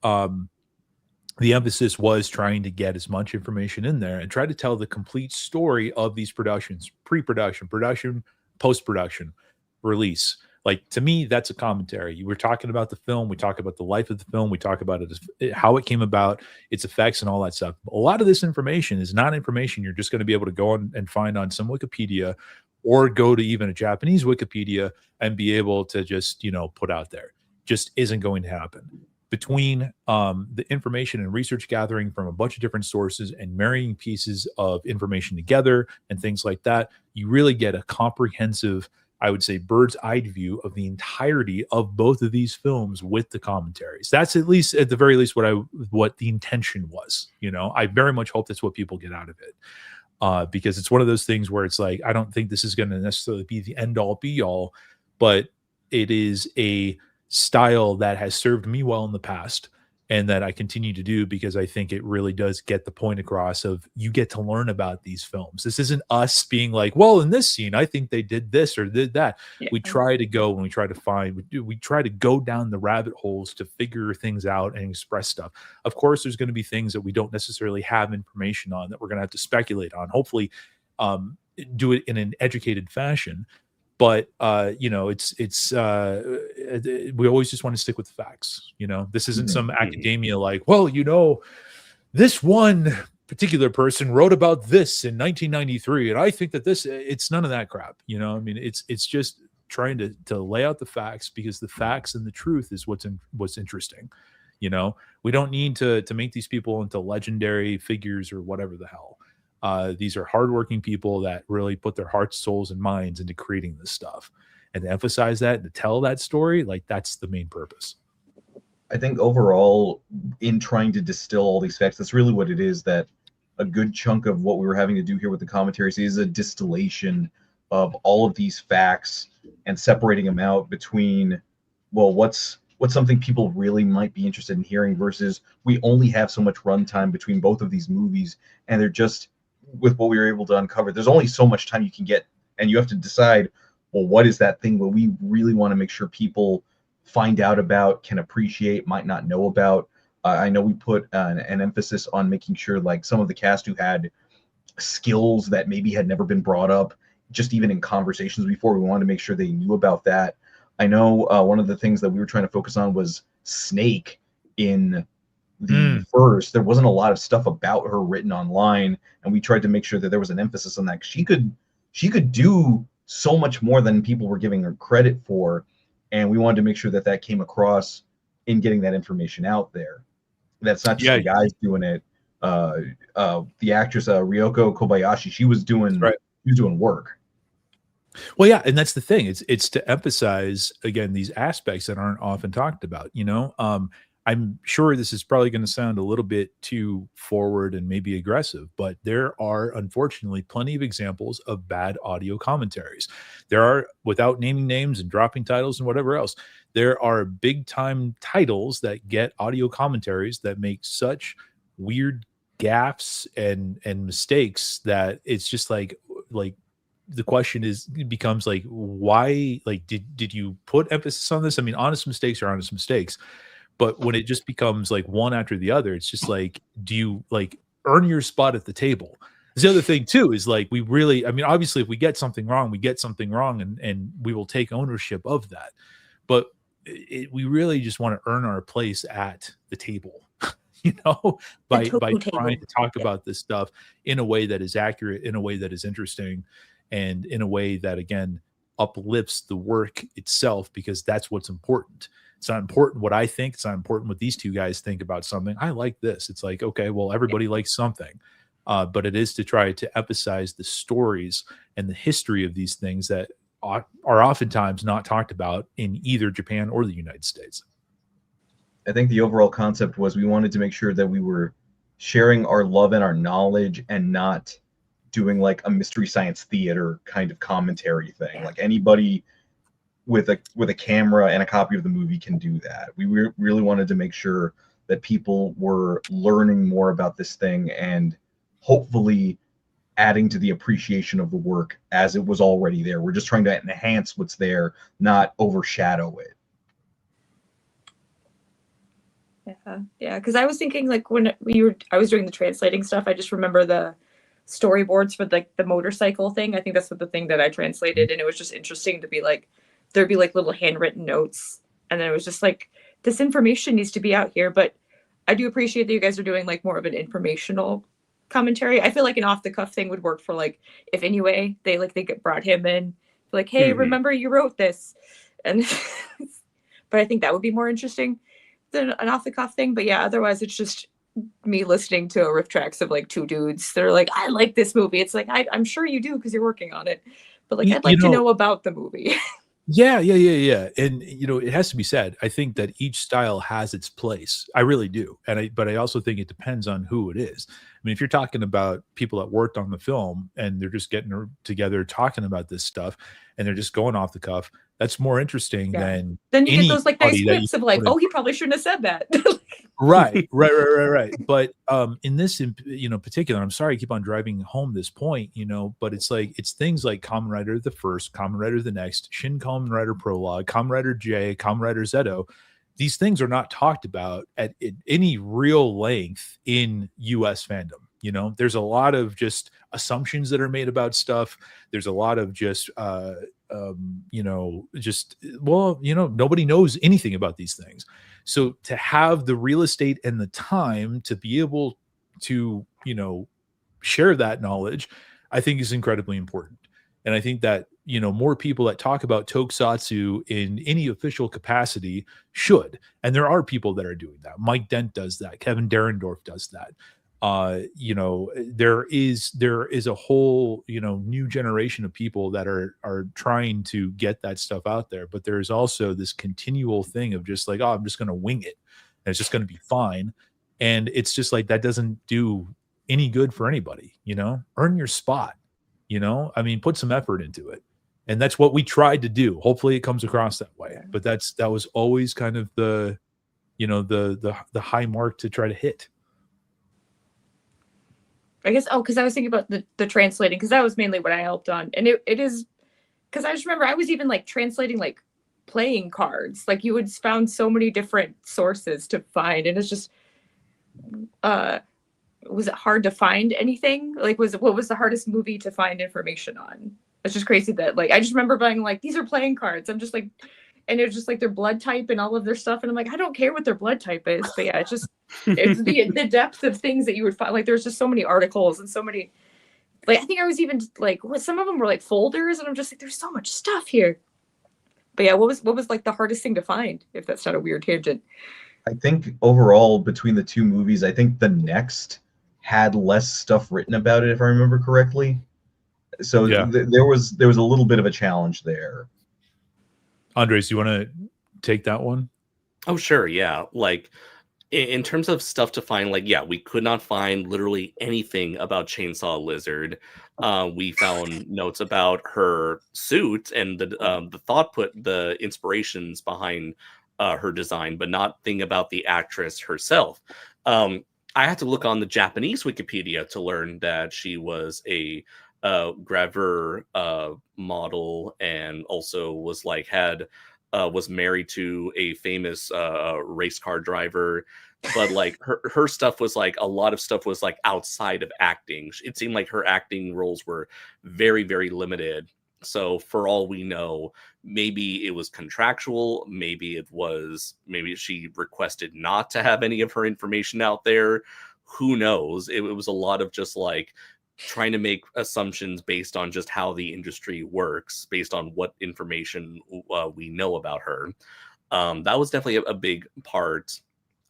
the emphasis was trying to get as much information in there and try to tell the complete story of these productions: pre-production, production, post-production, release. Like, to me, that's a commentary. We're talking about the film. We talk about the life of the film. We talk about it, how it came about, its effects, and all that stuff. A lot of this information is not information you're just going to be able to go on and find on some Wikipedia, or go to even a Japanese Wikipedia and be able to just, you know, put out there. Just isn't going to happen. Between the information and research gathering from a bunch of different sources and marrying pieces of information together and things like that, you really get a comprehensive, I would say, bird's eye view of the entirety of both of these films with the commentaries. That's at the very least what the intention was. You know, I very much hope that's what people get out of it, because it's one of those things where it's like, I don't think this is going to necessarily be the end all be all, but it is a style that has served me well in the past and that I continue to do, because I think it really does get the point across of, you get to learn about these films. This isn't us being like, well, in this scene, I think they did this or did that. Yeah. We try to go and we try to go down the rabbit holes to figure things out and express stuff. Of course, there's going to be things that we don't necessarily have information on that we're going to have to speculate on. Hopefully, do it in an educated fashion. But you know, we always just want to stick with the facts. You know, this isn't some academia like, well, you know, this one particular person wrote about this in 1993, and I think that this. It's none of that crap. You know, I mean, it's just trying to lay out the facts, because the facts and the truth is what's interesting. You know, we don't need to make these people into legendary figures or whatever the hell. These are hardworking people that really put their hearts, souls, and minds into creating this stuff. And to emphasize that, to tell that story, like that's the main purpose. I think overall, in trying to distill all these facts, that's really what it is, that a good chunk of what we were having to do here with the commentaries is a distillation of all of these facts and separating them out between, well, what's something people really might be interested in hearing versus we only have so much runtime between both of these movies, and they're just, with what we were able to uncover, there's only so much time you can get, and you have to decide, well, what is that thing that we really want to make sure people find out about, can appreciate, might not know about. I know we put an emphasis on making sure, like, some of the cast who had skills that maybe had never been brought up, just even in conversations before, we wanted to make sure they knew about that. I know one of the things that we were trying to focus on was Snake in the first. There wasn't a lot of stuff about her written online, and we tried to make sure that there was an emphasis on that. She could do so much more than people were giving her credit for, and we wanted to make sure that that came across in getting that information out there. That's not just the guys doing it. The actress Ryoko Kobayashi, she was doing work. Well, yeah, and that's the thing. It's to emphasize again these aspects that aren't often talked about. You know, I'm sure this is probably going to sound a little bit too forward and maybe aggressive, but there are unfortunately plenty of examples of bad audio commentaries. There are, without naming names and dropping titles and whatever else, there are big time titles that get audio commentaries that make such weird gaffes and mistakes that it's just like the question becomes like, why, like, did you put emphasis on this? I mean, honest mistakes are honest mistakes. But when it just becomes like one after the other, it's just like, do you like earn your spot at the table? The other thing too is like, we really, I mean, obviously if we get something wrong, we get something wrong, and we will take ownership of that. But we really just want to earn our place at the table, you know, by trying to talk about this stuff in a way that is accurate, in a way that is interesting, and in a way that, again, uplifts the work itself, because that's what's important. It's not important what I think. It's not important what these two guys think about something. I like this. It's like, okay, well, everybody likes something. But it is to try to emphasize the stories and the history of these things that are oftentimes not talked about in either Japan or the United States. I think the overall concept was we wanted to make sure that we were sharing our love and our knowledge and not doing like a Mystery Science Theater kind of commentary thing. Like anybody with a camera and a copy of the movie can do that. We really wanted to make sure that people were learning more about this thing and hopefully adding to the appreciation of the work as it was already there. We're just trying to enhance what's there, not overshadow it. Yeah, because I was thinking, like, when I was doing the translating stuff, I just remember the storyboards for like the motorcycle thing. I think that's the thing that I translated, and it was just interesting to be like, there'd be like little handwritten notes, and then it was just like, this information needs to be out here. But I do appreciate that you guys are doing like more of an informational commentary. I feel like an off the cuff thing would work for like if Inoue they brought him in, like, hey, remember you wrote this, and but I think that would be more interesting than an off the cuff thing. But yeah, otherwise it's just me listening to a riff tracks of like two dudes. They're like, I like this movie. It's like, I'm sure you do because you're working on it, but like, I'd like to know about the movie. Yeah. And you know, it has to be said, I think that each style has its place. I really do. But I also think it depends on who it is. I mean, if you're talking about people that worked on the film and they're just getting together talking about this stuff and they're just going off the cuff, that's more interesting than then you get those like nice quips of like, oh, he probably shouldn't have said that. Right. But in this, you know, particular, I'm sorry I keep on driving home this point, you know, but it's like, it's things like Kamen Rider the First, Kamen Rider the Next, Shin Kamen Rider Prologue, Kamen Rider J, Kamen Rider Zeto. These things are not talked about at any real length in US fandom. You know, there's a lot of just assumptions that are made about stuff. There's a lot of just, you know, just, well, you know, nobody knows anything about these things. So to have the real estate and the time to be able to, you know, share that knowledge, I think is incredibly important. And I think that, you know, more people that talk about tokusatsu in any official capacity should. And there are people that are doing that. Mike Dent does that. Kevin Derendorf does that. you know, there is a whole, you know, new generation of people that are trying to get that stuff out there, but there's also this continual thing of just like, oh, I'm just going to wing it and it's just going to be fine. And it's just like, that doesn't do any good for anybody, you know. Earn your spot, you know. I mean, put some effort into it. And that's what we tried to do. Hopefully it comes across that way. But that was always kind of the, you know, the high mark to try to hit. I guess, because I was thinking about the translating, because that was mainly what I helped on. And it is, because I just remember I was even like translating like playing cards. Like you would found so many different sources to find. And it's just, was it hard to find anything? Like, what was the hardest movie to find information on? It's just crazy that, like, I just remember being like, these are playing cards. I'm just like, and it's just like their blood type and all of their stuff. And I'm like, I don't care what their blood type is. But yeah, it's just, it's the depth of things that you would find. Like, there's just so many articles and so many, like, I think I was even like, some of them were like folders. And I'm just like, there's so much stuff here. But yeah, what was like the hardest thing to find, if that's not a weird tangent? I think overall between the two movies, I think the next had less stuff written about it, if I remember correctly. So yeah. There was a little bit of a challenge there. Andres, you want to take that one? Oh, sure. Yeah. Like in terms of stuff to find, like, yeah, we could not find literally anything about Chainsaw Lizard. We found notes about her suit and the thought put the inspirations behind her design, but nothing about the actress herself. I had to look on the Japanese Wikipedia to learn that she was a gravure model, and also was like was married to a famous race car driver. But like her stuff was like, a lot of stuff was like outside of acting. It seemed like her acting roles were very, very limited. So for all we know, maybe it was contractual, maybe she requested not to have any of her information out there. Who knows? It was a lot of just like trying to make assumptions based on just how the industry works, based on what information we know about her. That was definitely a big part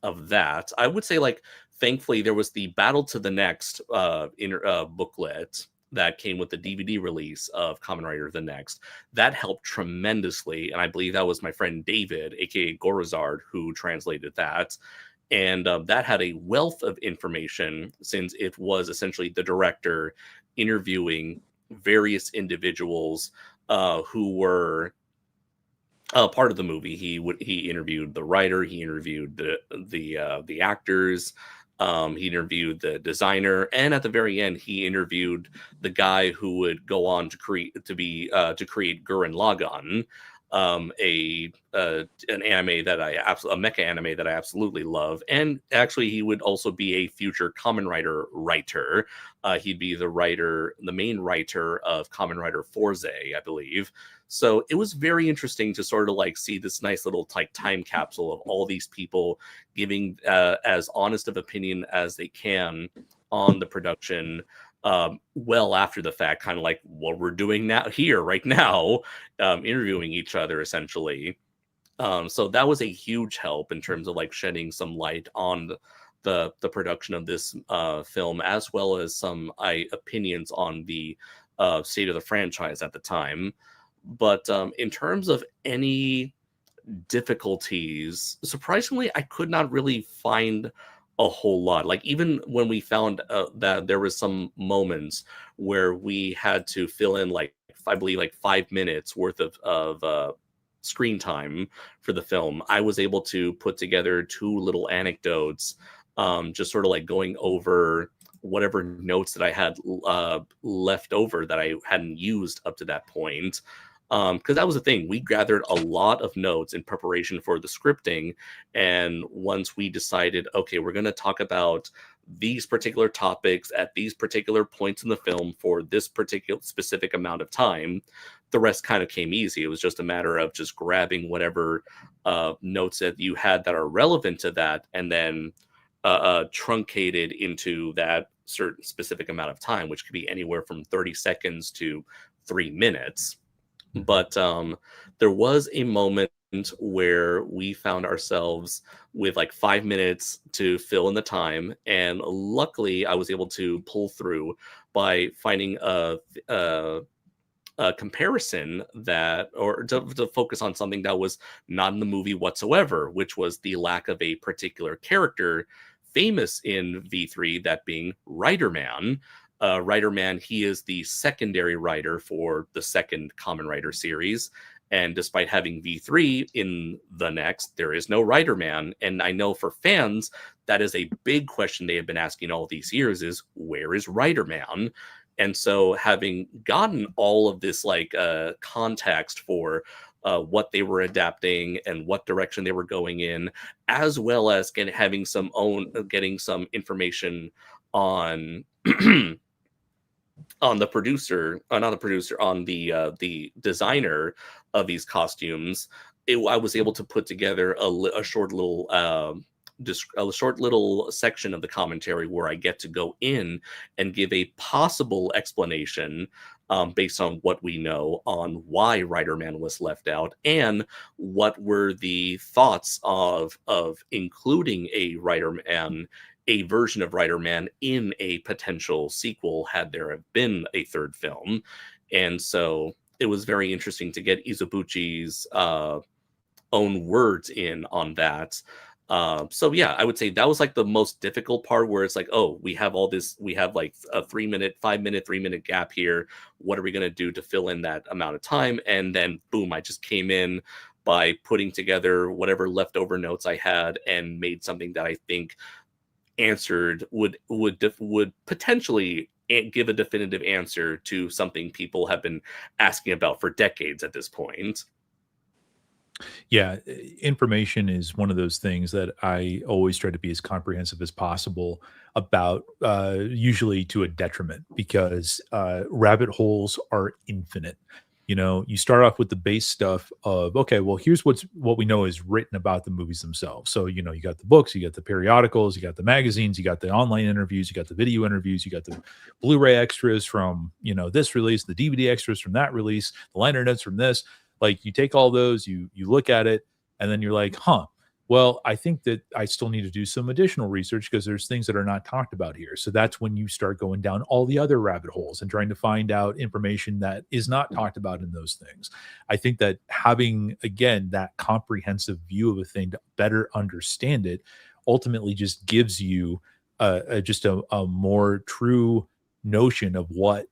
of that. I would say, like, thankfully there was the Battle to the Next booklet that came with the DVD release of Kamen Rider The Next. That helped tremendously, and I believe that was my friend David, aka Gorazard, who translated that. And that had a wealth of information, since it was essentially the director interviewing various individuals who were part of the movie. He interviewed the writer, he interviewed the actors, he interviewed the designer, and at the very end, he interviewed the guy who would go on to create Gurren Lagann, an anime that a mecha anime that I absolutely love. And actually, he would also be a future Kamen Rider writer. He'd be the main writer of Kamen Rider Forze, I believe. So it was very interesting to sort of like see this nice little like time capsule of all these people giving as honest of opinion as they can on the production, well after the fact, kind of like what we're doing right now, interviewing each other essentially. So that was a huge help in terms of like shedding some light on the production of this film, as well as some opinions on the state of the franchise at the time. But in terms of any difficulties, surprisingly, I could not really find a whole lot. Like, even when we found that there was some moments where we had to fill in, like, I believe like 5 minutes worth of screen time for the film, I was able to put together 2 little anecdotes, just sort of like going over whatever notes that I had left over that I hadn't used up to that point. Because that was the thing. We gathered a lot of notes in preparation for the scripting. And once we decided, okay, we're going to talk about these particular topics at these particular points in the film for this particular specific amount of time, the rest kind of came easy. It was just a matter of just grabbing whatever notes that you had that are relevant to that, and then truncated into that certain specific amount of time, which could be anywhere from 30 seconds to 3 minutes. But there was a moment where we found ourselves with like 5 minutes to fill in the time, and luckily I was able to pull through by finding a comparison that, or to focus on something that was not in the movie whatsoever, which was the lack of a particular character famous in V3, that being Rider Man. Rider Man, he is the secondary writer for the second Kamen Rider series. And despite having V3 in the next, there is no Rider Man. And I know for fans, that is a big question they have been asking all these years is, where is Rider Man? And so having gotten all of this like context for what they were adapting and what direction they were going in, as well as getting some information on on the producer, not the producer, on the designer of these costumes, I was able to put together a short little section of the commentary where I get to go in and give a possible explanation based on what we know on why Rider Man was left out, and what were the thoughts of including a version of Rider Man in a potential sequel had there have been a third film. And so it was very interesting to get Izubuchi's own words in on that. So yeah, I would say that was like the most difficult part, where it's like, oh, we have all this, we have like a 3 minute, 5 minute, 3 minute gap here. What are we going to do to fill in that amount of time? And then boom, I just came in by putting together whatever leftover notes I had and made something that I think answered would potentially give a definitive answer to something people have been asking about for decades at this point. Yeah, information is one of those things that I always try to be as comprehensive as possible about, usually to a detriment, because rabbit holes are infinite. You know, you start off with the base stuff of, okay, well, here's what we know is written about the movies themselves. So, you know, you got the books, you got the periodicals, you got the magazines, you got the online interviews, you got the video interviews, you got the Blu-ray extras from, you know, this release, the DVD extras from that release, the liner notes from this. Like, you take all those, you look at it, and then you're like, huh, well, I think that I still need to do some additional research because there's things that are not talked about here. So that's when you start going down all the other rabbit holes and trying to find out information that is not talked about in those things. I think that having, again, that comprehensive view of a thing to better understand it ultimately just gives you just a more true notion of what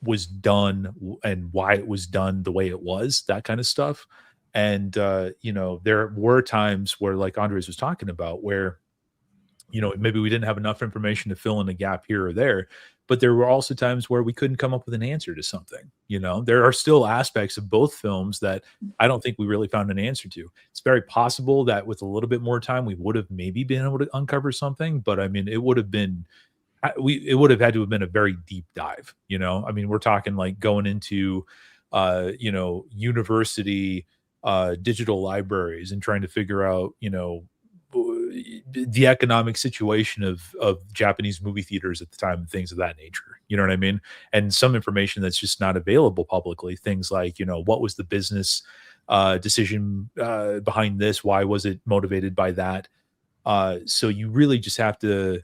was done and why it was done the way it was, that kind of stuff. And, you know, there were times where, like Andres was talking about, where, you know, maybe we didn't have enough information to fill in a gap here or there, but there were also times where we couldn't come up with an answer to something. You know, there are still aspects of both films that I don't think we really found an answer to. It's very possible that with a little bit more time, we would have maybe been able to uncover something, but I mean, it would have been, it would have had to have been a very deep dive. You know, I mean, we're talking like going into, you know, university, digital libraries and trying to figure out, you know, the economic situation of Japanese movie theaters at the time and things of that nature. You know what I mean? And some information that's just not available publicly. Things like, you know, what was the business decision behind this? Why was it motivated by that? So you really just have to,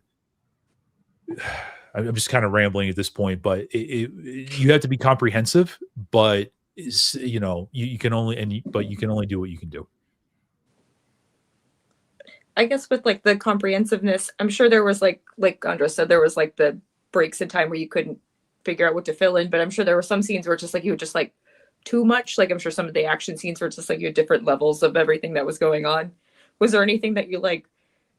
I'm just kind of rambling at this point, but you have to be comprehensive, but you know, you can only, but you can only do what you can do. I guess with like the comprehensiveness, I'm sure there was like Andres said, there was like the breaks in time where you couldn't figure out what to fill in, but I'm sure there were some scenes where just like you would just like too much. Like I'm sure some of the action scenes were just like you had different levels of everything that was going on. Was there anything that you like,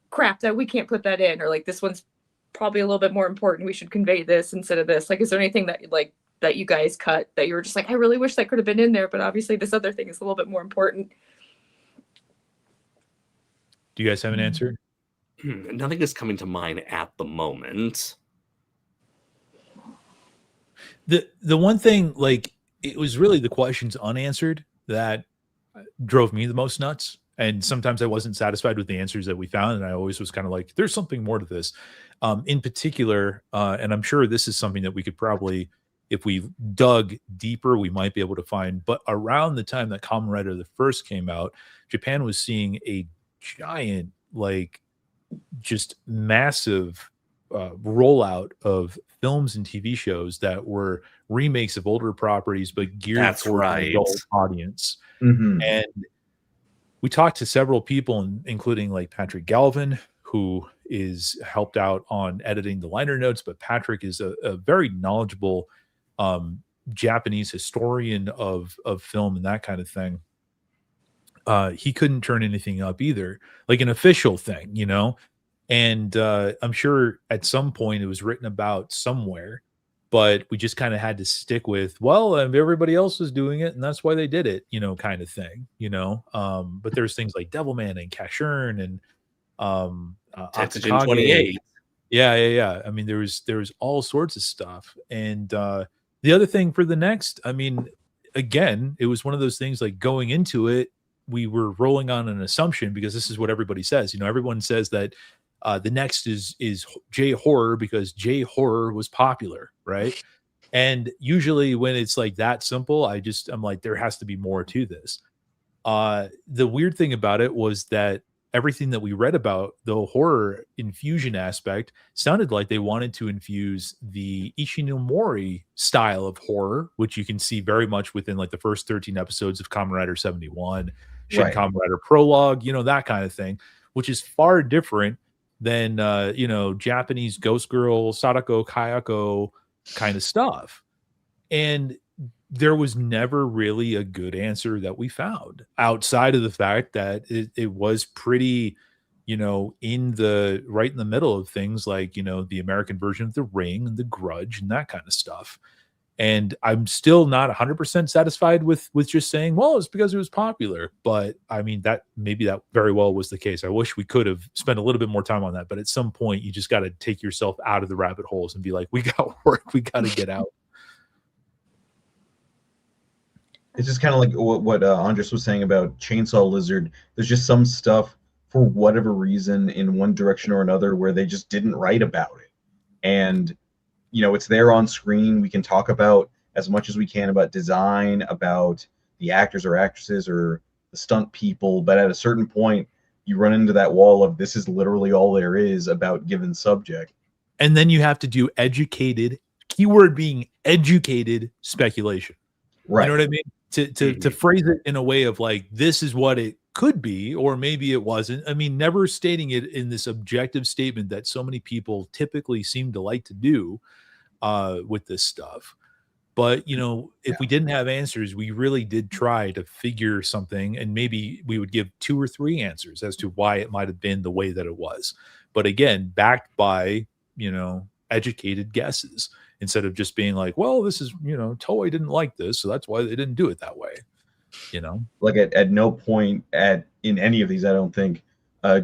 crap, that we can't put that in, or like this one's probably a little bit more important, we should convey this instead of this? Like, is there anything that like that you guys cut that you were just like, I really wish that could have been in there, but obviously this other thing is a little bit more important? Do you guys have an answer? Nothing is coming to mind at the moment. The one thing, like, it was really the questions unanswered that drove me the most nuts. And sometimes I wasn't satisfied with the answers that we found. And I always was kind of like, there's something more to this. In particular, and I'm sure this is something that we could probably, if we dug deeper, we might be able to find. But around the time that Kamen Rider the first came out, Japan was seeing a giant, like, just massive rollout of films and TV shows that were remakes of older properties, but geared toward an adult audience. And we talked to several people, including like Patrick Galvin, who is helped out on editing the liner notes, but Patrick is a very knowledgeable Japanese historian of film and that kind of thing. He couldn't turn anything up either, like an official thing, you know. And I'm sure at some point it was written about somewhere, but we just kind of had to stick with, well, everybody else was doing it, and that's why they did it, you know, kind of thing, you know. But there's things like Devilman and Cashern and Tetsugen 28. Yeah. I mean, there was all sorts of stuff. And the other thing for the next, I mean, again, it was one of those things like going into it, we were rolling on an assumption because this is what everybody says. You know, everyone says that the next is J horror because J horror was popular, right? And usually when it's like that simple, I'm like, there has to be more to this. The weird thing about it was that everything that we read about the horror infusion aspect sounded like they wanted to infuse the Ishinomori style of horror, which you can see very much within like the first 13 episodes of Kamen Rider 71, Shin Kamen Rider Prologue, you know, that kind of thing, which is far different than, you know, Japanese Ghost Girl, Sadako Kayako kind of stuff. And there was never really a good answer that we found outside of the fact that it was pretty, you know, right in the middle of things like, you know, the American version of The Ring and The Grudge and that kind of stuff. And I'm still not 100% satisfied with just saying, well, it's because it was popular. But I mean, that very well was the case. I wish we could have spent a little bit more time on that. But at some point, you just got to take yourself out of the rabbit holes and be like, we got work, we got to get out. It's just kind of like what Andres was saying about Chainsaw Lizard. There's just some stuff, for whatever reason, in one direction or another, where they just didn't write about it. And, you know, it's there on screen. We can talk about as much as we can about design, about the actors or actresses or the stunt people. But at a certain point, you run into that wall of this is literally all there is about given subject. And then you have to do educated, keyword being educated, speculation. Right. You know what I mean? To phrase it in a way of like, this is what it could be, or maybe it wasn't. I mean, never stating it in this objective statement that so many people typically seem to like to do with this stuff. But, you know, if we didn't have answers, we really did try to figure something, and maybe we would give 2 or 3 answers as to why it might have been the way that it was. But again, backed by, you know, educated guesses, instead of just being like, well, this is, you know, Toei didn't like this, so that's why they didn't do it that way. You know, like at no point in any of these, I don't think,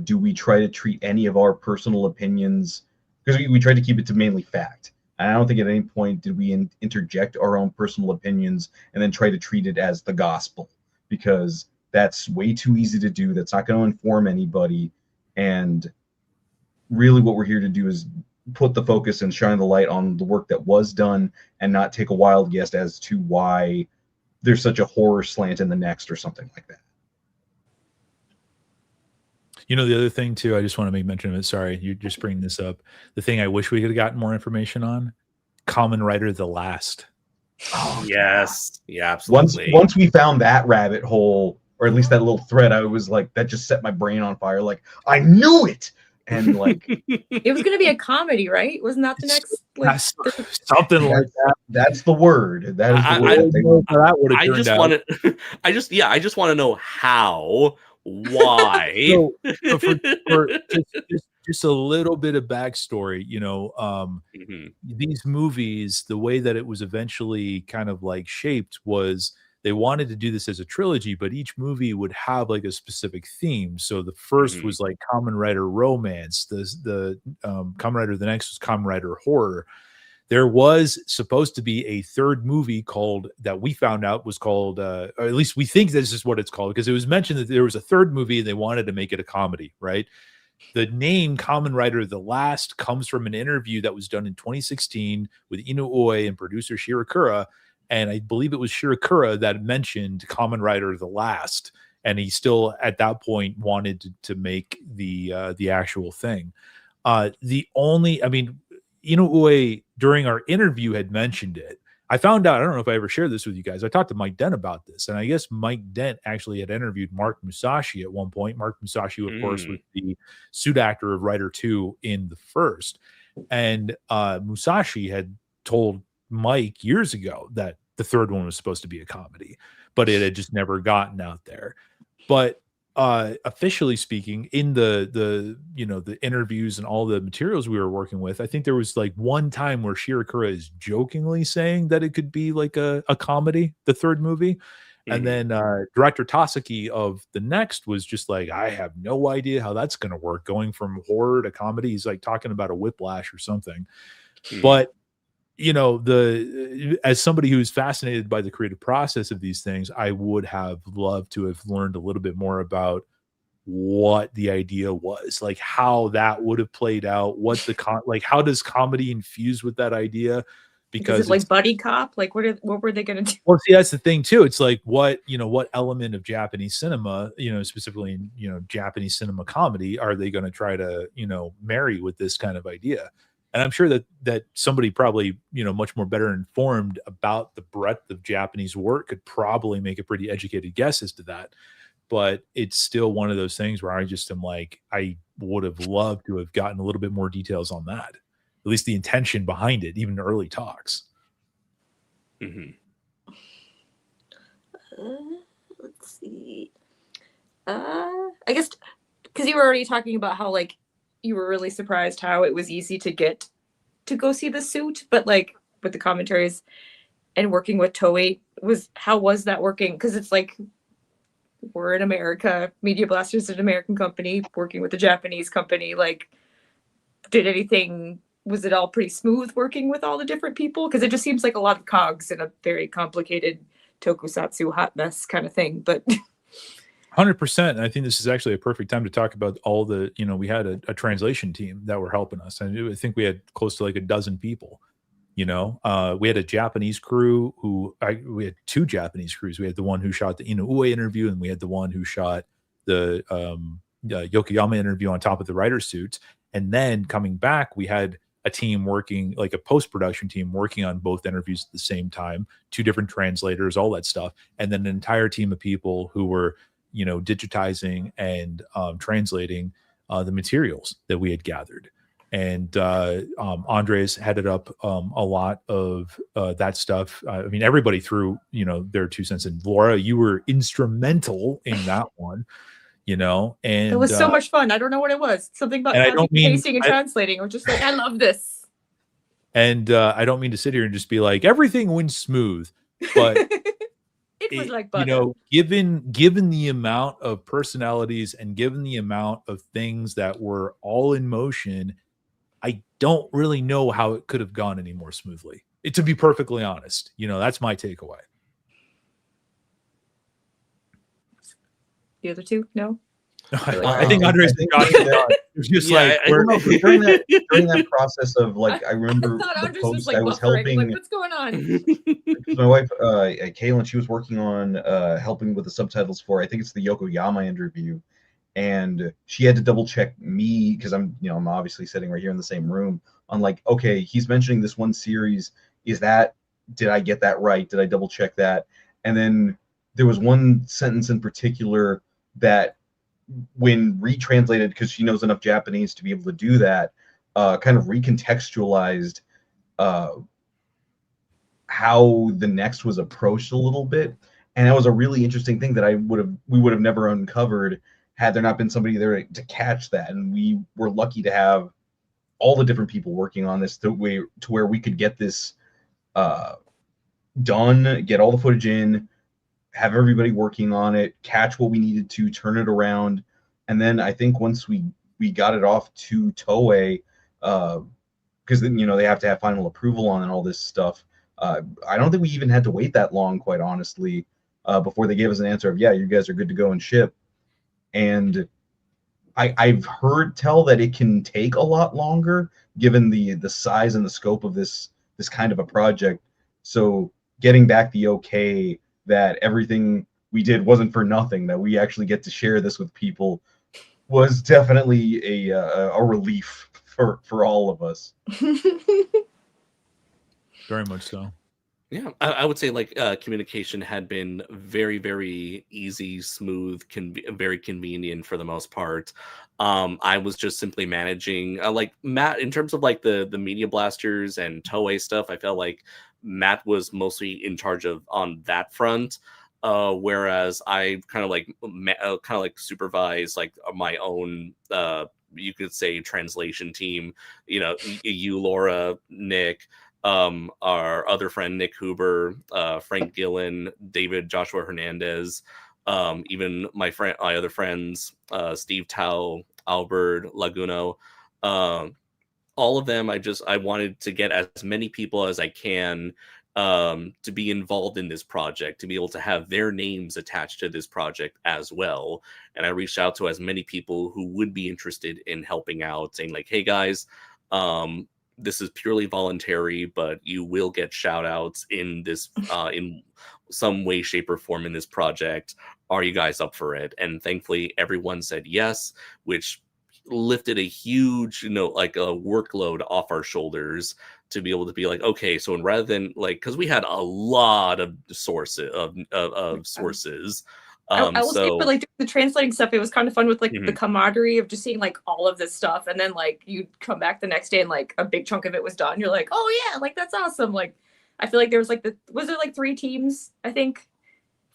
do we try to treat any of our personal opinions, because we try to keep it to mainly fact. And I don't think at any point did we interject our own personal opinions and then try to treat it as the gospel, because that's way too easy to do. That's not going to inform anybody. And really what we're here to do is put the focus and shine the light on the work that was done, and not take a wild guess as to why there's such a horror slant in the next or something like that. You know, the other thing too, I just want to make mention of it. Sorry, you just bring this up. The thing I wish we could have gotten more information on, Kamen Rider the Last. Oh yes, yeah, absolutely. Once we found that rabbit hole, or at least that little thread, I was like, that just set my brain on fire. Like, I knew it. And like, it was going to be a comedy, right? Wasn't that the next? Like, something like that. That's the word. That is the word. I just want to know how, why. for just a little bit of backstory, you know, these movies, the way that it was eventually kind of like shaped was, they wanted to do this as a trilogy, but each movie would have like a specific theme. So the first was like Kamen Rider Romance. The Kamen Rider the next was Kamen Rider Horror. There was supposed to be a third movie that we found out was called, or at least we think this is what it's called, because it was mentioned that there was a third movie and they wanted to make it a comedy, right? The name Kamen Rider The Last comes from an interview that was done in 2016 with Inoue and producer Shirakura. And I believe it was Shirakura that mentioned Kamen Rider The Last. And he still, at that point, wanted to make the actual thing. Inoue, during our interview, had mentioned it. I found out, I don't know if I ever shared this with you guys. I talked to Mike Dent about this, and I guess Mike Dent actually had interviewed Mark Musashi at one point. Mark Musashi, of course, was the suit actor of Rider 2 in the first. And Musashi had told Mike years ago that the third one was supposed to be a comedy, but it had just never gotten out there. But officially speaking, in the interviews and all the materials we were working with, I think there was like one time where Shirakura is jokingly saying that it could be like a comedy, the third movie. And then director Toshiki of the next was just like, I have no idea how that's going to work, going from horror to comedy. He's like talking about a whiplash or something. But as somebody who's fascinated by the creative process of these things, I would have loved to have learned a little bit more about what the idea was, like how that would have played out, what how does comedy infuse with that idea? Because it's like buddy cop, like what were they going to do? Well, see, that's the thing too. It's like what element of Japanese cinema, specifically in Japanese cinema comedy, are they going to try to marry with this kind of idea? And I'm sure that somebody probably, much more better informed about the breadth of Japanese work could probably make a pretty educated guess as to that. But it's still one of those things where I just am like, I would have loved to have gotten a little bit more details on that, at least the intention behind it, even early talks. Let's see. I guess because you were already talking about how like you were really surprised how it was easy to get to go see the suit, but like with the commentaries and working with Toei, how was that working? Because it's like we're in America, Media Blasters is an American company working with a Japanese company. Like, was it all pretty smooth working with all the different people? Because it just seems like a lot of cogs in a very complicated tokusatsu hot mess kind of thing. But 100%. And I think this is actually a perfect time to talk about all the, we had a translation team that were helping us. I think we had close to like a dozen people, we had a Japanese crew we had two Japanese crews. We had the one who shot the Inoue interview, and we had the one who shot the Yokoyama interview on top of the rider suits. And then coming back, we had a team working, like a post-production team working on both interviews at the same time, two different translators, all that stuff. And then an entire team of people who were digitizing and translating the materials that we had gathered. And Andres headed up a lot of that stuff. I mean, everybody threw their 2 cents in. Laura, you were instrumental in that one. And it was so much fun. I don't know what it was. Something about pacing and translating, or just like, I love this. And I don't mean to sit here and just be like, everything went smooth, but it was like butter. Given the amount of personalities and given the amount of things that were all in motion, I don't really know how it could have gone any more smoothly. To be perfectly honest, that's my takeaway. The other two, no. I think Andres and Josh was just during that process of like, I remember I the post like I was helping. Like, what's going on? My wife, Kaylin, she was working on helping with the subtitles for, I think it's the Yokoyama interview, and she had to double check me because I'm obviously sitting right here in the same room. On like, okay, he's mentioning this one series. Did I get that right? Did I double check that? And then there was one sentence in particular that, when retranslated, because she knows enough Japanese to be able to do that, kind of recontextualized how the next was approached a little bit. And that was a really interesting thing that we would have never uncovered had there not been somebody there to catch that. And we were lucky to have all the different people working on this to where we could get this done, get all the footage in, have everybody working on it, catch what we needed to, turn it around. And then I think once we got it off to Toei, because then they have to have final approval on and all this stuff. I don't think we even had to wait that long, quite honestly, before they gave us an answer of, yeah, you guys are good to go and ship. And I've heard tell that it can take a lot longer given the size and the scope of this kind of a project. So getting back the okay that everything we did wasn't for nothing, that we actually get to share this with people, was definitely a relief for all of us. Very much so. Yeah, I would say like communication had been very, very easy, smooth, very convenient for the most part. I was just simply managing, like Matt, in terms of like the Media Blasters and Toei stuff. I felt like Matt was mostly in charge of on that front, whereas I kind of like supervise like my own, you could say, translation team. You know, you, Laura, Nick. Our other friend Nick Huber, Frank Gillen, David Joshua Hernandez, even my other friends, Steve Tao, Albert Laguno, all of them. I wanted to get as many people as I can to be involved in this project, to be able to have their names attached to this project as well. And I reached out to as many people who would be interested in helping out, saying like, hey guys, this is purely voluntary, but you will get shout outs in this in some way, shape, or form in this project. Are you guys up for it? And thankfully everyone said yes, which lifted a huge, like a workload off our shoulders to be able to be like, okay, so rather than like, because we had a lot of sources of sources. I will say for like the translating stuff, it was kind of fun with like the camaraderie of just seeing like all of this stuff, and then like you'd come back the next day and like a big chunk of it was done. You're like, oh yeah, like that's awesome. Like I feel like there was like was there like 3 teams, I think,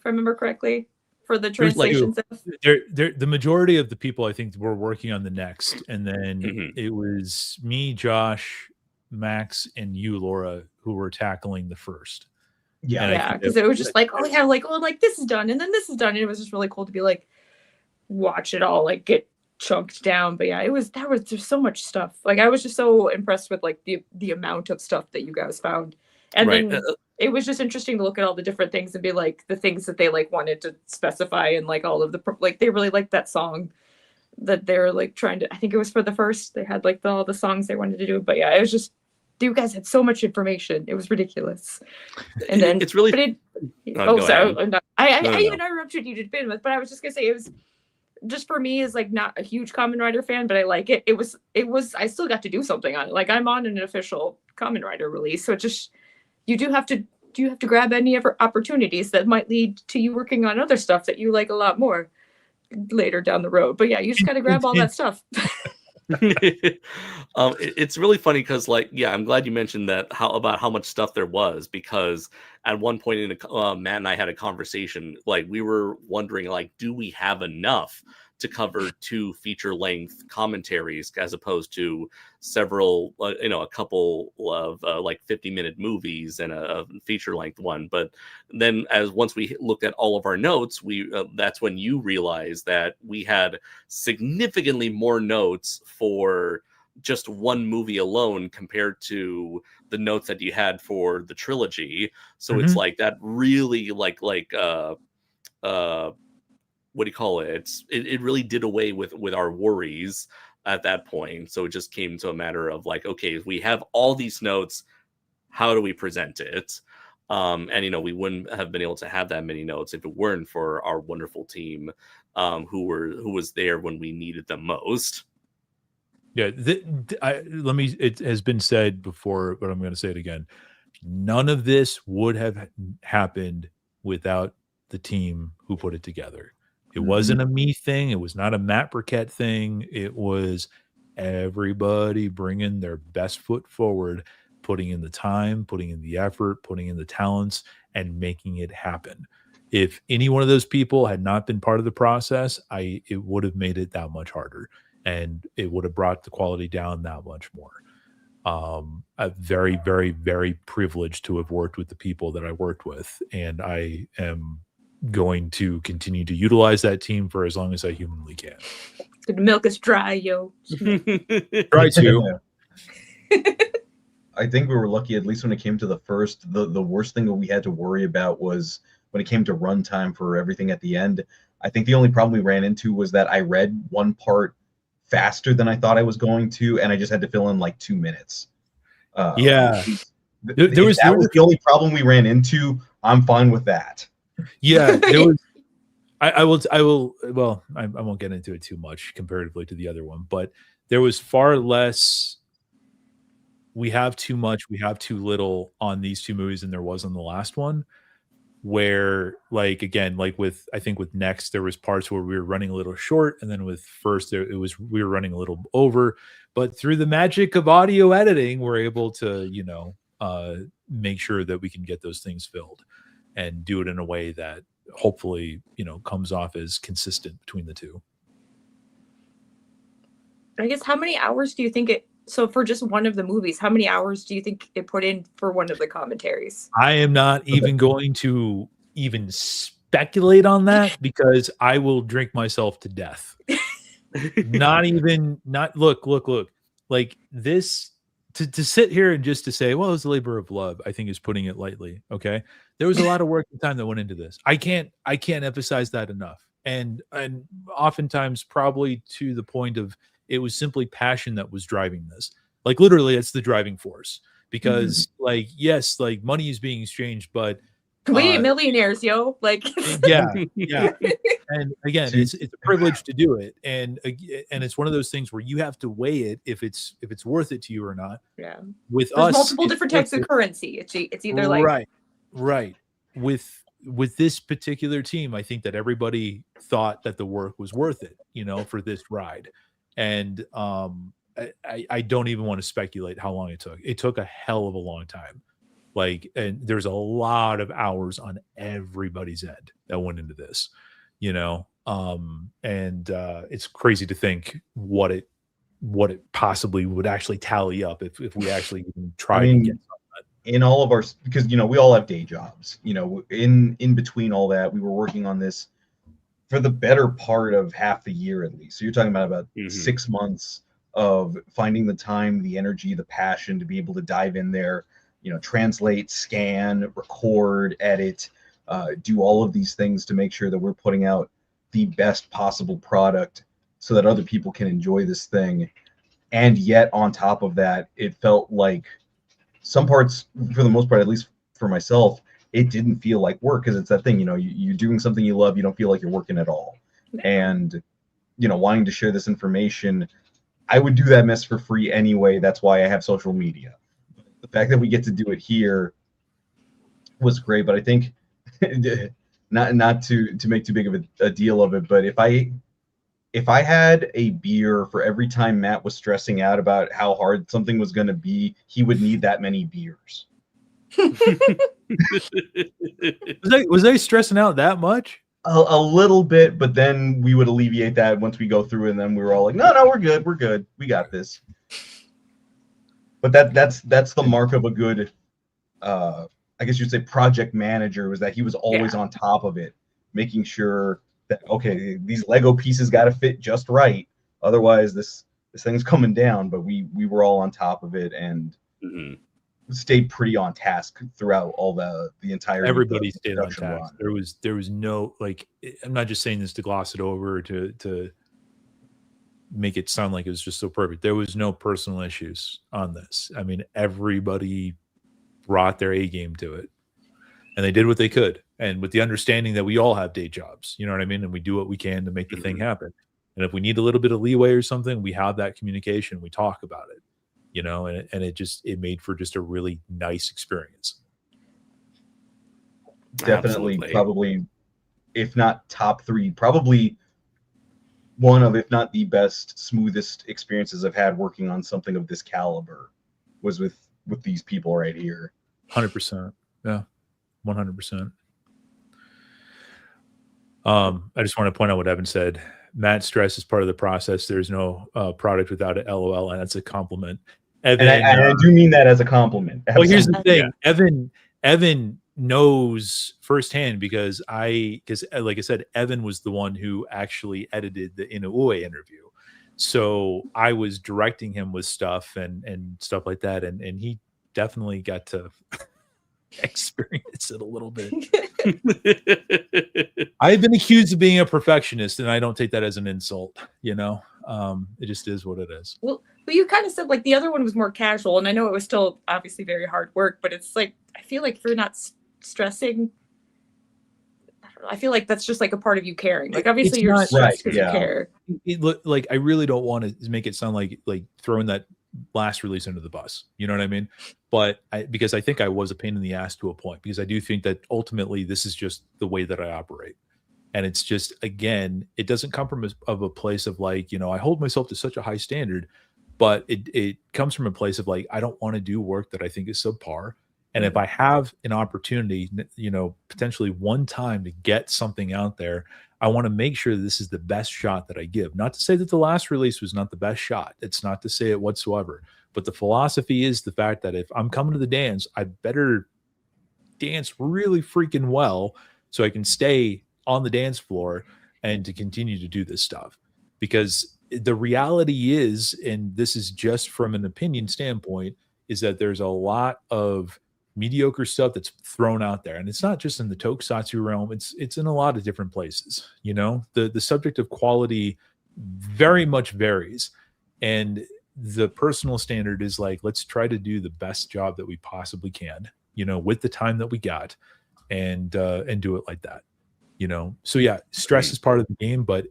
if I remember correctly, for the translation stuff. The majority of the people I think were working on the next, and then it was me, Josh, Max, and you, Laura, who were tackling the first. Yeah, because it was just like, oh yeah, like this is done and then this is done, and it was just really cool to be like watch it all like get chunked down. But yeah, there's so much stuff. Like I was just so impressed with like the amount of stuff that you guys found, and then it was just interesting to look at all the different things and be like the things that they like wanted to specify, and like all of the like they really liked that song that they're like trying to, I think it was for the first, they had like all the songs they wanted to do. But yeah, it was just, you guys had so much information. It was ridiculous. And then it's really. I interrupted you to begin with, but I was just gonna say it was just for me as like not a huge Kamen Rider fan, but I like it. It was. I still got to do something on it. Like I'm on an official Kamen Rider release, so it just you have to grab any ever opportunities that might lead to you working on other stuff that you like a lot more later down the road. But yeah, you just gotta grab all that stuff. It's really funny because like, yeah, I'm glad you mentioned that about how much stuff there was, because at one point in Matt and I had a conversation, like we were wondering like, do we have enough to cover 2 feature-length commentaries as opposed to several, a couple of like 50-minute movies and a feature-length one. But then once we looked at all of our notes, that's when you realized that we had significantly more notes for just one movie alone compared to the notes that you had for the trilogy. So it's like that really like what do you call it? It really did away with our worries at that point. So it just came to a matter of like, okay, we have all these notes. How do we present it? And we wouldn't have been able to have that many notes if it weren't for our wonderful team, who was there when we needed them most. Yeah, it has been said before, but I'm going to say it again. None of this would have happened without the team who put it together. It wasn't a me thing. It was not a Matt Burkett thing. It was everybody bringing their best foot forward, putting in the time, putting in the effort, putting in the talents, and making it happen. If any one of those people had not been part of the process, it would have made it that much harder, and it would have brought the quality down that much more. I'm very, very, very privileged to have worked with the people that I worked with, and I am going to continue to utilize that team for as long as I humanly can. The milk is dry, yo. Try to. I think we were lucky, at least when it came to the first. The worst thing that we had to worry about was when it came to runtime for everything at the end. I think the only problem we ran into was that I read one part faster than I thought I was going to, and I just had to fill in like 2 minutes. Yeah. There was the only problem we ran into. I'm fine with that. Yeah, there was. I will. Well, I won't get into it too much comparatively to the other one, but there was far less. We have too much. We have too little on these two movies than there was on the last one. Where, like, again, like with, I think with Next, there was parts where we were running a little short, and then with First, we were running a little over. But through the magic of audio editing, we're able to, make sure that we can get those things filled and do it in a way that hopefully, comes off as consistent between the two. I guess, how many hours do you think so for just one of the movies, how many hours do you think it put in for one of the commentaries? I am not even going to even speculate on that, because I will drink myself to death. Look, like this, to sit here and just to say, well, it's a labor of love, I think is putting it lightly. Okay. There was a lot of work and time that went into this. I can't emphasize that enough. And oftentimes probably to the point of, it was simply passion that was driving this. Like, literally, it's the driving force. Because, like, yes, like, money is being exchanged, but we ain't millionaires, yo. Like, yeah. And again, it's a privilege to do it, and it's one of those things where you have to weigh it if it's worth it to you or not. Yeah. With There's us, multiple different types of currency. It's either like right. With this particular team, I think that everybody thought that the work was worth it, for this ride. And I don't even want to speculate how long it took. It took a hell of a long time. Like, and there's a lot of hours on everybody's end that went into this, and it's crazy to think what it possibly would actually tally up if we actually even tried to get in all of our, because we all have day jobs, in between all that, we were working on this for the better part of half the year at least. So you're talking about 6 months of finding the time, the energy, the passion to be able to dive in there, translate, scan, record, edit, do all of these things to make sure that we're putting out the best possible product so that other people can enjoy this thing. And yet on top of that, it felt like some parts, for the most part, at least for myself, it didn't feel like work, because it's that thing, you're doing something you love, you don't feel like you're working at all. And, wanting to share this information, I would do that mess for free anyway. That's why I have social media. The fact that we get to do it here was great, but I think not to make too big of a deal of it, but if I had a beer for every time Matt was stressing out about how hard something was going to be, he would need that many beers. Was I stressing out that much? A little bit, but then we would alleviate that once we go through, and then we were all like, no, we're good, we got this. But that's the mark of a good, I guess you'd say, project manager, was that he was always on top of it, making sure that, okay, these Lego pieces got to fit just right, otherwise this thing's coming down. But we were all on top of it, and stayed pretty on task throughout all the entire. Everybody stayed on task. Run. There was no, like, I'm not just saying this to gloss it over, to make it sound like it was just so perfect. There was no personal issues on this. I mean, everybody brought their A game to it, and they did what they could, and with the understanding that we all have day jobs, you know what I mean? And we do what we can to make the thing happen. And if we need a little bit of leeway or something, we have that communication, we talk about it, and it made for just a really nice experience. Definitely. Absolutely. Probably, if not top 3, probably one of, if not the best, smoothest experiences I've had working on something of this caliber was with these people right here. 100%. Yeah. 100%. I just want to point out what Evan said. Matt stress is part of the process. There's no product without it. LOL. And that's a compliment. Evan, and I do mean that as a compliment. Well, here's the thing. Yeah. Evan knows firsthand, because like I said, Evan was the one who actually edited the Inoue interview. So I was directing him with stuff and stuff like that. And he definitely got to experience it a little bit. I've been accused of being a perfectionist, and I don't take that as an insult, It just is what it is. Well, but you kind of said like the other one was more casual, and I know it was still obviously very hard work, but it's like I feel like if you're not stressing, I don't know, I feel like that's just like a part of you caring. Like obviously you're stressed because you care. Like I really don't want to make it sound like throwing that last release under the bus. You know what I mean? But because I think I was a pain in the ass to a point, because I do think that ultimately this is just the way that I operate. And it's just, again, it doesn't come from a place of like, you know, I hold myself to such a high standard, but it comes from a place of like, I don't want to do work that I think is subpar. And if I have an opportunity, you know, potentially one time to get something out there, I want to make sure that this is the best shot that I give. Not to say that the last release was not the best shot. It's not to say it whatsoever. But the philosophy is the fact that if I'm coming to the dance, I better dance really freaking well so I can stay on the dance floor and to continue to do this stuff. Because the reality is, and this is just from an opinion standpoint, is that there's a lot of mediocre stuff that's thrown out there, and it's not just in the tokusatsu realm, it's in a lot of different places. You know, the subject of quality very much varies, and the personal standard is like, let's try to do the best job that we possibly can, you know, with the time that we got, and do it like that, you know. So yeah, stress is part of the game, but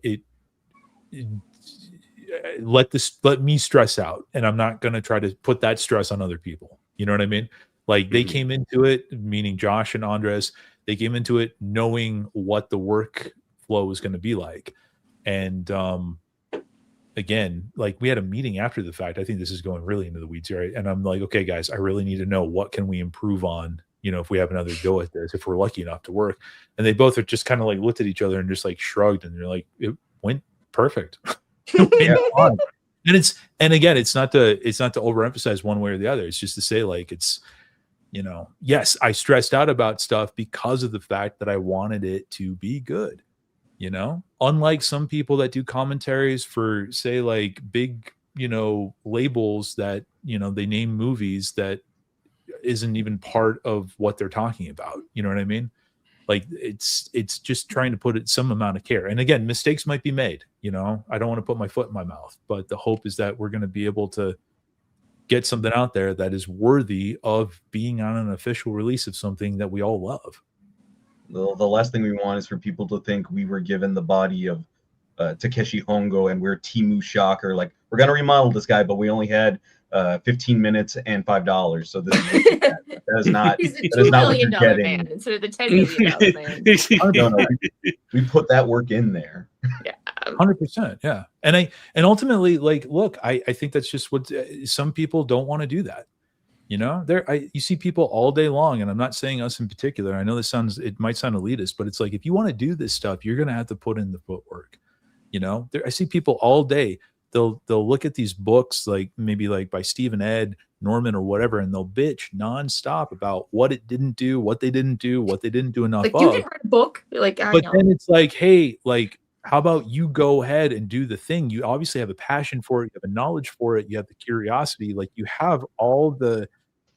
let me stress out, and I'm not going to try to put that stress on other people. You know what I mean? Like they came into it, meaning Josh and Andres, they came into it knowing what the workflow was going to be like. And again, like we had a meeting after the fact. I think this is going really into the weeds here. And I'm like, okay, guys, I really need to know what can we improve on, you know, if we have another go at this, if we're lucky enough to work. And they both are just kind of like looked at each other and just like shrugged, and they're like, it went perfect. And again, it's not to overemphasize one way or the other. It's just to say, like, it's, you know, yes, I stressed out about stuff because of the fact that I wanted it to be good, you know, unlike some people that do commentaries for, say, like big, you know, labels that, you know, they name movies that isn't even part of what they're talking about. You know what I mean? Like it's just trying to put it some amount of care. And again, mistakes might be made, you know, I don't want to put my foot in my mouth, but the hope is that we're going to be able to get something out there that is worthy of being on an official release of something that we all love. The last thing we want is for people to think we were given the body of Takeshi Hongo and we're Timu Shocker. Like, we're going to remodel this guy, but we only had 15 minutes and $5. So this is that is not, He's a that $2 is not what million you're getting. man instead of the $10 million man. No, we put that work in there. Yeah. 100%. Yeah. And ultimately, like, look, I think that's just what some people don't want to do that. You know, you see people all day long, and I'm not saying us in particular. I know it might sound elitist, but it's like, if you want to do this stuff, you're going to have to put in the footwork. You know, I see people all day. They'll look at these books, like maybe like by Stephen Ed, Norman, or whatever, and they'll bitch nonstop about what it didn't do, what they didn't do, what they didn't do enough like, of. you didn't write a book, like, but then it's like, hey, like, how about you go ahead and do the thing? You obviously have a passion for it, you have a knowledge for it, you have the curiosity, like you have all the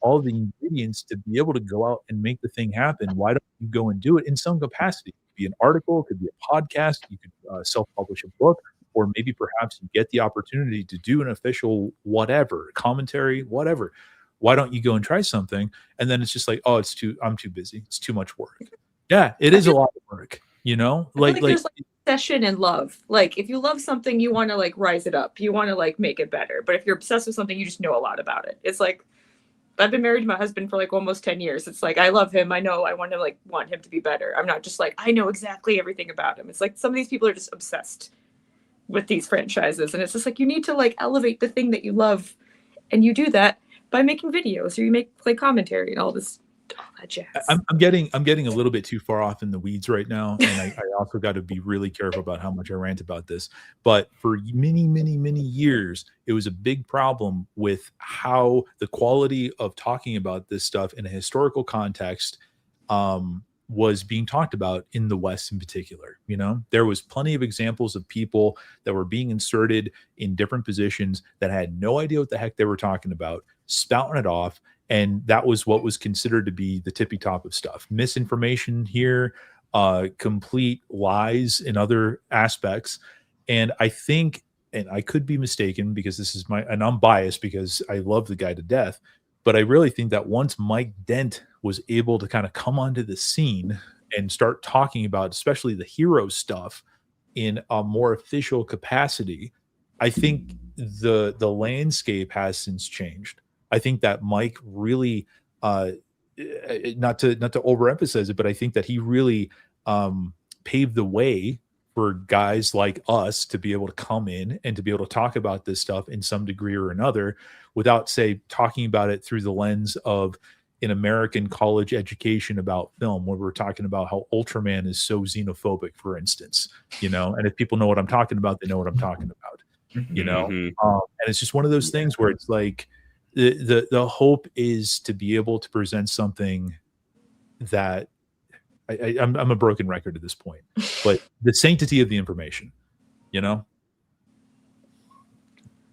ingredients to be able to go out and make the thing happen. Why don't you go and do it in some capacity? It could be an article, it could be a podcast, you could self-publish a book, or maybe perhaps you get the opportunity to do an official whatever, commentary, whatever. Why don't you go and try something? And then it's just like, oh, I'm too busy. It's too much work. Yeah, it is a lot of work, you know? Like there's like obsession and love. Like, if you love something, you want to like rise it up. You want to like make it better. But if you're obsessed with something, you just know a lot about it. It's like, I've been married to my husband for like almost 10 years. It's like, I love him. I know I want him to be better. I'm not just like, I know exactly everything about him. It's like some of these people are just obsessed with these franchises. And it's just like, you need to like elevate the thing that you love. And you do that by making videos, or you make like commentary and all that jazz. I'm getting a little bit too far off in the weeds right now, and I also got to be really careful about how much I rant about this. But for many, many, many years, it was a big problem with how the quality of talking about this stuff in a historical context was being talked about in the West in particular. You know, there was plenty of examples of people that were being inserted in different positions that had no idea what the heck they were talking about, spouting it off. And that was what was considered to be the tippy top of stuff. Misinformation here, complete lies in other aspects. And I think and I could be mistaken because this is and I'm biased because I love the guy to death, but I really think that once Mike Dent was able to kind of come onto the scene and start talking about especially the hero stuff in a more official capacity, I think the landscape has since changed. I think that Mike really not to overemphasize it, but I think that he really paved the way for guys like us to be able to come in and to be able to talk about this stuff in some degree or another without, say, talking about it through the lens of an American college education about film, where we're talking about how Ultraman is so xenophobic, for instance, and if people know what I'm talking about, they know what I'm talking about, and it's just one of those things where it's like the hope is to be able to present something that I'm a broken record at this point, but the sanctity of the information, I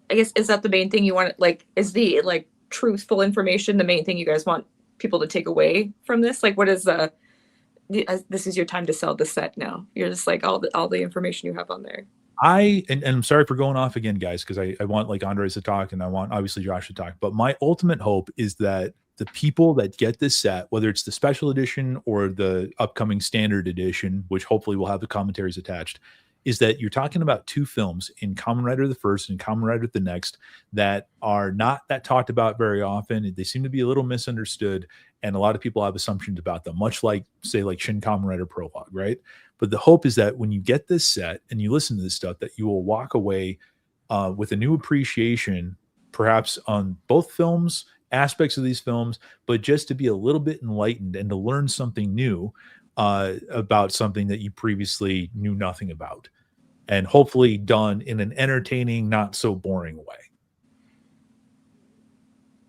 guess, is that the main thing you want? Like, is the truthful information the main thing you guys want people to take away from this? Like, what is this is your time to sell the set now. You're just like all the information you have on there. And I'm sorry for going off again, guys, because I want like Andres to talk and I want obviously Josh to talk, but my ultimate hope is that the people that get this set, whether it's the special edition or the upcoming standard edition, which hopefully will have the commentaries attached, is that you're talking about two films in Kamen Rider the First and Kamen Rider the Next that are not that talked about very often. They seem to be a little misunderstood, and a lot of people have assumptions about them, much like, say, like Shin Kamen Rider Prologue, right? But the hope is that when you get this set and you listen to this stuff, that you will walk away with a new appreciation, perhaps on both films, aspects of these films, but just to be a little bit enlightened and to learn something new about something that you previously knew nothing about, and hopefully done in an entertaining, not so boring way.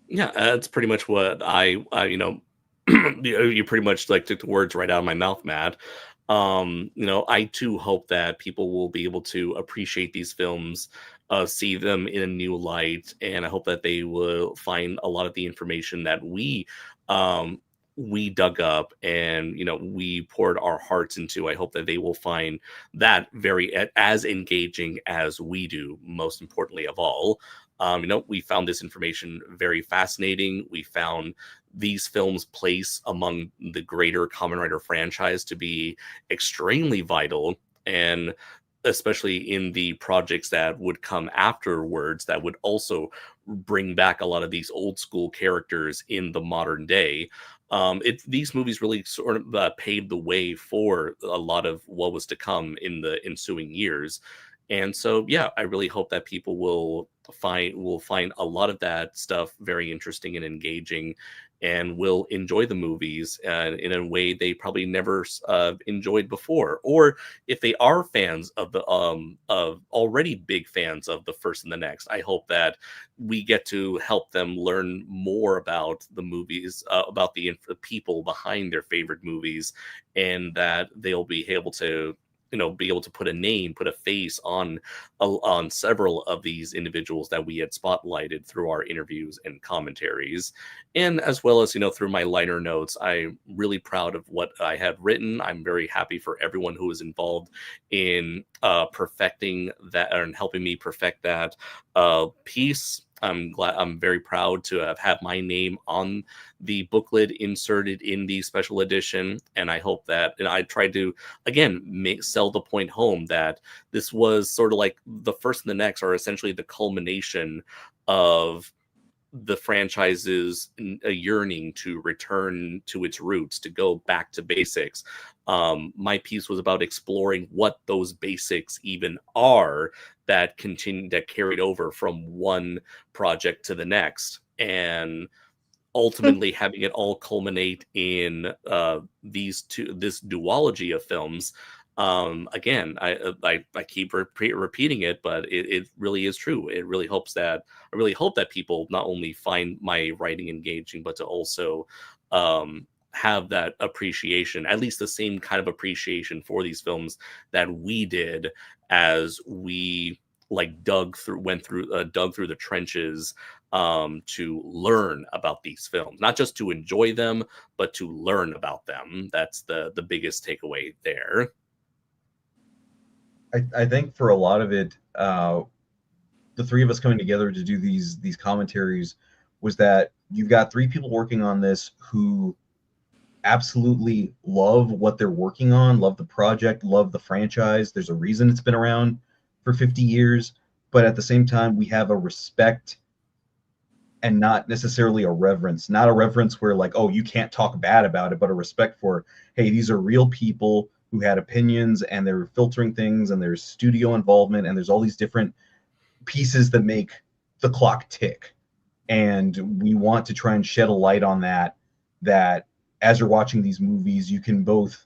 Yeah, that's pretty much what I you pretty much like took the words right out of my mouth, Matt. I too hope that people will be able to appreciate these films, see them in a new light, and I hope that they will find a lot of the information that we dug up and we poured our hearts into. I hope that they will find that as engaging as we do, most importantly of all. We found this information very fascinating. We found these films' place among the greater Kamen Rider franchise to be extremely vital, and especially in the projects that would come afterwards that would also bring back a lot of these old school characters in the modern day. These movies really sort of paved the way for a lot of what was to come in the ensuing years. And so, yeah, I really hope that people will find a lot of that stuff very interesting and engaging, and will enjoy the movies in a way they probably never enjoyed before. Or if they are fans of the of already big fans of the First and the Next, I hope that we get to help them learn more about the movies, about the people behind their favorite movies, and that they'll be able to put a name, put a face on several of these individuals that we had spotlighted through our interviews and commentaries. And as well as, through my liner notes, I'm really proud of what I had written. I'm very happy for everyone who was involved in perfecting that and helping me perfect that piece. I'm very proud to have had my name on the booklet inserted in the special edition. And I hope that, and I tried to, again, sell the point home that this was sort of like the First and the Next are essentially the culmination of the franchise's yearning to return to its roots, to go back to basics. My piece was about exploring what those basics even are that carried over from one project to the next, and ultimately having it all culminate in this duology of films. Again, I keep repeating it, but it really is true. I really hope that people not only find my writing engaging, but to also have that appreciation, at least the same kind of appreciation for these films that we did as we dug through the trenches to learn about these films, not just to enjoy them, but to learn about them. That's the biggest takeaway there. I think for a lot of it, the three of us coming together to do these commentaries was that you've got three people working on this who absolutely love what they're working on, love the project, love the franchise. There's a reason it's been around for 50 years, but at the same time, we have a respect and not necessarily a reverence. Not a reverence where like, oh, you can't talk bad about it, but a respect for, hey, these are real people who had opinions and they're filtering things and there's studio involvement and there's all these different pieces that make the clock tick. And we want to try and shed a light on that as you're watching these movies, you can both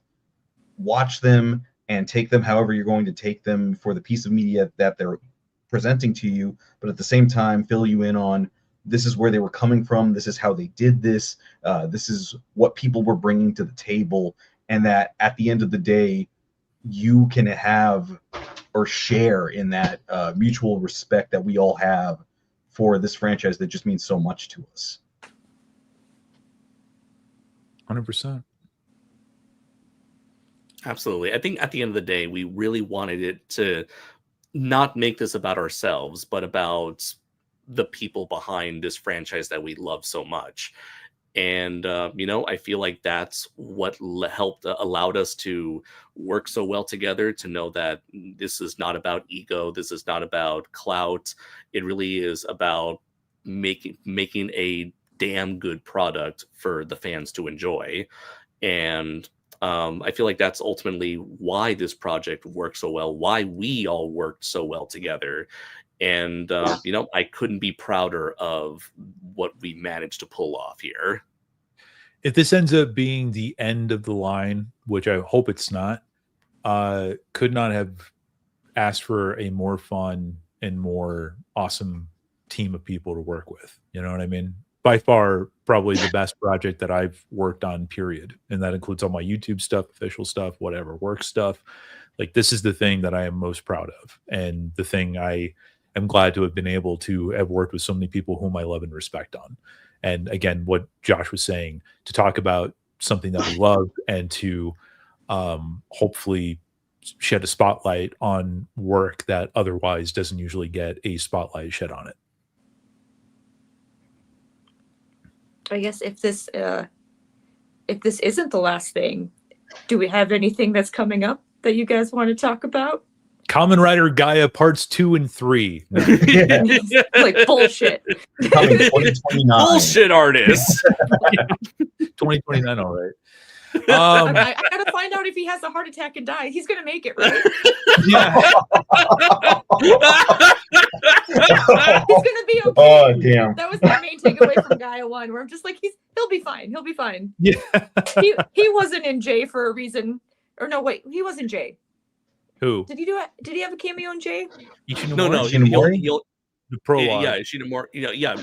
watch them and take them however you're going to take them for the piece of media that they're presenting to you, but at the same time fill you in on this is where they were coming from, this is how they did this, this is what people were bringing to the table, and that at the end of the day, you can have or share in that mutual respect that we all have for this franchise that just means so much to us. 100%. Absolutely. I think at the end of the day, we really wanted it to not make this about ourselves, but about the people behind this franchise that we love so much. And, I feel like that's what allowed us to work so well together, to know that this is not about ego. This is not about clout. It really is about making a damn good product for the fans to enjoy. And I feel like that's ultimately why this project worked so well, why we all worked so well together. And, I couldn't be prouder of what we managed to pull off here. If this ends up being the end of the line, which I hope it's not, could not have asked for a more fun and more awesome team of people to work with. You know what I mean? By far, probably the best project that I've worked on, period. And that includes all my YouTube stuff, official stuff, whatever, work stuff. Like, this is the thing that I am most proud of. And the thing I am glad to have been able to have worked with so many people whom I love and respect on. And again, what Josh was saying, to talk about something that we love and to hopefully shed a spotlight on work that otherwise doesn't usually get a spotlight shed on it. I guess if this isn't the last thing, do we have anything that's coming up that you guys want to talk about? Kamen Rider Gaia parts 2 and 3. Like bullshit. Coming 2029. Bullshit artists. 2029, all right. I gotta find out if he has a heart attack and die. He's gonna make it, right? Yeah. He's gonna be okay. Oh, damn. That was my main takeaway from Gaia 1, where I'm just like, he'll be fine. He'll be fine. Yeah. He wasn't in J for a reason. Or no, wait, he was in J. Who? Did he have a cameo in J? No. Ishinomori? The prologue. Yeah, Ishinomori.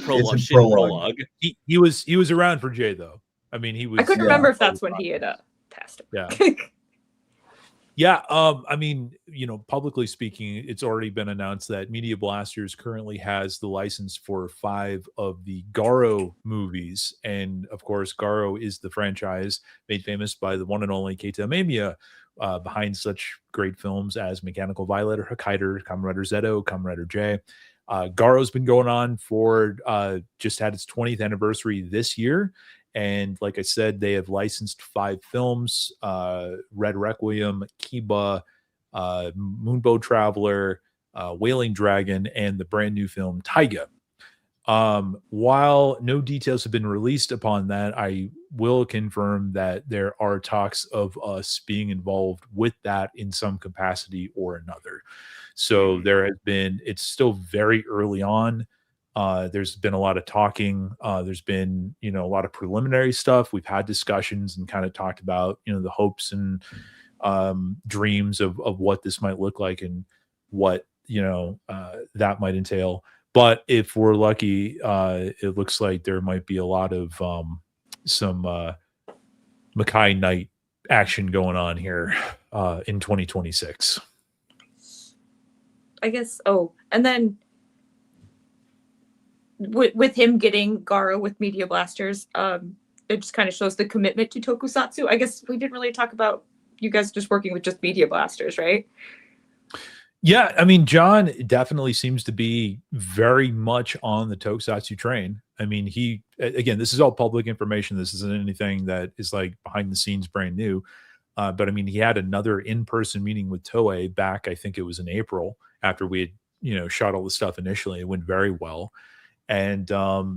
Prologue. It's a prologue. Prologue. He was around for Jay though. I mean, he was. I couldn't remember if that's when he had passed away. Yeah. Yeah. I mean, publicly speaking, it's already been announced that Media Blasters currently has the license for 5 of the Garo movies. And of course, Garo is the franchise made famous by the one and only Keita Mamiya, behind such great films as Mechanical Violet, Hokkaido, Kamen Rider Zeto, Kamen Rider J. Garo's been going on for just had its 20th anniversary this year. And like I said, they have licensed 5 films, Red Requiem, Kiba, Moonbow Traveler, Wailing Dragon, and the brand new film Taiga. While no details have been released upon that, I will confirm that there are talks of us being involved with that in some capacity or another. So there has been, it's still very early on. There's been a lot of talking. There's been, a lot of preliminary stuff. We've had discussions and kind of talked about, the hopes and dreams of what this might look like and what, that might entail. But if we're lucky, it looks like there might be a lot of some Makai Knight action going on here in 2026. I guess. Oh, and then with him getting Garo with Media Blasters, it just kind of shows the commitment to tokusatsu. I guess we didn't really talk about you guys just working with just Media Blasters, right? Yeah, I mean, John definitely seems to be very much on the tokusatsu train. I mean, again, this is all public information. This isn't anything that is like behind the scenes brand new. But I mean, he had another in-person meeting with Toei back, I think it was in April, after we had, shot all the stuff initially. It went very well. And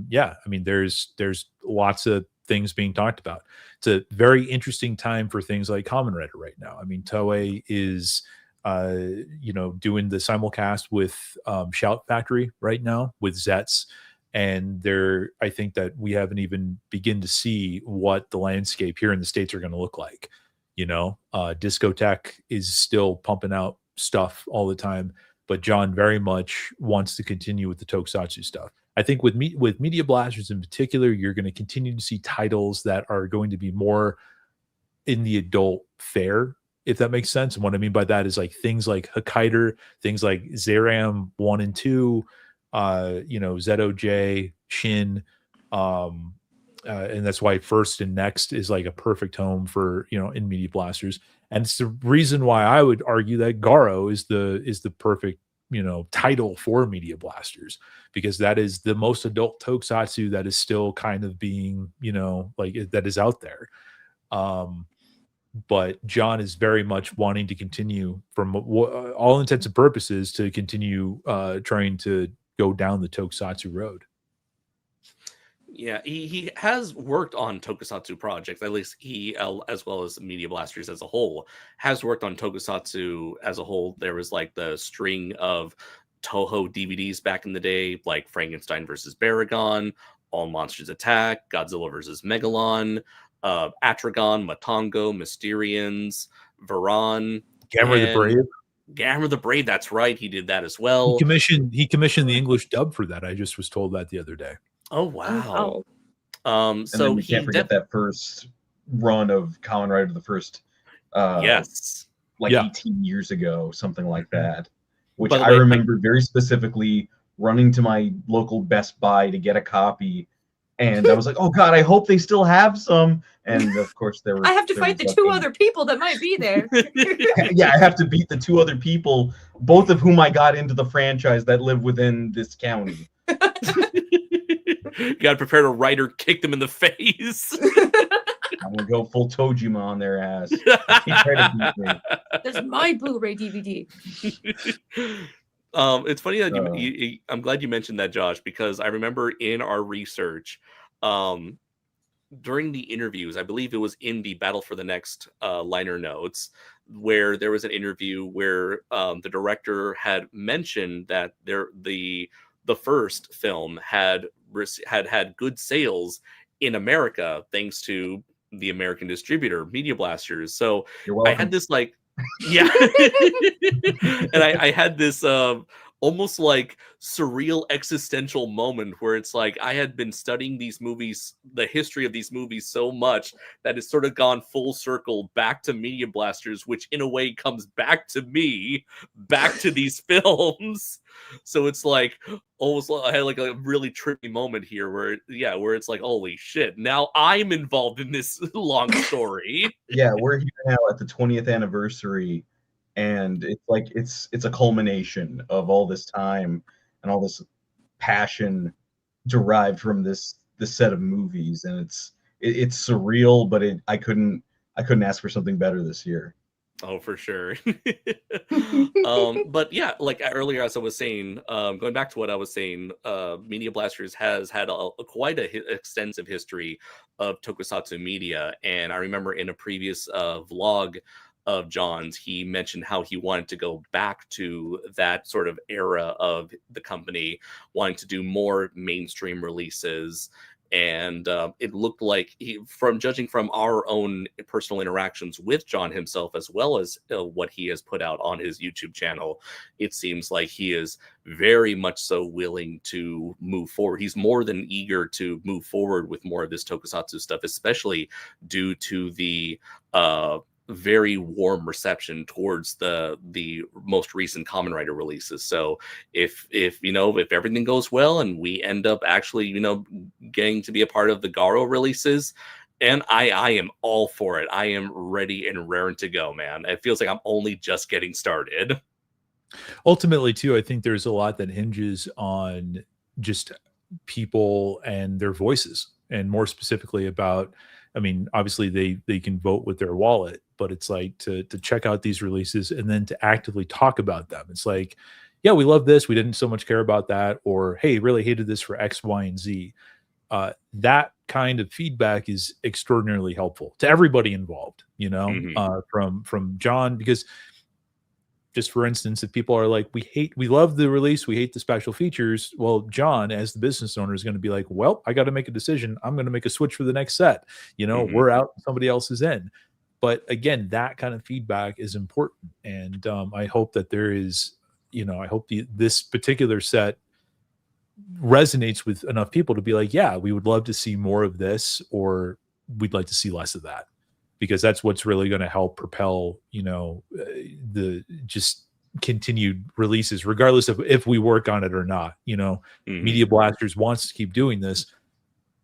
yeah, I mean, there's lots of things being talked about. It's a very interesting time for things like Kamen Rider right now. I mean, Toei is doing the simulcast with Shout Factory right now with Zets. And I think that we haven't even begin to see what the landscape here in the States are going to look like. Discotheque is still pumping out stuff all the time, but John very much wants to continue with the tokusatsu stuff. I think with Media Blasters in particular, you're going to continue to see titles that are going to be more in the adult fare, if that makes sense. And what I mean by that is like things like Hokkaido, things like Zeram 1 and 2, ZOJ, Shin, and that's why First and Next is like a perfect home for in Media Blasters. And it's the reason why I would argue that Garo is the perfect title for Media Blasters, because that is the most adult tokusatsu that is still kind of being that is out there. But John is very much wanting to continue, from all intents and purposes, to continue trying to go down the tokusatsu road. Yeah, he has worked on tokusatsu projects. At least he, as well as Media Blasters as a whole, has worked on tokusatsu as a whole. There was like the string of Toho DVDs back in the day, like Frankenstein versus Baragon, All Monsters Attack, Godzilla versus Megalon, Atragon, Matango, Mysterians, Varan, Gamera the Brave. Gamera the Brave, that's right. He did that as well. He commissioned the English dub for that. I just was told that the other day. Oh wow. And So then we can't forget that first run of Kamen Rider, the first yes, like 18 years ago, something like that. Which By the I way, remember very specifically running to my local Best Buy to get a copy. And I was like, oh God, I hope they still have some. And of course there were I have to fight the two other people that might be there. Yeah, I have to beat the two other people, both of whom I got into the franchise that live within this county. You gotta prepare to Rider kick them in the face. I'm gonna go full Tojima on their ass. There's my Blu-ray DVD. It's funny that I'm glad you mentioned that, Josh, because I remember in our research, during the interviews, I believe it was in the Battle for the Next liner notes, where there was an interview where the director had mentioned that the first film had good sales in America thanks to the American distributor, Media Blasters. So I had this like, yeah, and I had this almost like surreal existential moment where it's like I had been studying these movies, the history of these movies so much that it's sort of gone full circle back to Media Blasters, which in a way comes back to me, back to these films. So it's like almost I had like a really trippy moment here where it's like, holy shit, now I'm involved in this long story. Yeah, we're here now at the 20th anniversary, and it's like it's a culmination of all this time and all this passion derived from this set of movies, and it's surreal, but I couldn't ask for something better this year. Oh, for sure. But yeah, like earlier, as I was saying, going back to what I was saying, Media Blasters has had quite a extensive history of tokusatsu media. And I remember in a previous vlog of John's, he mentioned how he wanted to go back to that sort of era of the company, wanting to do more mainstream releases. And it looked like, from judging from our own personal interactions with John himself, as well as what he has put out on his YouTube channel, it seems like he is very much so willing to move forward. He's more than eager to move forward with more of this tokusatsu stuff, especially due to the very warm reception towards the most recent Kamen Rider releases. So if everything goes well and we end up actually getting to be a part of the Garo releases, and I am all for it. I am ready and raring to go, man. It feels like I'm only just getting started. Ultimately, too, I think there's a lot that hinges on just people and their voices, and more specifically about, I mean, obviously they can vote with their wallet, but it's like to check out these releases and then to actively talk about them. It's like, yeah, we love this, we didn't so much care about that, or hey, really hated this for X, Y, and Z. That kind of feedback is extraordinarily helpful to everybody involved, you know, from John, because just for instance, if people are like, we love the release, we hate the special features. Well, John, as the business owner, is going to be like, well, I got to make a decision. I'm going to make a switch for the next set. You know, we're out, somebody else is in. But again, that kind of feedback is important. And I hope that there is, you know, I hope this particular set resonates with enough people to be like, yeah, we would love to see more of this, or we'd like to see less of that. Because that's what's really going to help propel, you know, the just continued releases, regardless of if we work on it or not. You know, Media Blasters wants to keep doing this,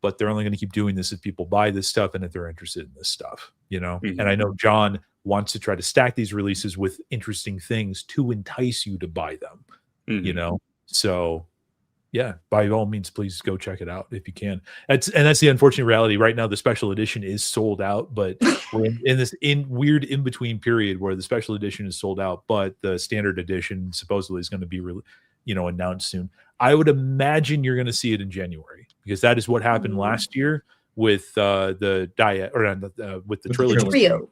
but they're only going to keep doing this if people buy this stuff and if they're interested in this stuff, you know. And I know John wants to try to stack these releases with interesting things to entice you to buy them, you know. So yeah, by all means, please go check it out if you can. That's the unfortunate reality right now. The special edition is sold out, but we're in this weird in between period where the special edition is sold out, but the standard edition supposedly is going to be, you know, announced soon. I would imagine you're going to see it in January, because that is what happened last year with the Dyad, or with the trilogy. Trio.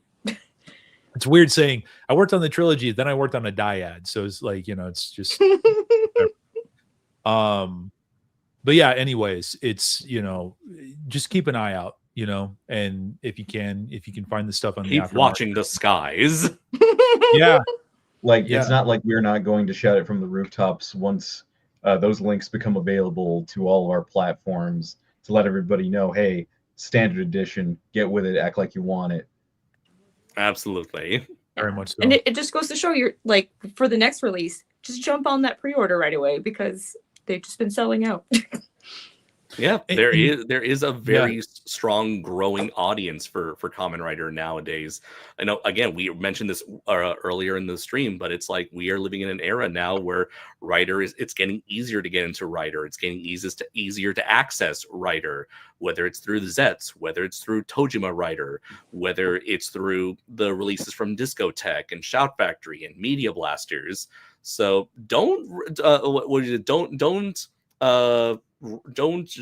It's weird saying I worked on the trilogy, then I worked on a Dyad, so it's like, you know, it's just. But yeah, anyways, it's, you know, just keep an eye out, you know, and if you can find the stuff on keep watching the skies. Yeah. Like, it's not like we're not going to shout it from the rooftops once those links become available to all of our platforms, to let everybody know, hey, standard edition, get with it, act like you want it. Absolutely. Very much so. And it just goes to show, you're like, for the next release, just jump on that pre-order right away, because they've just been selling out. Yeah, there is a very strong growing audience for Kamen Rider nowadays. I know, again, we mentioned this earlier in the stream, but it's like we are living in an era now where it's getting easier to get into Rider. It's getting easier to access Rider, whether it's through the Zets, whether it's through Tojima Rider, whether it's through the releases from Discotech and Shout Factory and Media Blasters. So don't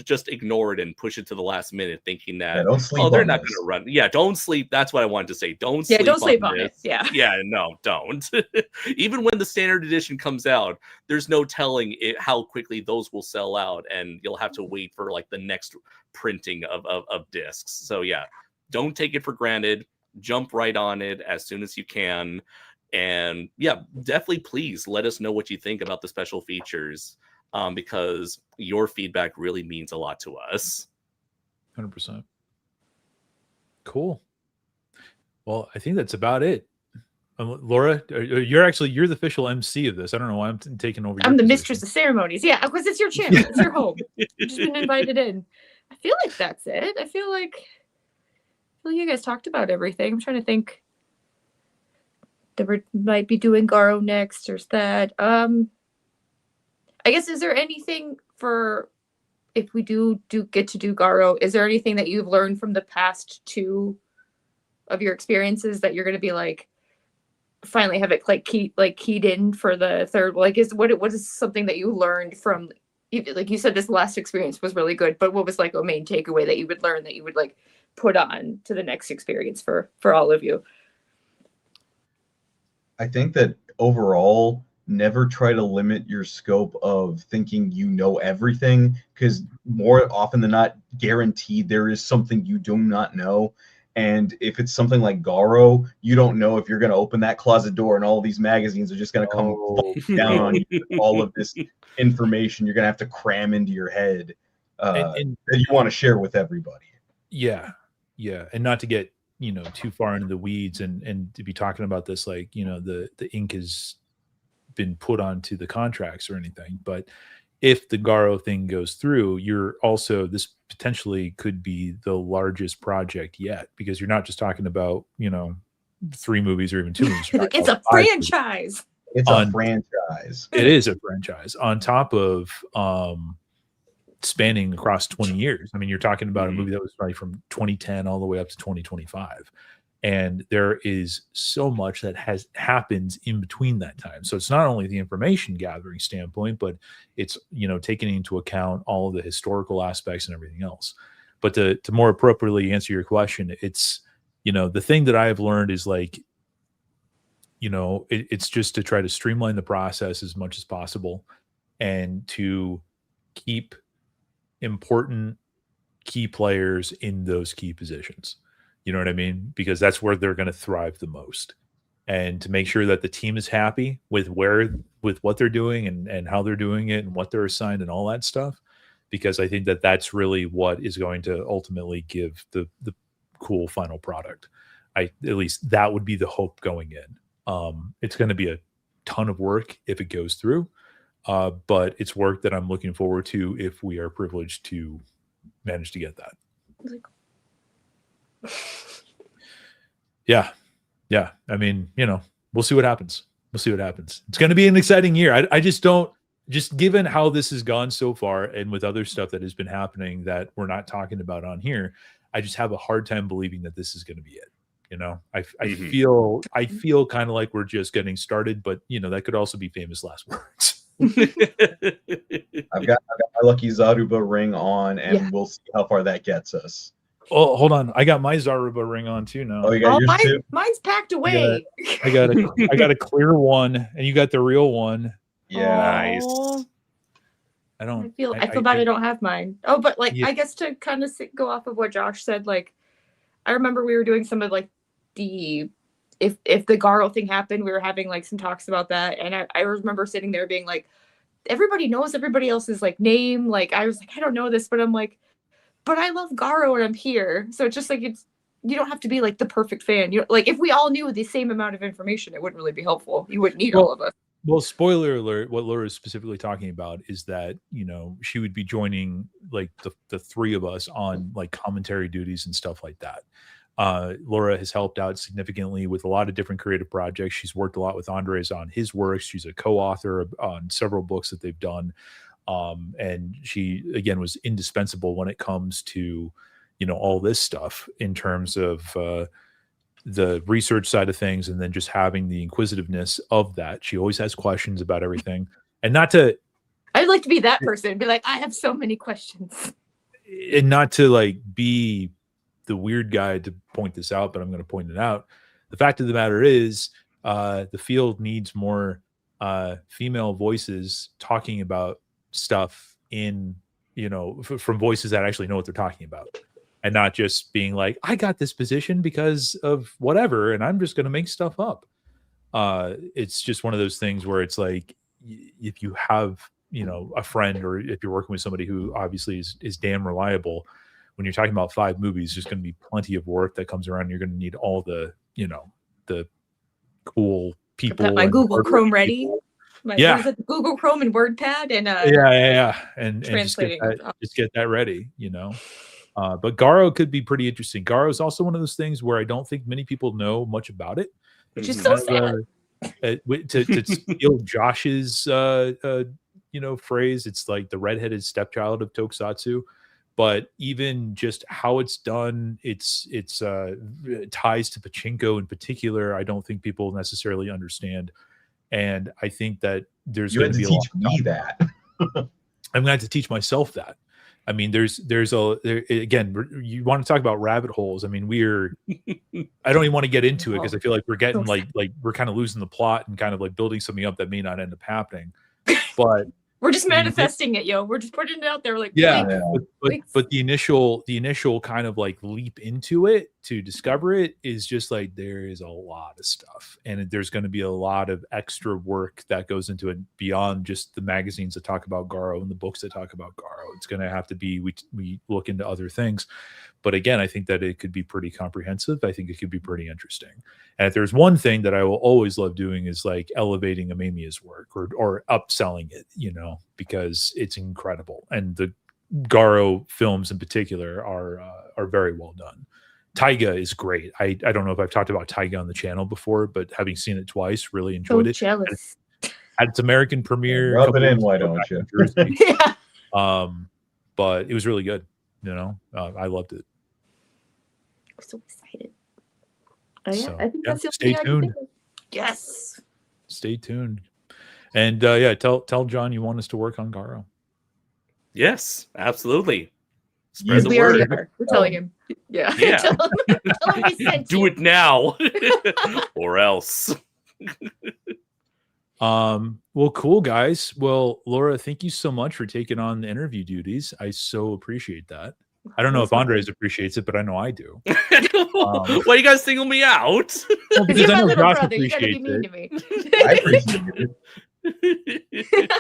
just ignore it and push it to the last minute thinking that they're not going to run. Yeah, don't sleep. That's what I wanted to say. Don't sleep on it. Yeah, no, don't. Even when the standard edition comes out, there's no telling how quickly those will sell out, and you'll have to wait for like the next printing of discs. So yeah, don't take it for granted. Jump right on it as soon as you can. And yeah, definitely please let us know what you think about the special features, because your feedback really means a lot to us. 100%. Cool. Well, I think that's about it. Laura, you're the official MC of this. I don't know why I'm taking over. I'm the mistress of ceremonies. Yeah, because it's your channel. It's your home. You've just been invited in. I feel like that's it. I feel like you guys talked about everything. I'm trying to think. They might be doing Garo next. There's that. I guess, is there anything for, if we do get to do Garo, is there anything that you've learned from the past two of your experiences that you're going to be like, finally have it keyed in for the third? Like, what is something that you learned from, like you said, this last experience was really good, but what was like a main takeaway that you would learn that you would like put on to the next experience for all of you? I think that overall, never try to limit your scope of thinking you know everything, because more often than not, guaranteed there is something you do not know. And if it's something like Garo, you don't know if you're going to open that closet door and all of these magazines are just going to come down on you with all of this information you're going to have to cram into your head and that you want to share with everybody. Yeah. And not to get, too far into the weeds and to be talking about this, like, the ink has been put onto the contracts or anything, but if the Garo thing goes through, this potentially could be the largest project yet, because you're not just talking about 3 movies or even 2 movies. It's a franchise. It's a franchise. It is a franchise on top of spanning across 20 years. I mean, you're talking about a movie that was probably from 2010 all the way up to 2025. And there is so much that has happens in between that time. So it's not only the information gathering standpoint, but it's, you know, taking into account all of the historical aspects and everything else. But to more appropriately answer your question, it's, you know, the thing that I have learned is like, you know, it's just to try to streamline the process as much as possible and to keep important key players in those key positions. You know what I mean? Because that's where they're going to thrive the most. And to make sure that the team is happy with what they're doing and how they're doing it and what they're assigned and all that stuff. Because I think that that's really what is going to ultimately give the cool final product. At least that would be the hope going in. It's going to be a ton of work if it goes through. But it's work that I'm looking forward to if we are privileged to manage to get that. Yeah. I mean, you know, we'll see what happens. It's going to be an exciting year. I just don't, just given how this has gone so far and with other stuff that has been happening that we're not talking about on here, I just have a hard time believing that this is going to be it. You know, I feel kind of like we're just getting started, but you know, that could also be famous last words. I've got my lucky Zaruba ring on, and we'll see how far that gets us. Oh, hold on! I got my Zaruba ring on too now. Oh, you got yours too? Mine's packed away. I got a clear one, and you got the real one. Yeah, nice. I feel bad I don't have mine. Oh, but like I guess to kind of go off of what Josh said, like I remember we were doing some of like the if the Garo thing happened, we were having like some talks about that, and I remember sitting there being like, everybody knows everybody else's like name. Like I was like, I don't know this, but I'm like, but I love Garo and I'm here. So it's just like you don't have to be like the perfect fan. You like if we all knew the same amount of information, it wouldn't really be helpful. You wouldn't need all of us. Well, spoiler alert, what Laura is specifically talking about is that, you know, she would be joining like the three of us on like commentary duties and stuff like that. Laura has helped out significantly with a lot of different creative projects. She's worked a lot with Andres on his works. She's a co-author on several books that they've done. And she, again, was indispensable when it comes to, you know, all this stuff in terms of the research side of things, and then just having the inquisitiveness of that. She always has questions about everything, and not to, I'd like to be that person, be like, I have so many questions, and not to like be the weird guy to point this out, but I'm going to point it out. The fact of the matter is, the field needs more female voices talking about stuff in, you know, from voices that actually know what they're talking about. And not just being like, I got this position because of whatever, and I'm just going to make stuff up. It's just one of those things where it's like, if you have, you know, a friend, or if you're working with somebody who obviously is damn reliable, when you're talking about 5 movies, there's going to be plenty of work that comes around. You're going to need all the, you know, the cool people. Got my Google Chrome ready. Yeah, Google Chrome and WordPad and and translating. Just get that ready, you know. But Garo could be pretty interesting. Garo is also one of those things where I don't think many people know much about it. Which is so sad. To steal Josh's you know, phrase, it's like the redheaded stepchild of Tokusatsu. But even just how it's done, it's ties to pachinko in particular, I don't think people necessarily understand. And I think that there's going to be teach me that. I'm going to have to teach myself that. I mean, there's again, you want to talk about rabbit holes. I mean, I don't even want to get into it because I feel like we're getting like we're kind of losing the plot and kind of like building something up that may not end up happening. But we're just manifesting it, yo. We're just putting it out there, like, but the initial kind of like leap into it to discover it is just like, there is a lot of stuff, and there's going to be a lot of extra work that goes into it beyond just the magazines that talk about Garo and the books that talk about Garo. It's going to have to be we look into other things. But again, I think that it could be pretty comprehensive. I think it could be pretty interesting. And if there's one thing that I will always love doing is like elevating Amemiya's work or upselling it, you know, because it's incredible. And the Garo films in particular are very well done. Taiga is great. I don't know if I've talked about Taiga on the channel before, but having seen it twice, really enjoyed it. Jealous. had its American premiere. Rub a couple it in, weeks why ago don't back you? in Jersey. Yeah. But it was really good. You know, I loved it. I'm so excited. Oh, yeah. So, I think yeah, that's the stay only thing I can tuned. think of. Yes. Stay tuned. And yeah, tell John you want us to work on Garo. Yes, absolutely. Spread Yes, the We already word. are. We're telling him. Yeah. Yeah. Tell him we sent Do you. it now, or else. Well, cool, guys. Well, Laura, thank you so much for taking on the interview duties. I so appreciate that. I don't know if Andres appreciates it, but I know I do. Why you guys single me out? Well, Because you're I my know little Josh brother. You gotta be appreciates mean it. to me. I appreciate it.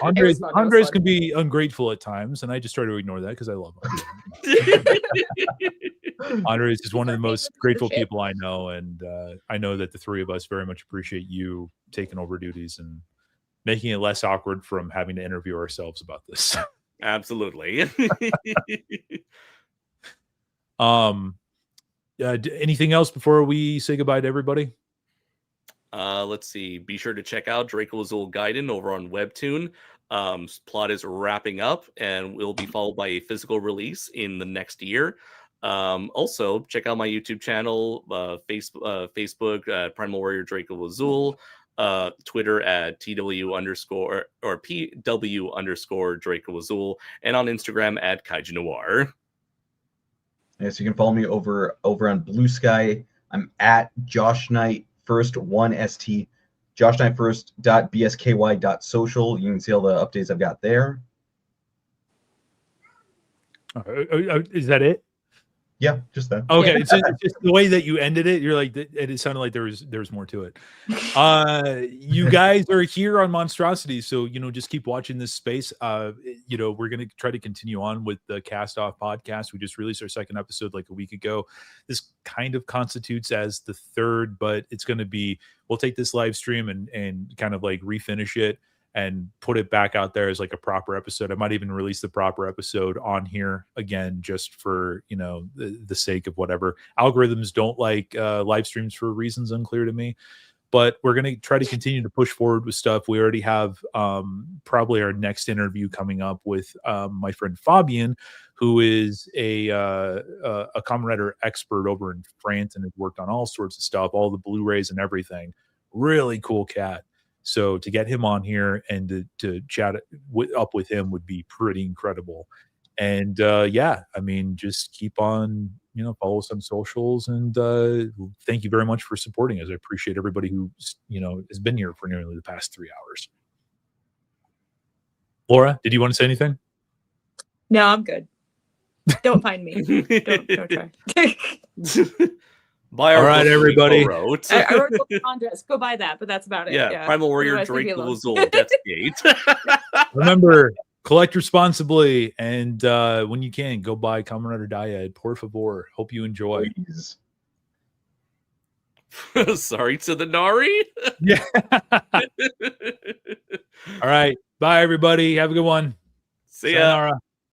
Andres, It was Andres fun. can be ungrateful at times, and I just try to ignore that because I love him. Andres is one of the most grateful people I know, and I know that the three of us very much appreciate you taking over duties and making it less awkward from having to interview ourselves about this. Absolutely. Anything else before we say goodbye to everybody? Let's see. Be sure to check out Draco Azul Gaiden over on Webtoon. Plot is wrapping up and will be followed by a physical release in the next year. Also, check out my YouTube channel, Facebook, Primal Warrior Draco Azul, Twitter at PW_Draco Azul, and on Instagram at Kaiju Noir. Yes, you can follow me over on Blue Sky. I'm at Josh Knight First 1ST, joshnightfirst.bsky.social. You can see all the updates I've got there. Is that it? Yeah, just that. Okay, Yeah. it's just the way that you ended it. You're like, it sounded like there's more to it. You guys are here on Monstrosity, so just keep watching this space. We're gonna try to continue on with the Cast Off podcast. We just released our second episode like a week ago. This kind of constitutes as the third, but it's gonna be, we'll take this live stream and kind of like refinish it and put it back out there as like a proper episode. I might even release the proper episode on here again, just for, the sake of whatever. Algorithms don't like live streams for reasons unclear to me, but we're going to try to continue to push forward with stuff. We already have probably our next interview coming up with my friend Fabian, who is a Kamen Rider expert over in France and has worked on all sorts of stuff, all the Blu-rays and everything. Really cool cat. So to get him on here and to chat up with him would be pretty incredible. And yeah, I mean, just keep on, follow us on socials, and thank you very much for supporting us. I appreciate everybody who, has been here for nearly the past 3 hours. Laura, did you want to say anything? No, I'm good. Don't find me. Don't try. Buy All our right, book everybody. wrote. I wrote Andres. Go buy that, but that's about it. Yeah, Primal Warrior Otherwise, leave me Draco alone. Azul Death's Gate. Remember, collect responsibly, and when you can, go buy Kamen Rider Dyad. Por favor. Hope you enjoy. Please. Sorry to the Nari. Yeah. All right. Bye, everybody. Have a good one. See ya. Sayonara.